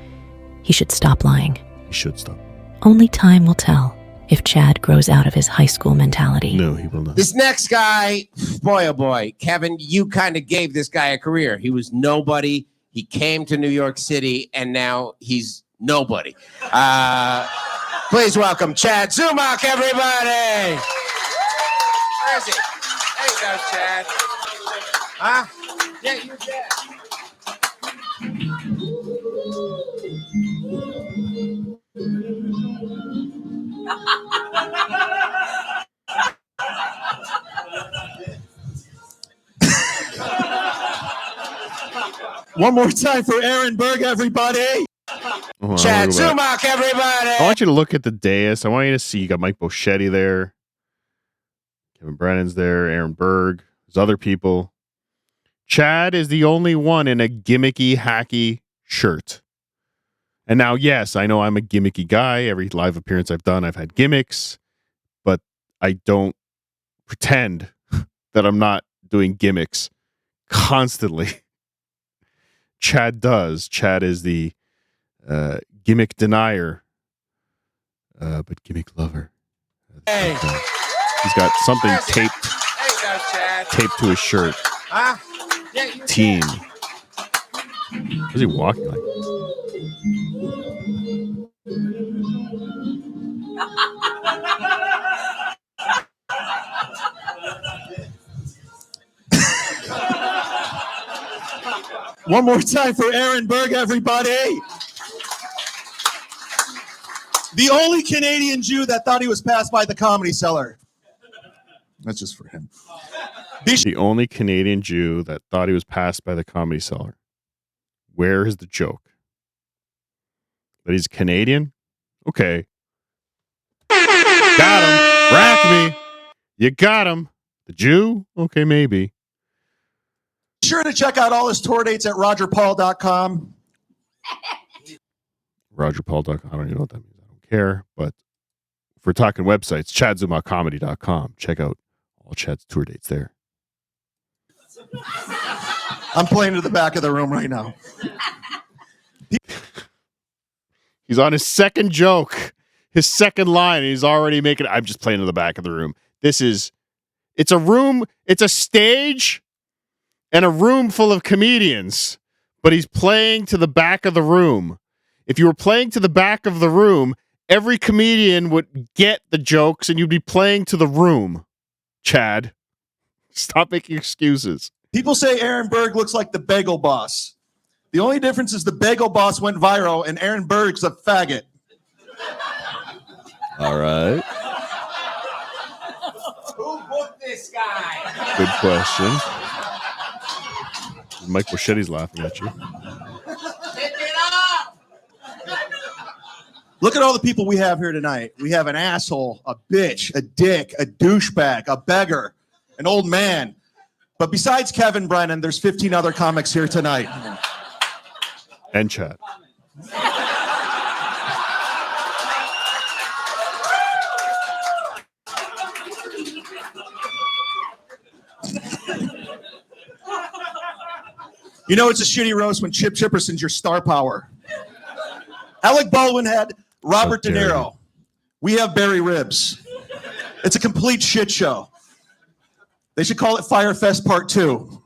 he should stop lying. He should stop. Only time will tell if Chad grows out of his high school mentality. No, he will not. This next guy, boy, oh boy, Kevin, you kind of gave this guy a career. He was nobody. He came to New York City, and now he's nobody. Please welcome Chad Zumock, everybody. Where is he? There you go, Chad. Huh? Yeah, you're dead. One more time for Aaron Berg, everybody. Chad Zumock, everybody. I want you to look at the dais. I want you to see you got Mike Boschetti there. Kevin Brennan's there. Aaron Berg. There's other people. Chad is the only one in a gimmicky, hacky shirt. And now, yes, I know I'm a gimmicky guy. Every live appearance I've done, I've had gimmicks. But I don't pretend that I'm not doing gimmicks constantly. Chad does. Chad is the gimmick denier, but gimmick lover. Hey. He's got something taped to his shirt. Huh? Yeah, you're Team. Where's he walking like? One more time for Aaron Berg, everybody. The only Canadian Jew that thought he was passed by the Comedy Cellar. That's just for him. The only Canadian Jew that thought he was passed by the Comedy Cellar. Where is the joke? That he's Canadian? Okay. Got him. Rack me. You got him. The Jew? Okay, maybe. Be sure to check out all his tour dates at rogerpaul.com. RogerPaul.com. I don't even know what that means. I don't care. But if we're talking websites, ChadZumockComedy.com. Check out all Chad's tour dates there. I'm playing to the back of the room right now. He's on his second joke, his second line, and he's already making. I'm just playing to the back of the room. It's a room, it's a stage and a room full of comedians, but he's playing to the back of the room. If you were playing to the back of the room, every comedian would get the jokes and you'd be playing to the room. Chad, stop making excuses. People say Aaron Berg looks like the Bagel Boss. The only difference is the Bagel Boss went viral and Aaron Berg's a faggot. All right. Who booked this guy? Good question. Mike Buschetti's laughing at you. Look at all the people we have here tonight. We have an asshole, a bitch, a dick, a douchebag, a beggar, an old man. But besides Kevin Brennan, there's 15 other comics here tonight. And Chad. You know it's a shitty roast when Chip Chipperson's your star power. Alec Baldwin had Robert De Niro. We have Barry Ribs. It's a complete shit show. They should call it Firefest Part 2.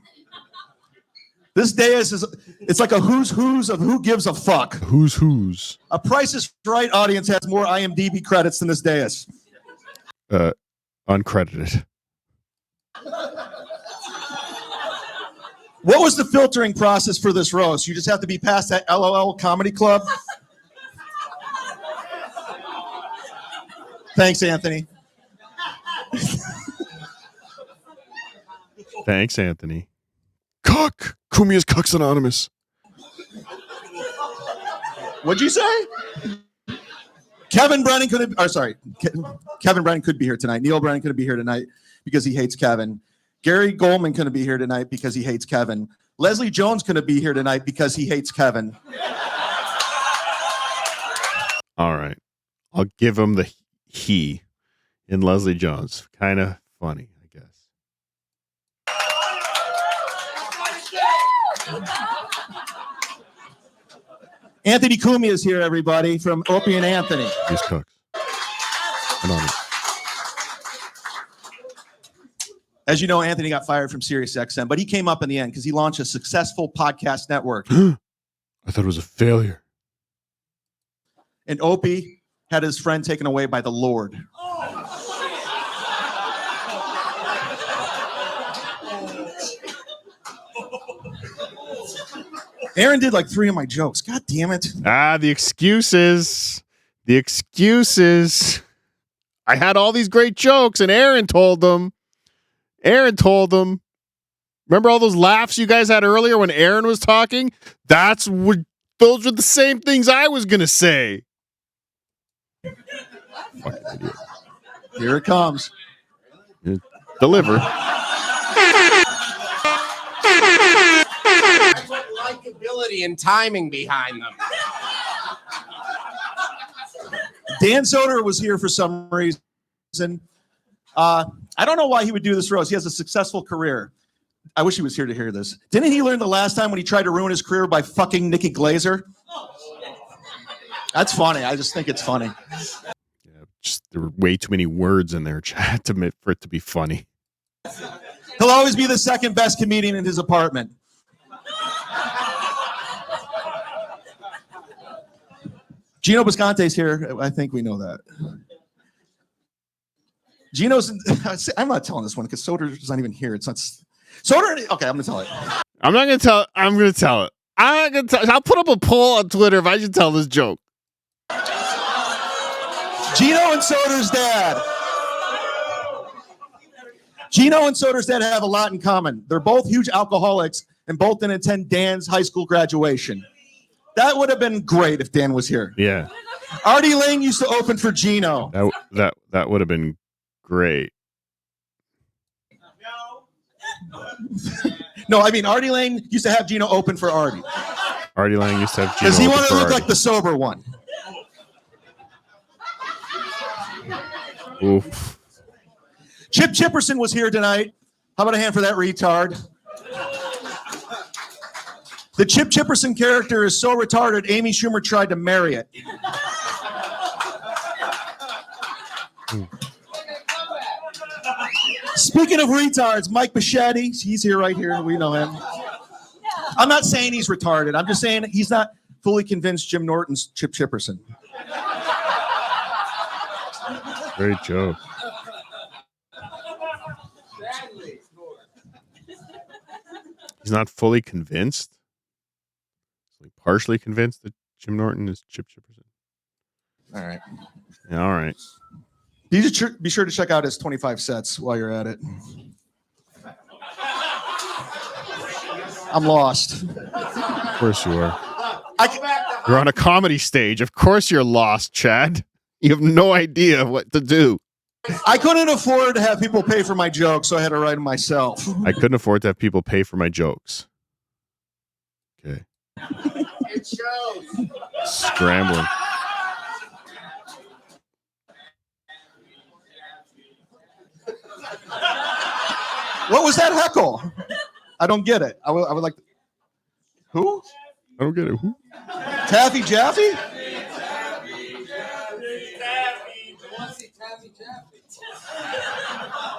This dais it's like a who's of who gives a fuck. Who's. A Price is Right audience has more IMDb credits than this dais. Uncredited. What was the filtering process for this roast? You just have to be past that LOL Comedy Club? Thanks, Anthony. Thanks, Anthony. Cuck! Kumia's Cuck's Anonymous. What'd you say? Kevin Brennan could be here tonight. Neil Brennan couldn't be here tonight because he hates Kevin. Gary Goldman couldn't be here tonight because he hates Kevin. Leslie Jones couldn't be here tonight because he hates Kevin. All right. I'll give him the he in Leslie Jones. Kind of funny, I guess. Anthony Cumia is here, everybody, from Opie and Anthony. He's Cooks. Anonymous. As you know, Anthony got fired from SiriusXM, but he came up in the end because he launched a successful podcast network. I thought it was a failure. And Opie had his friend taken away by the Lord. Aaron did like 3 of my jokes. God damn it. The excuses. The excuses. I had all these great jokes and Aaron told them. Remember all those laughs you guys had earlier when Aaron was talking? Those were the same things I was going to say. Fucking idiot. Here it comes. Deliver. Likability and timing behind them. Dan Soder was here for some reason. I don't know why he would do this roast. He has a successful career. I wish he was here to hear this. Didn't he learn the last time when he tried to ruin his career by fucking Nikki Glaser? That's funny. I just think it's funny. There were way too many words in there, Chad, for it to be funny. He'll always be the second best comedian in his apartment. Gino Bisconte's here. I think we know that. Gino's. I'm not telling this one because Soder's not even here. It's not. Soder. Okay, I'm gonna tell it. I'm not gonna tell. I'm gonna tell it. I'll put up a poll on Twitter if I should tell this joke. Gino and Soder's dad. Gino and Soder's dad have a lot in common. They're both huge alcoholics and both didn't attend Dan's high school graduation. That would have been great if Dan was here. Yeah. Artie Lang used to open for Gino. That would have been great. No, I mean Artie Lang used to have Gino open for Artie. Artie Lang used to have Gino Does he open want to for look Artie. like the sober one? Oof. Chip Chipperson was here tonight. How about a hand for that retard? The Chip Chipperson character is so retarded, Amy Schumer tried to marry it. Speaking of retards, Mike Bichetti, he's here right here. We know him. I'm not saying he's retarded. I'm just saying he's not fully convinced Jim Norton's Chip Chipperson. Great joke. He's not fully convinced. He's like partially convinced that Jim Norton is Chip Chipperson. All right. Yeah, all right. Be sure to check out his 25 sets while you're at it. I'm lost. Of course you are. You're on a comedy stage. Of course you're lost, Chad. You have no idea what to do. I couldn't afford to have people pay for my jokes, so I had to write them myself. I couldn't afford to have people pay for my jokes. Okay. It shows. Scrambling. What was that heckle? I don't get it. I would like. Who? I don't get it. Who? Taffy Jaffe?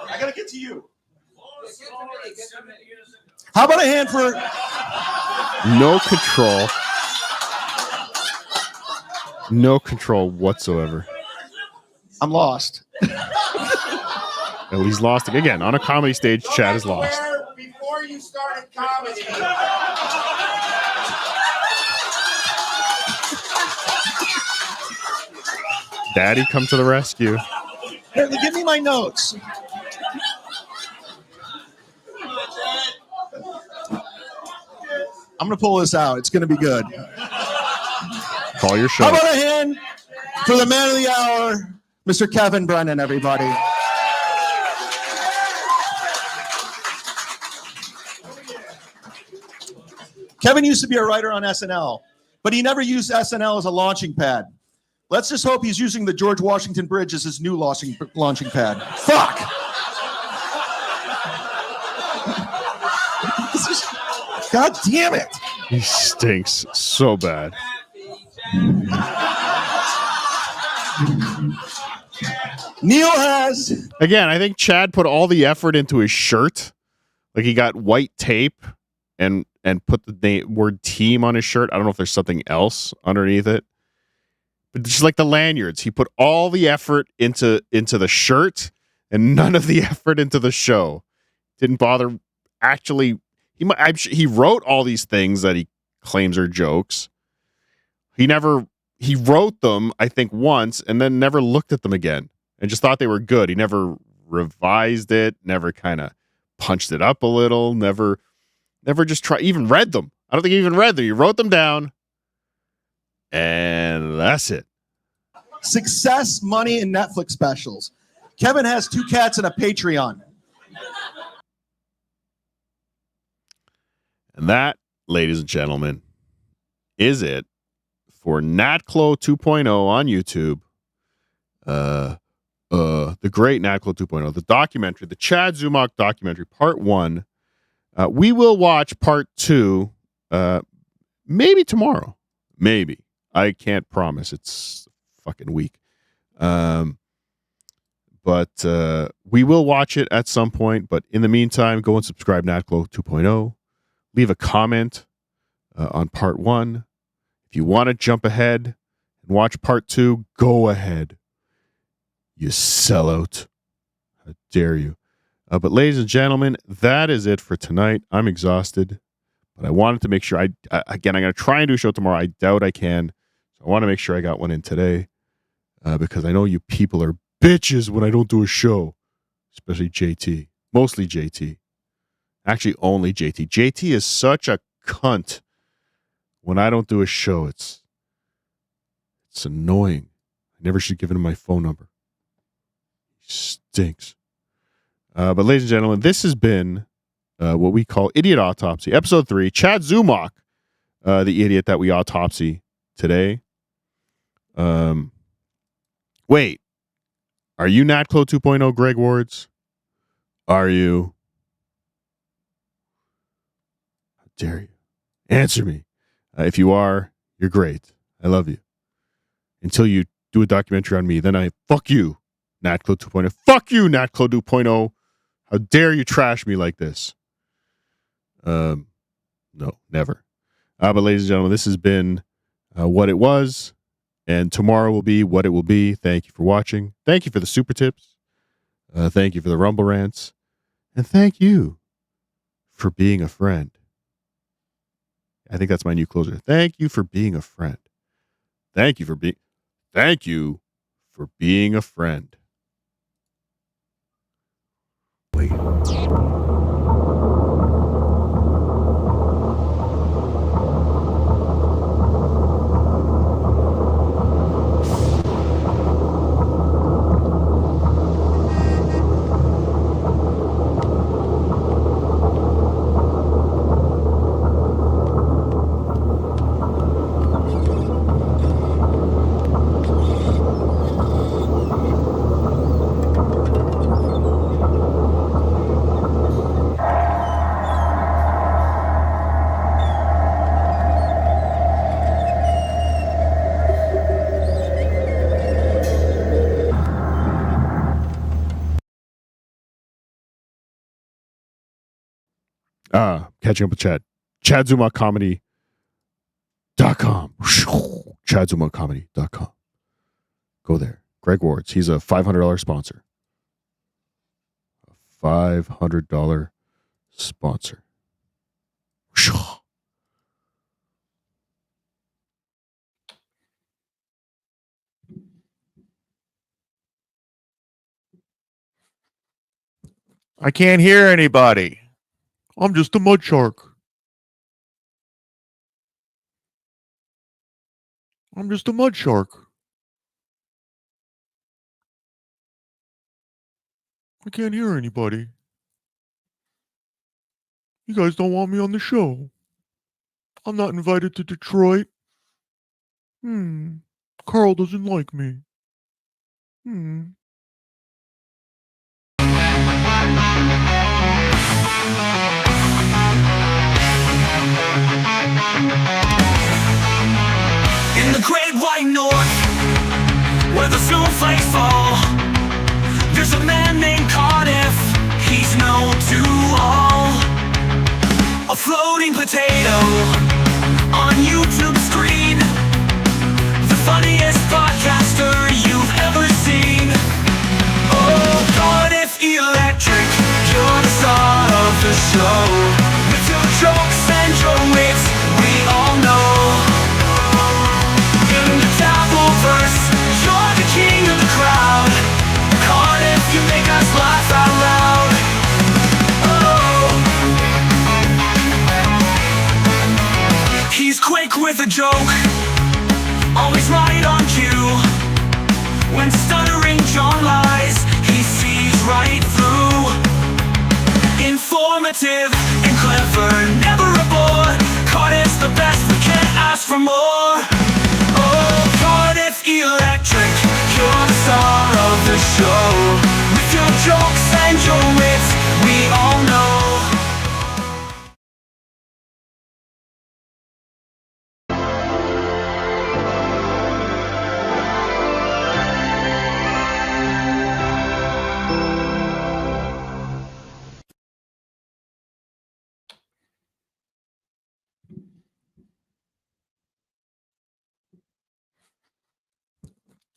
I gotta get to you. How about a hand for No control. No control whatsoever. I'm lost. And he's lost again. On a comedy stage, Chad is lost. Before you started comedy. Daddy, come to the rescue. Here, give me my notes. I'm gonna pull this out. It's gonna be good. Call your How shot. about a hand for the man of the hour, Mr. Kevin Brennan, everybody. Kevin used to be a writer on SNL, but he never used SNL as a launching pad. Let's just hope he's using the George Washington Bridge as his new launching pad. Fuck! God damn it! He stinks so bad. Neil has... Again, I think Chad put all the effort into his shirt. Like he got white tape and put the word team on his shirt. I don't know if there's something else underneath it. But just like the lanyards, he put all the effort into the shirt and none of the effort into the show. Didn't bother actually. He wrote all these things that he claims are jokes. He wrote them, I think, once and then never looked at them again and just thought they were good. He never revised it, never kind of punched it up a little, never just even read them. I don't think he even read them. He wrote them down. And that's it. Success, money, and Netflix specials. Kevin has 2 cats and a Patreon. And that, ladies and gentlemen, is it for NatClo 2.0 on YouTube. The great NatClo 2.0, the documentary, the Chad Zumock documentary, part 1. We will watch part 2 maybe tomorrow. Maybe. I can't promise. It's fucking weak. But we will watch it at some point. But in the meantime, go and subscribe NatClo 2.0. Leave a comment on part 1. If you want to jump ahead and watch part 2, go ahead. You sellout. How dare you? But ladies and gentlemen, that is it for tonight. I'm exhausted. But I wanted to make sure I'm going to try and do a show tomorrow. I doubt I can. I want to make sure I got one in today because I know you people are bitches when I don't do a show, especially JT. Mostly JT. Actually, only JT. JT is such a cunt when I don't do a show. It's annoying. I never should give him my phone number. He stinks. But ladies and gentlemen, this has been what we call Idiot Autopsy, episode 3. Chad Zumock, the idiot that we autopsy today. Wait, are you NatClo 2.0, Greg Wards? Are you? How dare you? Answer me. If you are, you're great. I love you. Until you do a documentary on me, then I fuck you, NatClo 2.0. Fuck you, NatClo 2.0. How dare you trash me like this? No, never. But ladies and gentlemen, this has been what it was, and tomorrow will be what it will be. Thank you for watching. Thank you for the super tips. Thank you for the rumble rants, and thank you for being a friend. I think that's my new closer. Thank you for being a friend. Thank you for being a friend. Catching up with Chad. ChadZumockComedy.com. ChadZumockComedy.com. Go there. Greg Wards. He's a $500 sponsor. A $500 sponsor. I can't hear anybody. I'm just a mud shark. I'm just a mud shark. I can't hear anybody. You guys don't want me on the show. I'm not invited to Detroit. Carl doesn't like me. In the great white north, where the snowflakes fall, there's a man named Cardiff, he's known to all. A floating potato on YouTube's screen, the funniest podcaster you've ever seen. Oh, Cardiff Electric, you're the star of the show. With your jokes and your wits, we all know. In the Dabbleverse, you're the king of the crowd. Cardiff, you make us laugh out loud. Oh. He's quick with a joke, always right on cue. When stuttering John lies, he sees right through. Informative and clever, never a bore. Cardiff's the best, we can't ask for more. Oh, Cardiff Electric, you're the star of the show. With your jokes and your wits, we all know.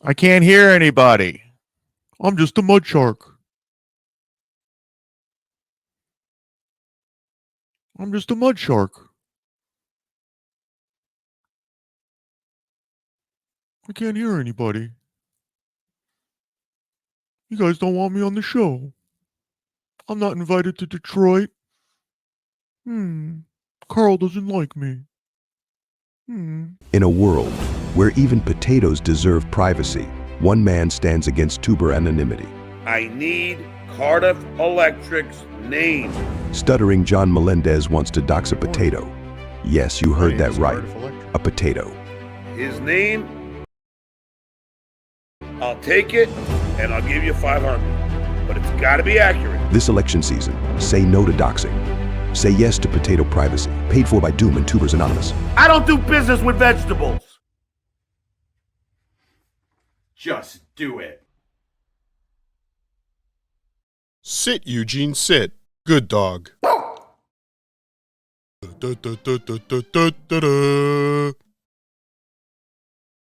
I can't hear anybody. I'm just a mud shark. I'm just a mud shark. I can't hear anybody. You guys don't want me on the show. I'm not invited to Detroit. Carl doesn't like me. In a world where even potatoes deserve privacy, one man stands against tuber anonymity. I need Cardiff Electric's name. Stuttering John Melendez wants to dox a potato. Yes, you heard that right. A potato. His name, I'll take it, and I'll give you 500. But it's got to be accurate. This election season, say no to doxing. Say yes to potato privacy. Paid for by Doom and Tubers Anonymous. I don't do business with vegetables. Just do it. Sit, Eugene, sit. Good dog.